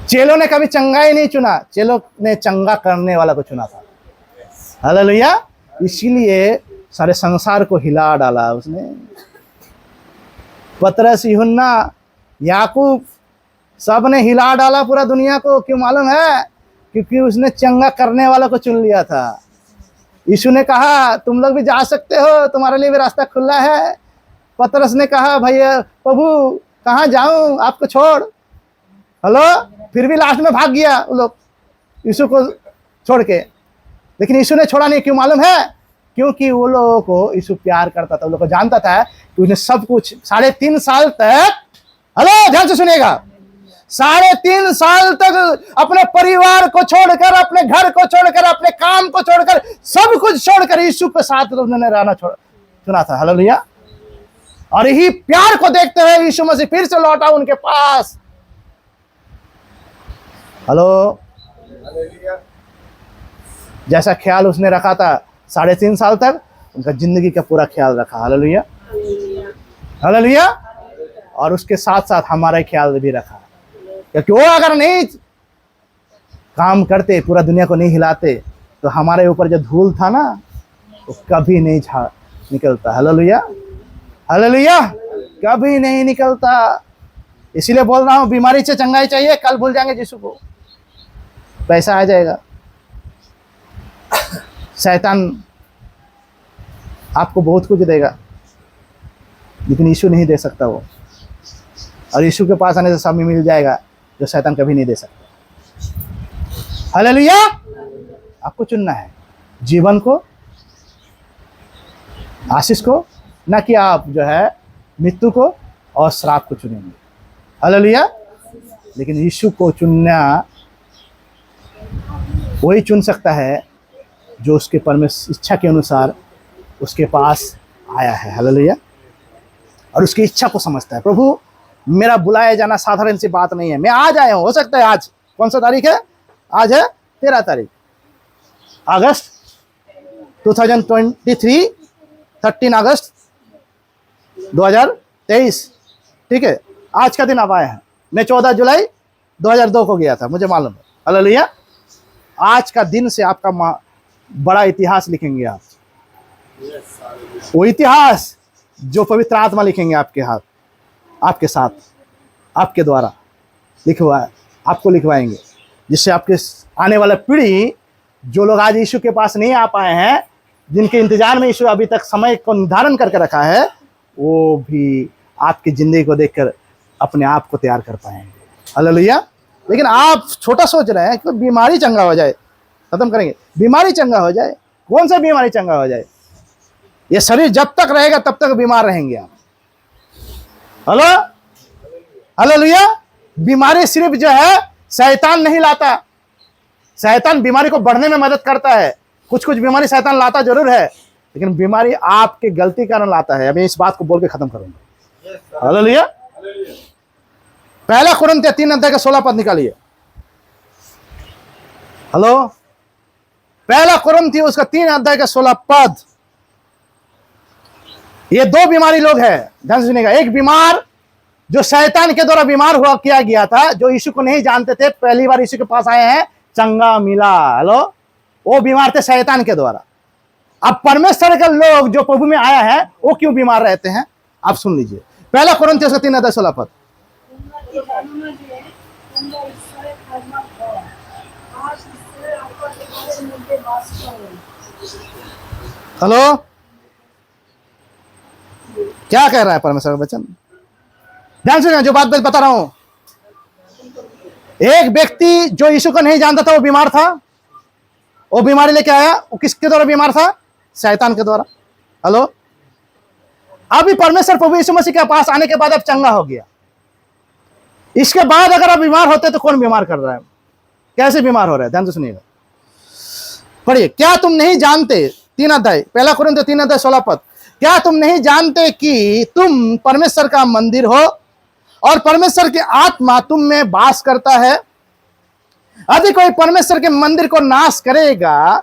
चेलों ने कभी चंगाई नहीं चुना, चेलों ने चंगा करने वाला को चुना था। हालेलुया। इसीलिए सारे संसार को हिला डाला उसने। पतरस, यूहन्ना, याकूब, सबने हिला डाला पूरा दुनिया को, क्यों मालूम है? क्योंकि उसने चंगा करने वाला को चुन लिया था। यीशु ने कहा तुम लोग भी जा सकते हो, तुम्हारे लिए भी रास्ता खुला है। पतरस ने कहा भैया प्रभु कहाँ जाऊं आपको छोड़, हेलो, फिर भी लास्ट में भाग गया वो लोग यीशु को छोड़ के। लेकिन यीशु ने छोड़ा नहीं, क्यों मालूम है? क्योंकि वो लोगों को यीशु प्यार करता था, वो लोग को जानता था कि उसने सब कुछ 3.5 साल तक, हेलो ध्यान से सुनिएगा, 3.5 साल तक अपने परिवार को छोड़कर, अपने घर को छोड़कर, अपने काम को छोड़कर, सब कुछ छोड़कर यीशु के साथ उन्होंने रहना चुना था। हालेलुया। और यही प्यार को देखते हुए यीशु मसीह फिर से लौटा उनके पास। हेलो, जैसा ख्याल उसने रखा था 3.5 साल तक, उनका जिंदगी का पूरा ख्याल रखा। Hallelujah, hallelujah. और उसके साथ साथ हमारा ख्याल भी रखा, क्योंकि वो अगर नहीं काम करते, पूरा दुनिया को नहीं हिलाते, तो हमारे ऊपर जो धूल था ना वो कभी नहीं निकलता। हालेलुया, हालेलुया, कभी नहीं निकलता। इसीलिए बोल रहा हूँ, बीमारी से चंगाई चाहिए, कल भूल जाएंगे यीशु को, पैसा आ जाएगा, शैतान आपको बहुत कुछ देगा, लेकिन यीशु नहीं दे सकता वो। और यीशु के पास आने से सब मिल जाएगा जो शैतान कभी नहीं दे सकता। हालेलुया। आपको चुनना है जीवन को, आशीष को, ना कि आप जो है मृत्यु को और श्राप को चुनेंगे। हालेलुया। लेकिन यीशु को चुनना वही चुन सकता है जो उसके परमेश्वर इच्छा के अनुसार उसके पास आया है। हालेलुया। और उसकी इच्छा को समझता है। प्रभु मेरा बुलाया जाना साधारण सी बात नहीं है, मैं आज आया हूँ। हो सकता है आज कौन सा तारीख है? आज है 13 तारीख अगस्त 2023, 13 अगस्त 2023, ठीक है। आज का दिन आप आए हैं। मैं 14 जुलाई 2002 को गया था, मुझे मालूम है। हालेलुया। आज का दिन से आपका बड़ा इतिहास लिखेंगे आप, वो इतिहास जो पवित्र आत्मा लिखेंगे आपके हाथ, आपके साथ, आपके द्वारा आपको लिखवाएंगे, जिससे आपके आने वाला पीढ़ी, जो लोग आज यीशु के पास नहीं आ पाए हैं, जिनके इंतजार में यीशु अभी तक समय को निर्धारण करके रखा है, वो भी आपकी जिंदगी को देखकर अपने आप को तैयार कर पाएंगे। हालेलुया। लेकिन आप छोटा सोच रहे हैं कि बीमारी चंगा हो जाए, खत्म करेंगे, बीमारी चंगा हो जाए। कौन सा बीमारी चंगा हो जाए? ये शरीर जब तक रहेगा तब तक बीमार रहेंगे आप। Hello, hallelujah. बीमारी सिर्फ जो है शैतान नहीं लाता, शैतान बीमारी को बढ़ने में मदद करता है। कुछ कुछ बीमारी शैतान लाता जरूर है, लेकिन बीमारी आपके गलती के कारण लाता है। अभी इस बात को बोल के खत्म करूंगा। हालेलुया। पहला कुरिन्थियों 3 अध्याय का 16 पद निकालिए। हेलो, पहला कुरिन्थियों उसका 3 अध्याय का 16 पद। ये 2 बीमारी लोग हैं, ध्यान से सुनिएगा। एक बीमार जो शैतान के द्वारा बीमार हुआ किया गया था, जो यीशु को नहीं जानते थे, पहली बार यीशु के पास आए हैं, चंगा मिला। हेलो, वो बीमार थे शैतान के द्वारा। अब परमेश्वर के लोग जो प्रभु में आया है, वो क्यों बीमार रहते हैं? आप सुन लीजिए। पहला कुरिन्थियों उसका 3 अध्याय 16 पद। हेलो, क्या कह रहा है परमेश्वर का वचन? ध्यान से जो बात बता रहा हूं। एक व्यक्ति जो यीशु को नहीं जानता था, वो बीमार था, वो बीमारी लेके आया। वो किसके द्वारा बीमार था? शैतान के द्वारा। हेलो, अभी परमेश्वर प्रभु यीशु मसीह के पास आने के बाद अब चंगा हो गया। इसके बाद अगर आप बीमार होते तो कौन बीमार कर रहा है? कैसे बीमार हो रहा है? ध्यान से सुनिएगा, पढ़िए। क्या तुम नहीं जानते? 3 अध्याय, पहला कुरिन्थियों 3 अध्याय 16 पद। क्या तुम नहीं जानते कि तुम परमेश्वर का मंदिर हो और परमेश्वर की आत्मा तुम में वास करता है? यदि कोई परमेश्वर के मंदिर को नाश करेगा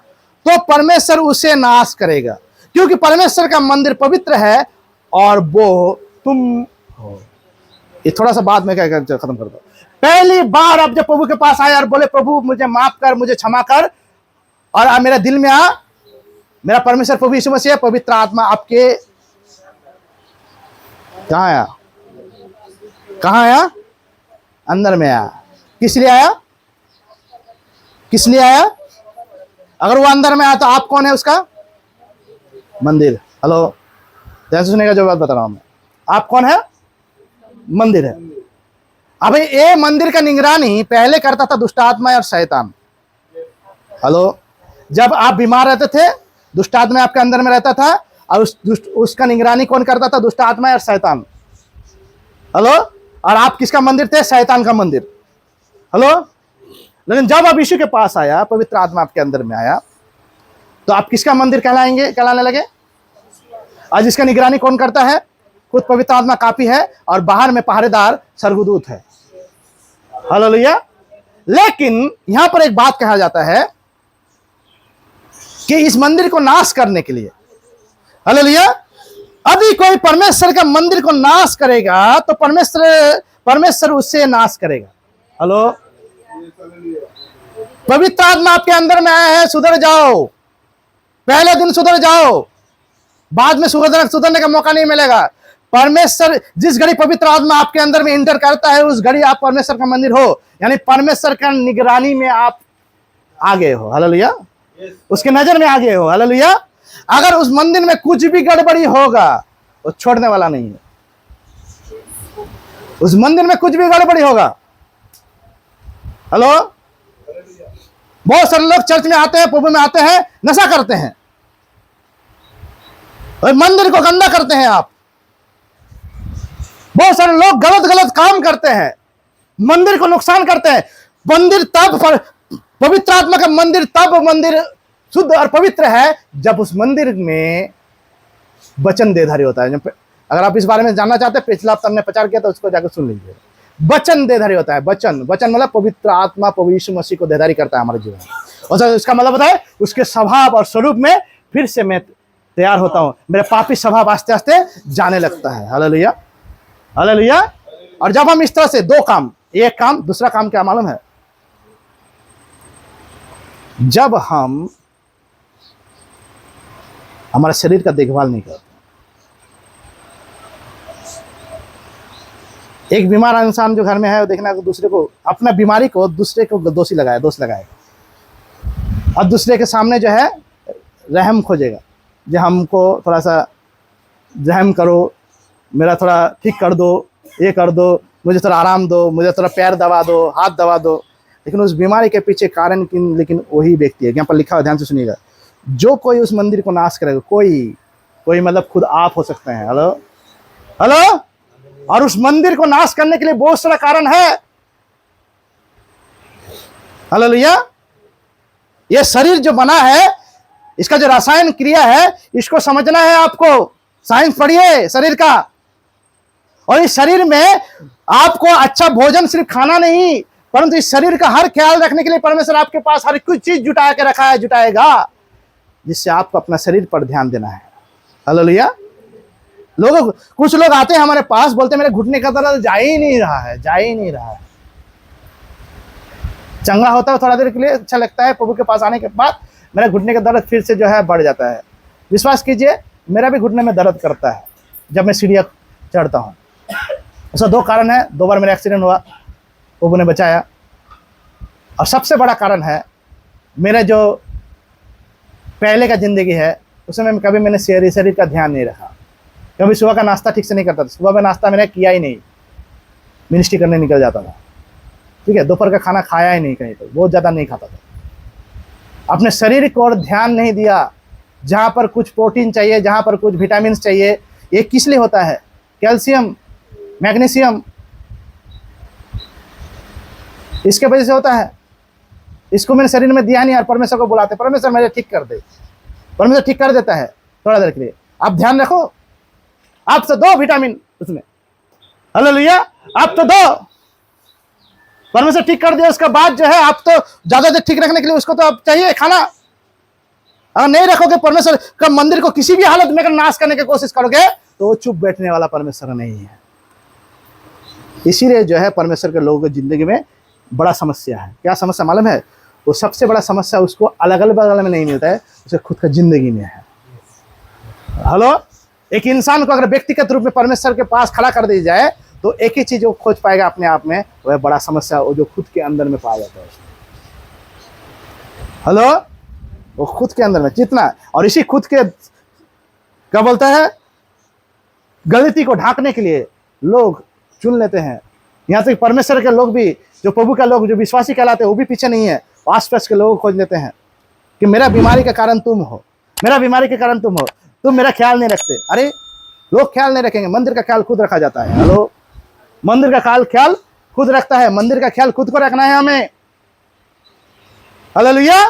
तो परमेश्वर उसे नाश करेगा, क्योंकि परमेश्वर का मंदिर पवित्र है और वो तुम हो। ये थोड़ा सा बाद में क्या खत्म कर दो। पहली बार अब जब प्रभु के पास आया और बोले प्रभु मुझे माफ कर, मुझे क्षमा कर, और आप मेरा दिल में आ, मेरा परमेश्वर प्रभु यीशु मसीह, पवित्र आत्मा आपके कहाँ आया? कहाँ आया? अंदर में आया। किस लिए आया? किस लिए आया? अगर वो अंदर में आया तो आप कौन है उसका? मंदिर। हेलो, ध्यान से सुनेगा जो बात बता रहा हूं मैं। आप कौन है? मंदिर है। अब ये मंदिर का निगरानी पहले करता था दुष्ट आत्मा और शैतान। हेलो, जब आप बीमार रहते थे दुष्ट आत्मा आपके अंदर में रहता था, और उसका निगरानी कौन करता था? दुष्ट आत्मा और शैतान। हेलो, और आप किसका मंदिर थे? शैतान का मंदिर। हेलो, लेकिन जब आप यीशु के पास आया, पवित्र आत्मा आपके अंदर में आया, तो आप किसका मंदिर कहलाने लगे? आज इसका निगरानी कौन करता है? खुद पवित्र आत्मा काफी है, और बाहर में पहरेदार स्वर्गदूत है। हालेलुया। लेकिन यहां पर एक बात कहा जाता है कि इस मंदिर को नाश करने के लिए, हालेलुया, यदि कोई परमेश्वर का मंदिर को नाश करेगा तो परमेश्वर उससे नाश करेगा। हेलो, पवित्र आत्मा आपके अंदर में आया है, सुधर जाओ। पहले दिन सुधर जाओ, बाद में सुधरने का मौका नहीं मिलेगा। परमेश्वर जिस घड़ी पवित्र आत्मा आपके अंदर में इंटर करता है, उस घड़ी आप परमेश्वर का मंदिर हो, यानी परमेश्वर का निगरानी में आप आगे हो। हालेलुया, उसके नजर में आगे हो। हालेलुया। अगर उस मंदिर में कुछ भी गड़बड़ी होगा, वो छोड़ने वाला नहीं है। उस मंदिर में कुछ भी गड़बड़ी होगा। हेलो, बहुत सारे लोग चर्च में आते हैं, प्रभु में आते हैं, नशा करते हैं और मंदिर को गंदा करते हैं। आप बहुत सारे लोग गलत काम करते हैं, मंदिर को नुकसान करते हैं। मंदिर तब पवित्र आत्मा का मंदिर शुद्ध और पवित्र है जब उस मंदिर में वचन देधारी होता है। अगर आप इस बारे में जानना चाहते हैं, पिछला हफ्ता हमने प्रचार किया तो उसको जाकर सुन लीजिए। वचन देधारी होता है। वचन मतलब पवित्र आत्मा प्रभु यीशु मसीह को देधारी करता है हमारे जीवन में। और इसका मतलब होता है उसके स्वभाव और स्वरूप में फिर से मैं तैयार होता हूं, मेरा पापी स्वभाव आस्ते आस्ते जाने लगता है। Hallelujah, hallelujah. और जब हम इस तरह से दो काम, एक काम, दूसरा काम क्या मालूम है? जब हम हमारे शरीर का देखभाल नहीं करते, एक बीमार इंसान जो घर में है वो देखना दूसरे को, अपना बीमारी को दूसरे को दोष लगाएगा, और दूसरे के सामने जो है रहम खोजेगा, जो हमको थोड़ा सा रहम करो, मेरा थोड़ा ठीक कर दो, ये कर दो, मुझे थोड़ा आराम दो, मुझे थोड़ा पैर दबा दो, हाथ दबा दो। लेकिन उस बीमारी के पीछे कारण लेकिन वही व्यक्ति है। यहाँ पर लिखा हुआ, ध्यान से सुनिएगा, जो कोई उस मंदिर को नाश करेगा, कोई मतलब खुद आप हो सकते हैं। Hello, hello. और उस मंदिर को नाश करने के लिए बहुत सारा कारण है। हालेलुया। ये शरीर जो बना है, इसका जो रसायन क्रिया है, इसको समझना है आपको। साइंस पढ़िए शरीर का। और इस शरीर में आपको अच्छा भोजन सिर्फ खाना नहीं, परंतु इस शरीर का हर ख्याल रखने के लिए परमेश्वर आपके पास हर कुछ चीज जुटा के रखा है, जुटाएगा, जिससे आपको अपना शरीर पर ध्यान देना है। हालेलुया। कुछ लोग आते हैं हमारे पास, बोलते हैं मेरे घुटने का दर्द जा ही नहीं रहा है। चंगा होता है थोड़ा देर के लिए, अच्छा लगता है, प्रभु के पास आने के बाद मेरा घुटने का दर्द फिर से जो है बढ़ जाता है। विश्वास कीजिए, मेरा भी घुटने में दर्द करता है जब मैं सीढ़ियाँ चढ़ता हूँ। उसका दो कारण है। 2 बार मेरा एक्सीडेंट हुआ, प्रभु ने बचाया। और सबसे बड़ा कारण है, मेरा जो पहले का जिंदगी है, उसमें कभी मैंने शरीर का ध्यान नहीं रखा। कभी सुबह का नाश्ता ठीक से नहीं करता था। सुबह में नाश्ता मैंने किया ही नहीं, मिनिस्ट्री करने निकल जाता था। ठीक है, दोपहर का खाना खाया ही नहीं, कहीं पर बहुत ज़्यादा नहीं खाता था। अपने शरीर को और ध्यान नहीं दिया। जहाँ पर कुछ प्रोटीन चाहिए, जहाँ पर कुछ विटामिन चाहिए, ये किस लिए होता है? कैल्शियम, मैग्नीशियम, इसके वजह से होता है। इसको मैंने शरीर में दिया नहीं, और परमेश्वर को बुलाते, परमेश्वर मुझे ठीक कर दे। परमेश्वर ठीक कर देता है थोड़ा देर के लिए। आप ध्यान रखो, आप तो दो विटामिन उसमें। हालेलुया। आप तो दो, परमेश्वर ठीक कर दिया। उसके बाद जो है आप तो ज्यादा देर ठीक रखने के लिए उसको तो आप चाहिए खाना। अगर नहीं रखोगे, परमेश्वर का मंदिर को किसी भी हालत में अगर नाश करने की कोशिश करोगे, तो वो चुप बैठने वाला परमेश्वर नहीं है। इसीलिए जो है परमेश्वर के लोगों की जिंदगी में बड़ा समस्या है। क्या समस्या मालूम है? वो सबसे बड़ा समस्या उसको अलग अलग बगल में नहीं मिलता है, उसे खुद का जिंदगी में है। हेलो। एक इंसान को अगर व्यक्तिगत रूप में परमेश्वर के पास खड़ा कर दी जाए, तो एक ही चीज वो खोज पाएगा अपने आप में, वह बड़ा समस्या वो जो खुद के अंदर में पाया जाता है। हेलो, वो खुद के अंदर में जितना, और इसी खुद के क्या बोलता है, गलती को ढांकने के लिए लोग चुन लेते हैं। यहाँ तक परमेश्वर के लोग भी, जो प्रभु का लोग, जो विश्वासी कहलाते हैं, वो भी पीछे नहीं है, आस पास के लोग खोज लेते हैं कि मेरा बीमारी का कारण तुम हो, मेरा बीमारी के कारण तुम हो, तुम मेरा ख्याल नहीं रखते। अरे लोग ख्याल नहीं रखेंगे, मंदिर का ख्याल खुद रखा जाता है। हेलो, मंदिर का ख्याल खुद रखता है, मंदिर का ख्याल खुद को रखना है हमें। हालेलुया।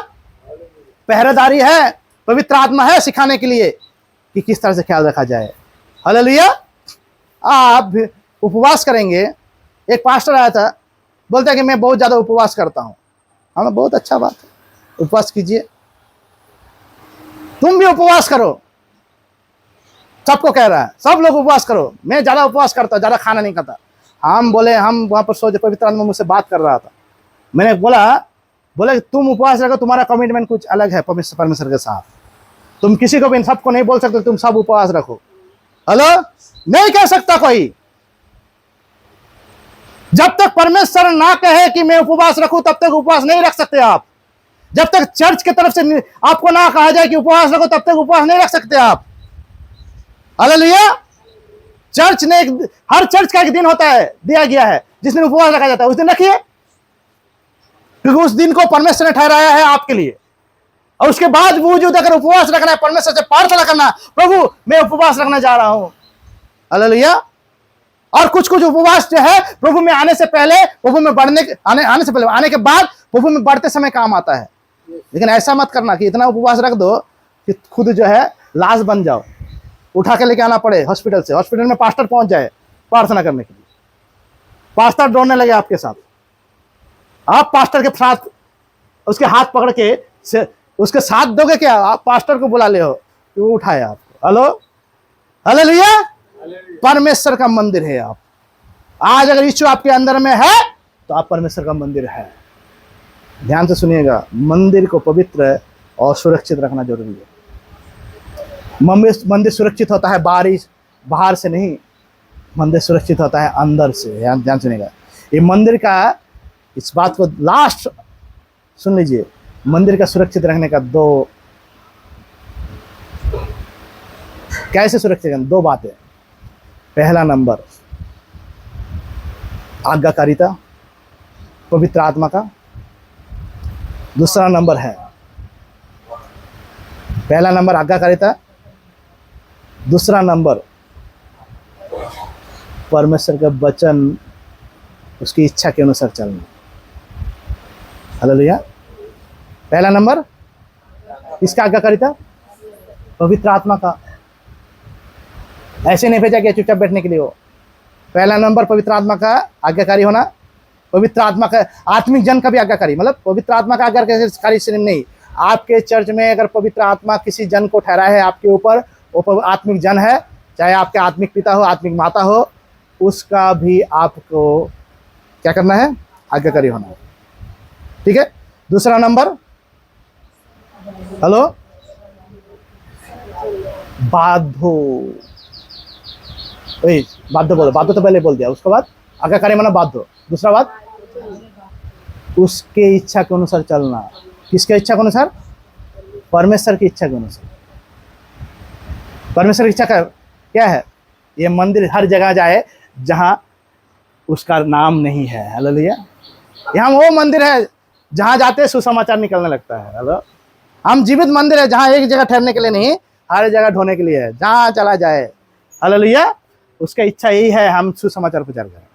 पहरेदारी है, पवित्र आत्मा है सिखाने के लिए कि किस तरह से ख्याल रखा जाए। हालेलुया। आप उपवास करेंगे, एक पास्टर आया था, बोलता है कि मैं बहुत ज्यादा उपवास करता हूं। हमें बहुत अच्छा बात है, उपवास कीजिए, तुम भी उपवास करो। सबको कह रहा है, सब लोग उपवास करो। मैं ज्यादा उपवास करता, ज्यादा खाना नहीं खाता। हम बोले, हम वहां पर सोचे, पवित्र आत्मा मुझसे बात कर रहा था, मैंने बोला कि तुम उपवास रखो, तुम्हारा कमिटमेंट कुछ अलग है परमेश्वर के साथ। तुम किसी को भी, सबको नहीं बोल सकते तुम सब उपवास रखो। हेलो, नहीं कह सकता कोई। जब तक परमेश्वर ना कहे कि मैं उपवास रखूं, तब तक उपवास नहीं रख सकते आप। जब तक चर्च की तरफ से आपको ना कहा जाए कि उपवास रखो, तब तक उपवास नहीं रख सकते आप। हालेलुया। चर्च ने हर चर्च का एक दिन होता है, दिया गया है, जिस दिन उपवास रखा जाता है, उस दिन रखिए, क्योंकि उस दिन को परमेश्वर ने ठहराया है आपके लिए। और उसके बाद वजूद अगर उपवास रखना है, परमेश्वर से प्रार्थना करना, प्रभु मैं उपवास रखना जा रहा हूं। हालेलुया। और कुछ कुछ उपवास जो है प्रभु में आने से पहले, प्रभु में आने से पहले, आने के बाद प्रभु में बढ़ते समय काम आता है। लेकिन ऐसा मत करना कि इतना उपवास रख दो कि खुद जो है लाश बन जाओ, उठा के लेके आना पड़े हॉस्पिटल से, हॉस्पिटल में पास्टर पहुंच जाए प्रार्थना करने के लिए, पास्टर दौड़ने लगे आपके साथ, आप पास्टर के साथ उसके हाथ पकड़ के उसके साथ दोगे क्या? आप पास्टर को बुला ले हो कि वो उठाए आपको। Hello, hallelujah. परमेश्वर का मंदिर है आप। आज अगर यीशु आपके अंदर में है तो आप परमेश्वर का मंदिर है। ध्यान से सुनिएगा, मंदिर को पवित्र और सुरक्षित रखना जरूरी है। मंदिर सुरक्षित होता है बाहर से नहीं, मंदिर सुरक्षित होता है अंदर से। ध्यान सुनिएगा, ये मंदिर का, इस बात को लास्ट सुन लीजिए, मंदिर का सुरक्षित रखने का कैसे सुरक्षित करना, दो बातें। पहला नंबर आज्ञाकारिता पवित्र आत्मा का, दूसरा नंबर है, पहला नंबर आज्ञाकारिता, दूसरा नंबर परमेश्वर का वचन, उसकी इच्छा के अनुसार चलना। हालेलुया। पहला नंबर किसका आज्ञाकारिता? पवित्र आत्मा का। ऐसे नहीं भेजा गया चुपचाप बैठने के लिए हो। पहला नंबर पवित्र आत्मा का आज्ञाकारी होना, पवित्र आत्मा का, आत्मिक जन का भी आज्ञाकारी, मतलब पवित्र आत्मा का आज्ञाकारी सिर्फ नहीं, आपके चर्च में अगर पवित्र आत्मा किसी जन को ठहरा है आपके ऊपर, वो आत्मिक जन है, चाहे आपके आत्मिक पिता हो, आत्मिक माता हो, उसका भी आपको क्या करना है? आज्ञाकारी होना है। ठीक है। दूसरा नंबर, हेलो, बाध्यो, बाध्य बोलो, बाध्य तो पहले बोल दिया, उसके बाद आज्ञाकारी माना बाध्य। दूसरा बात, उसके इच्छा के अनुसार चलना। किसके इच्छा के अनुसार? परमेश्वर की इच्छा के अनुसार। परमेश्वर की इच्छा का क्या है? ये मंदिर हर जगह जाए जहां उसका नाम नहीं है। हालेलुया। यहाँ वो मंदिर है जहां जाते सुसमाचार निकलने लगता है। हेलो, हम जीवित मंदिर है जहां एक जगह ठहरने के लिए नहीं, हर जगह ढोने के लिए है, जहां चला जाए। हालेलुया। उसका इच्छा यही है हम सुसमाचार प्रचार करें।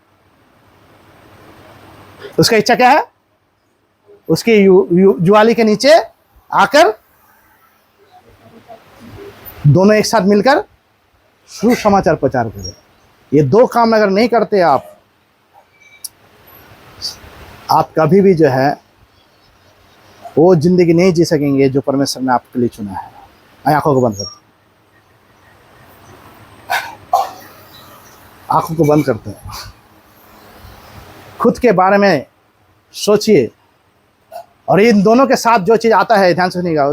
उसका इच्छा क्या है? उसकी जुआली के नीचे आकर दोनों एक साथ मिलकर सुसमाचार प्रचार करें। ये दो काम अगर नहीं करते आप कभी भी जो है वो जिंदगी नहीं जी सकेंगे जो परमेश्वर ने आपके लिए चुना है। आंखों को बंद करते, आंखों को बंद करते हैं, खुद के बारे में सोचिए, और इन दोनों के साथ जो चीज आता है, ध्यान से सुनिएगा,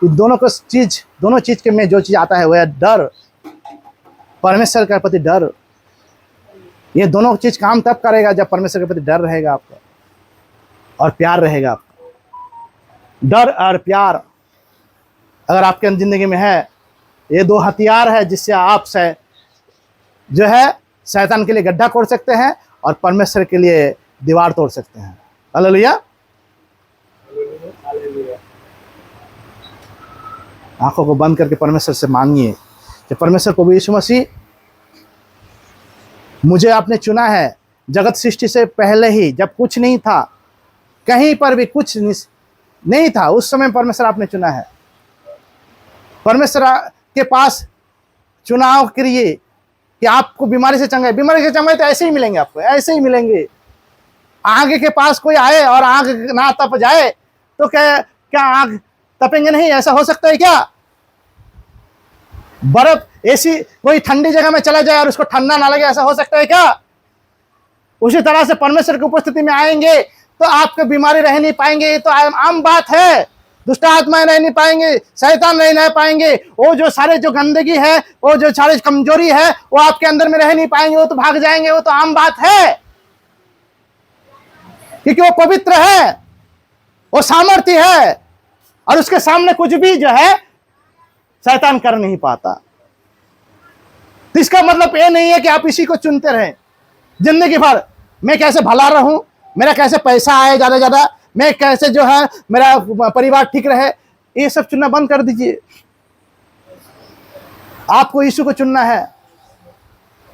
इन दोनों चीज के में जो चीज आता है वह है डर, परमेश्वर के प्रति डर, ये दोनों चीज काम तब करेगा जब परमेश्वर के प्रति डर रहेगा आपका और प्यार रहेगा आपका। डर और प्यार अगर आपके जिंदगी में है, ये दो हथियार है जिससे आप से जो है शैतान के लिए गड्ढा खोद सकते हैं और परमेश्वर के लिए दीवार तोड़ सकते हैं। हालेलुया। आंखों को बंद करके परमेश्वर से मांगिए कि परमेश्वर को भी यीशु मसीह, मुझे आपने चुना है जगत सृष्टि से पहले ही, जब कुछ नहीं था, कहीं पर भी कुछ नहीं था, उस समय परमेश्वर आपने चुना है। परमेश्वर के पास चुनाव करिए कि आपको बीमारी से चंगाई, बीमारी से चंगाई तो ऐसे ही मिलेंगे, आपको ऐसे ही मिलेंगे। आग के पास कोई आए और आग ना तप जाए तो क्या आग तपेंगे नहीं? ऐसा हो सकता है क्या? बर्फ ऐसी कोई ठंडी जगह में चला जाए और उसको ठंडा ना लगे, ऐसा हो सकता है क्या? उसी तरह से परमेश्वर की उपस्थिति में आएंगे तो आपको बीमारी रह नहीं पाएंगे, ये तो आम बात है। दुष्ट आत्माएं रह नहीं पाएंगे, शैतान रह पाएंगे, वो जो सारे जो गंदगी है, वो जो सारे कमजोरी है, वो आपके अंदर में रह नहीं पाएंगे, वो तो भाग जाएंगे। वो तो आम बात है क्योंकि वो पवित्र है, वो सामर्थ्य है और उसके सामने कुछ भी जो है शैतान कर नहीं पाता। तो इसका मतलब ये नहीं है कि आप इसी को चुनते रहें जिंदगी भर। मैं कैसे भला रहूं, मेरा कैसे पैसा आए ज्यादा ज्यादा, मैं कैसे जो है मेरा परिवार ठीक रहे, ये सब चुनना बंद कर दीजिए। आपको यीशु को चुनना है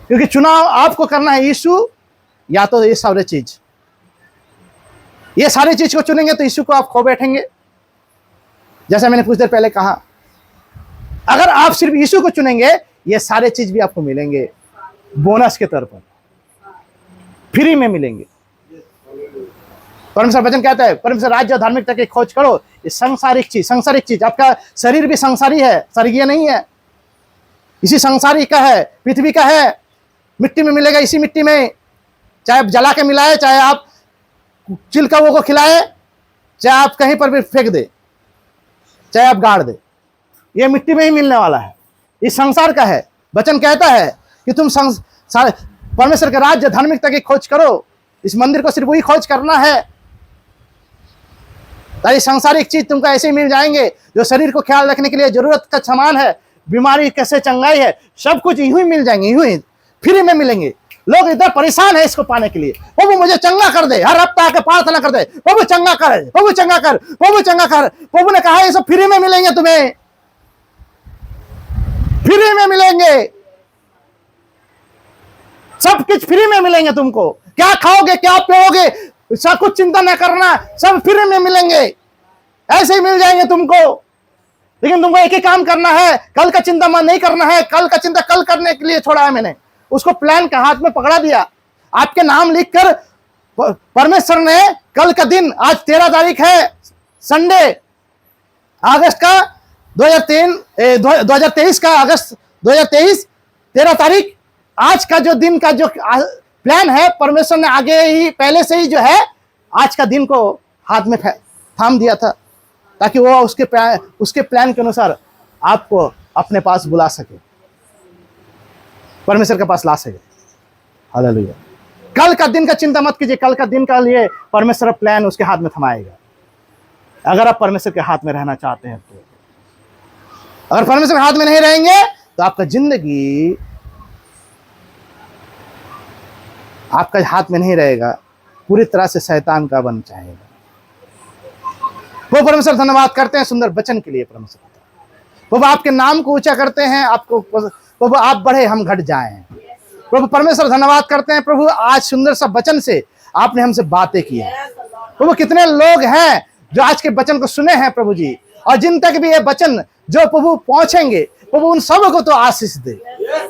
क्योंकि चुनाव आपको करना है। यीशु या तो ये सारे चीज, ये सारी चीज को चुनेंगे तो यीशु को आप खो बैठेंगे। जैसा मैंने कुछ देर पहले कहा, अगर आप सिर्फ यीशु को चुनेंगे ये सारे चीज भी आपको मिलेंगे बोनस के तौर पर, फ्री में मिलेंगे। परमेश्वर वचन कहता है, परमेश्वर राज्य और धार्मिकता की खोज करो। ये सांसारिक चीज, आपका शरीर भी संसारी है, स्वर्गीय नहीं है। इसी संसारी का है, पृथ्वी का है, मिट्टी में मिलेगा। इसी मिट्टी में चाहे आप जला के मिलाए, चाहे आप चिल कौओं को खिलाए, चाहे आप कहीं पर भी फेंक दे, चाहे आप गाड़ दे, ये मिट्टी में ही मिलने वाला है। इस संसार का है। वचन कहता है कि तुम परमेश्वर के राज्य धार्मिकता की खोज करो। इस मंदिर को सिर्फ वही खोज करना है, ताकि सांसारिक चीज तुमको ऐसे ही मिल जाएंगे जो शरीर को ख्याल रखने के लिए जरूरत का सामान है, बीमारी कैसे चंगाई है, सब कुछ यूं ही मिल जाएंगे, यूं ही फ्री में मिलेंगे। लोग इधर परेशान है इसको पाने के लिए, प्रभु मुझे चंगा कर दे, हर हफ्ता आके प्रार्थना कर दे, प्रभु चंगा कर, प्रभु चंगा कर, प्रभु चंगा कर। प्रभु ने कहा ये सब फ्री में मिलेंगे, तुम्हें फ्री में मिलेंगे, सब कुछ फ्री में मिलेंगे तुमको। क्या खाओगे, क्या पियोगे, सब कुछ चिंता न करना, सब फ्री में मिलेंगे, ऐसे ही मिल जाएंगे तुमको। लेकिन तुमको एक ही काम करना है, कल का चिंता मन नहीं करना है। कल का चिंता कल करने के लिए छोड़ा है मैंने, उसको प्लान का हाथ में पकड़ा दिया। आपके नाम लिखकर परमेश्वर ने कल का दिन, आज 13 तारीख है, संडे, अगस्त का 2023 का, अगस्त 2023 13 तारीख, आज का जो दिन का जो प्लान है, परमेश्वर ने आगे ही पहले से ही जो है आज का दिन को हाथ में थाम दिया था, ताकि वो उसके प्लान के अनुसार आपको अपने पास बुला सके, परमेश्वर के पास ला सके। हालेलुया। कल का दिन का चिंता मत कीजिए, कल का दिन का लिए परमेश्वर प्लान उसके हाथ में थमाएगा। अगर आप परमेश्वर के हाथ में रहना चाहते हैं तो, अगर परमेश्वर के हाथ में नहीं रहेंगे तो आपका जिंदगी आपका हाथ में नहीं रहेगा, पूरी तरह से शैतान का बन जाएगा। वो परमेश्वर धन्यवाद करते हैं सुंदर वचन के लिए। परमेश्वर प्रभु आपके नाम को ऊंचा करते हैं, आपको प्रभु आप बढ़े हम घट जाएं। प्रभु परमेश्वर धन्यवाद करते हैं प्रभु, आज सुंदर सा वचन से आपने हमसे बातें की है। प्रभु कितने लोग हैं जो आज के वचन को सुने हैं प्रभु जी, और जिन तक भी ये वचन जो प्रभु पहुंचेंगे, प्रभु उन सब को तो आशीष दे।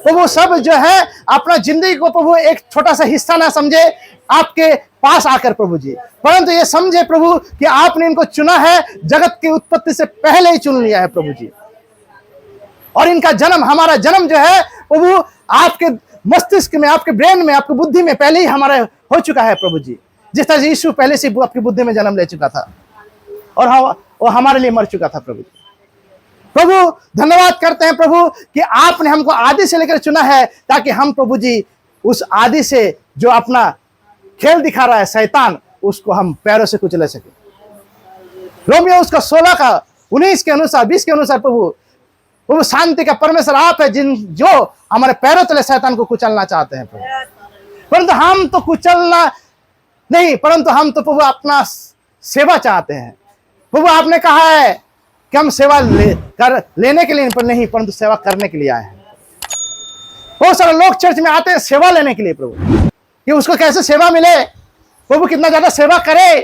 प्रभु सब जो है अपना जिंदगी को प्रभु एक छोटा सा हिस्सा ना समझे आपके पास आकर प्रभु जी, परंतु ये समझे प्रभु कि आपने इनको चुना है, जगत की उत्पत्ति से पहले ही चुन लिया है प्रभु जी। और इनका जन्म, हमारा जन्म जो है प्रभु आपके मस्तिष्क में, आपके ब्रेन में, आपकी बुद्धि में पहले ही हमारे हो चुका है प्रभु जी। जिस तरह से यीशु पहले से आपकी बुद्धि में जन्म ले चुका था और वो हमारे लिए मर चुका था प्रभु। प्रभु धन्यवाद करते हैं प्रभु कि आपने हमको आदि से लेकर चुना है, ताकि हम प्रभु जी उस आदि से जो अपना खेल दिखा रहा है शैतान, उसको हम पैरों से कुचल सके। रोमियो उसका 16 का 19 के अनुसार 20 के अनुसार प्रभु शांति का परमेश्वर आप है जो हमारे पैरों तले शैतान को कुचलना चाहते हैं प्रभु। परंतु हम तो कुचलना नहीं, परंतु हम तो प्रभु अपना सेवा चाहते हैं। प्रभु आपने कहा है कि हम सेवा लेने के लिए नहीं, परंतु सेवा करने के लिए आए हैं। बहुत सारे लोग चर्च में आते हैं सेवा लेने के लिए प्रभु, कि उसको कैसे सेवा मिले, प्रभु कितना ज्यादा सेवा करे।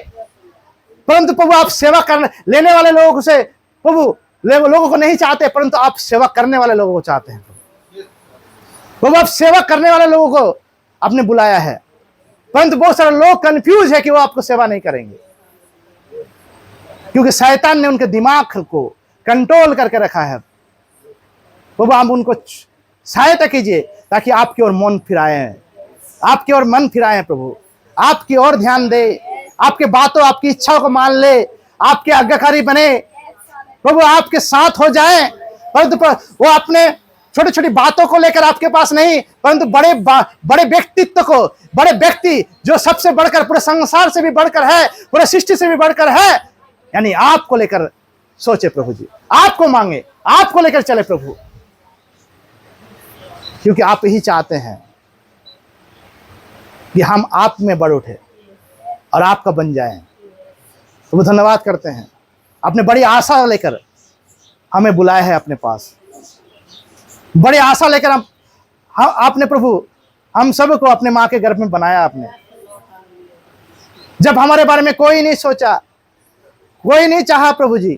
परंतु प्रभु आप सेवा करने लेने वाले लोगों से प्रभु लोगों को नहीं चाहते, परंतु आप सेवा करने वाले लोगों को चाहते हैं प्रभु। आप सेवा करने वाले लोगों को आपने बुलाया है, परंतु बहुत सारे लोग कंफ्यूज है कि वो आपको सेवा नहीं करेंगे, क्योंकि शैतान ने उनके दिमाग को कंट्रोल करके रखा है। प्रभु आप उनको सहायता कीजिए ताकि आपकी ओर मन फिराए, आपकी ओर मन फिराए प्रभु, आपकी ओर ध्यान दे, आपके बातों आपकी इच्छाओं को मान ले, आपके आज्ञाकारी बने प्रभु, आपके साथ हो जाए। परंतु वो अपने छोटी छोटी बातों को लेकर आपके पास नहीं, परंतु बड़े व्यक्तित्व को, बड़े व्यक्ति जो सबसे बढ़कर पूरे संसार से भी बढ़कर है, पूरे सृष्टि से भी बढ़कर है, यानी आपको लेकर सोचे प्रभु जी, आपको मांगे, आपको लेकर चले प्रभु, क्योंकि आप ही चाहते हैं कि हम आप में बढ़ उठे और आपका बन जाएं। तो धन्यवाद करते हैं, आपने बड़ी आशा लेकर हमें बुलाया है अपने पास, बड़ी आशा लेकर हम आपने प्रभु हम सब को अपने माँ के गर्भ में बनाया आपने। जब हमारे बारे में कोई नहीं सोचा, कोई नहीं चाहा प्रभु जी,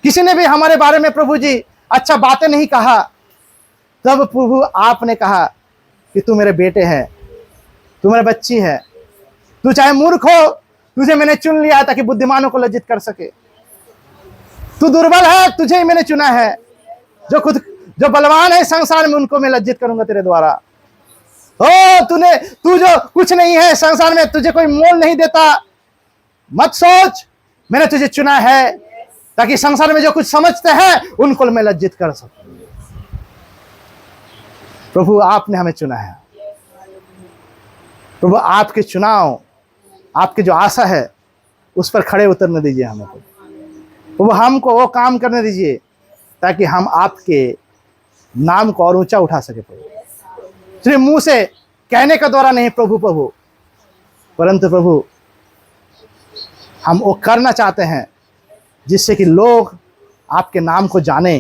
किसी ने भी हमारे बारे में प्रभु जी अच्छा बातें नहीं कहा, तब प्रभु आपने कहा कि तू मेरे बेटे हैं, तू मेरे बच्ची है, तू चाहे मूर्ख हो, तुझे मैंने चुन लिया ताकि बुद्धिमानों को लज्जित कर सके। तू दुर्बल है, तुझे ही मैंने चुना है, जो बलवान है संसार में उनको मैं लज्जित करूंगा तेरे द्वारा। तू जो कुछ नहीं है संसार में, तुझे कोई मोल नहीं देता, मत सोच, मैंने तुझे चुना है ताकि संसार में जो कुछ समझते हैं उनको मैं लज्जित कर सकूं। प्रभु आपने हमें चुना है प्रभु, आपके चुनाव, आपकी जो आशा है उस पर खड़े उतरने दीजिए हमें प्रभु, हमको वो काम करने दीजिए ताकि हम आपके नाम को और ऊंचा उठा सके प्रभु। सिर्फ मुंह से कहने का द्वारा नहीं प्रभु, परंतु प्रभु हम वो करना चाहते हैं जिससे कि लोग आपके नाम को जाने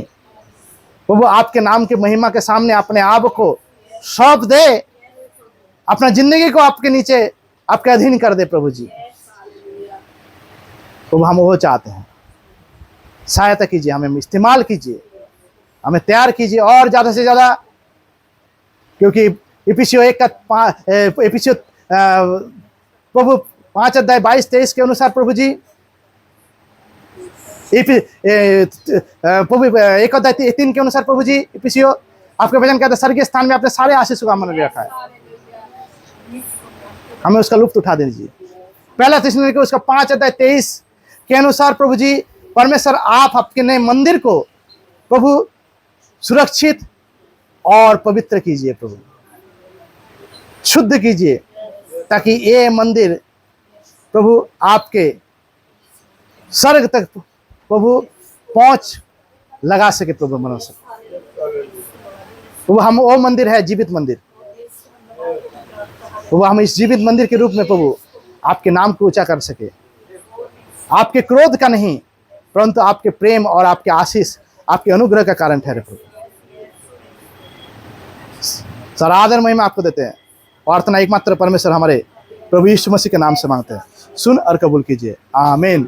प्रभु, आपके नाम की महिमा के सामने अपने आप को सौंप दे, अपना जिंदगी को आपके नीचे, आपके अधीन कर दे प्रभु जी। प्रभु हम वो चाहते हैं, सहायता कीजिए, हमें इस्तेमाल कीजिए, हमें तैयार कीजिए और ज़्यादा से ज़्यादा, क्योंकि इफिसियों 1 का इफिसियों प्रभु 5:22-23 के अनुसार प्रभु जी, प्रभु 1:3 के अनुसार प्रभु जी, इफिसियों आपके वचन कहते हैं स्वर्गीय स्थान में अपने सारे आशीषों का मन रखा है, हमें उसका लुत्फ उठा दीजिए। पहला थिस्सलुनीके उसका 5:23 के अनुसार प्रभु जी, परमेश्वर आप आपके नए मंदिर को प्रभु सुरक्षित और पवित्र कीजिए प्रभु, शुद्ध कीजिए, ताकि ये मंदिर प्रभु आपके स्वर्ग तक प्रभु पहुंच लगा सके प्रभु, मनुष्य प्रभु। हम वो मंदिर है, जीवित मंदिर प्रभु, हम इस जीवित मंदिर के रूप में प्रभु आपके नाम को ऊंचा कर सके, आपके क्रोध का नहीं परंतु आपके प्रेम और आपके आशीष, आपके अनुग्रह का कारण ठहरे प्रभु। सारा आदर महिमा आपको देते हैं, प्रार्थना एकमात्र परमेश्वर हमारे प्रभु यीशु मसीह के नाम से मांगते हैं, सुन और कबूल कीजिए, आमीन।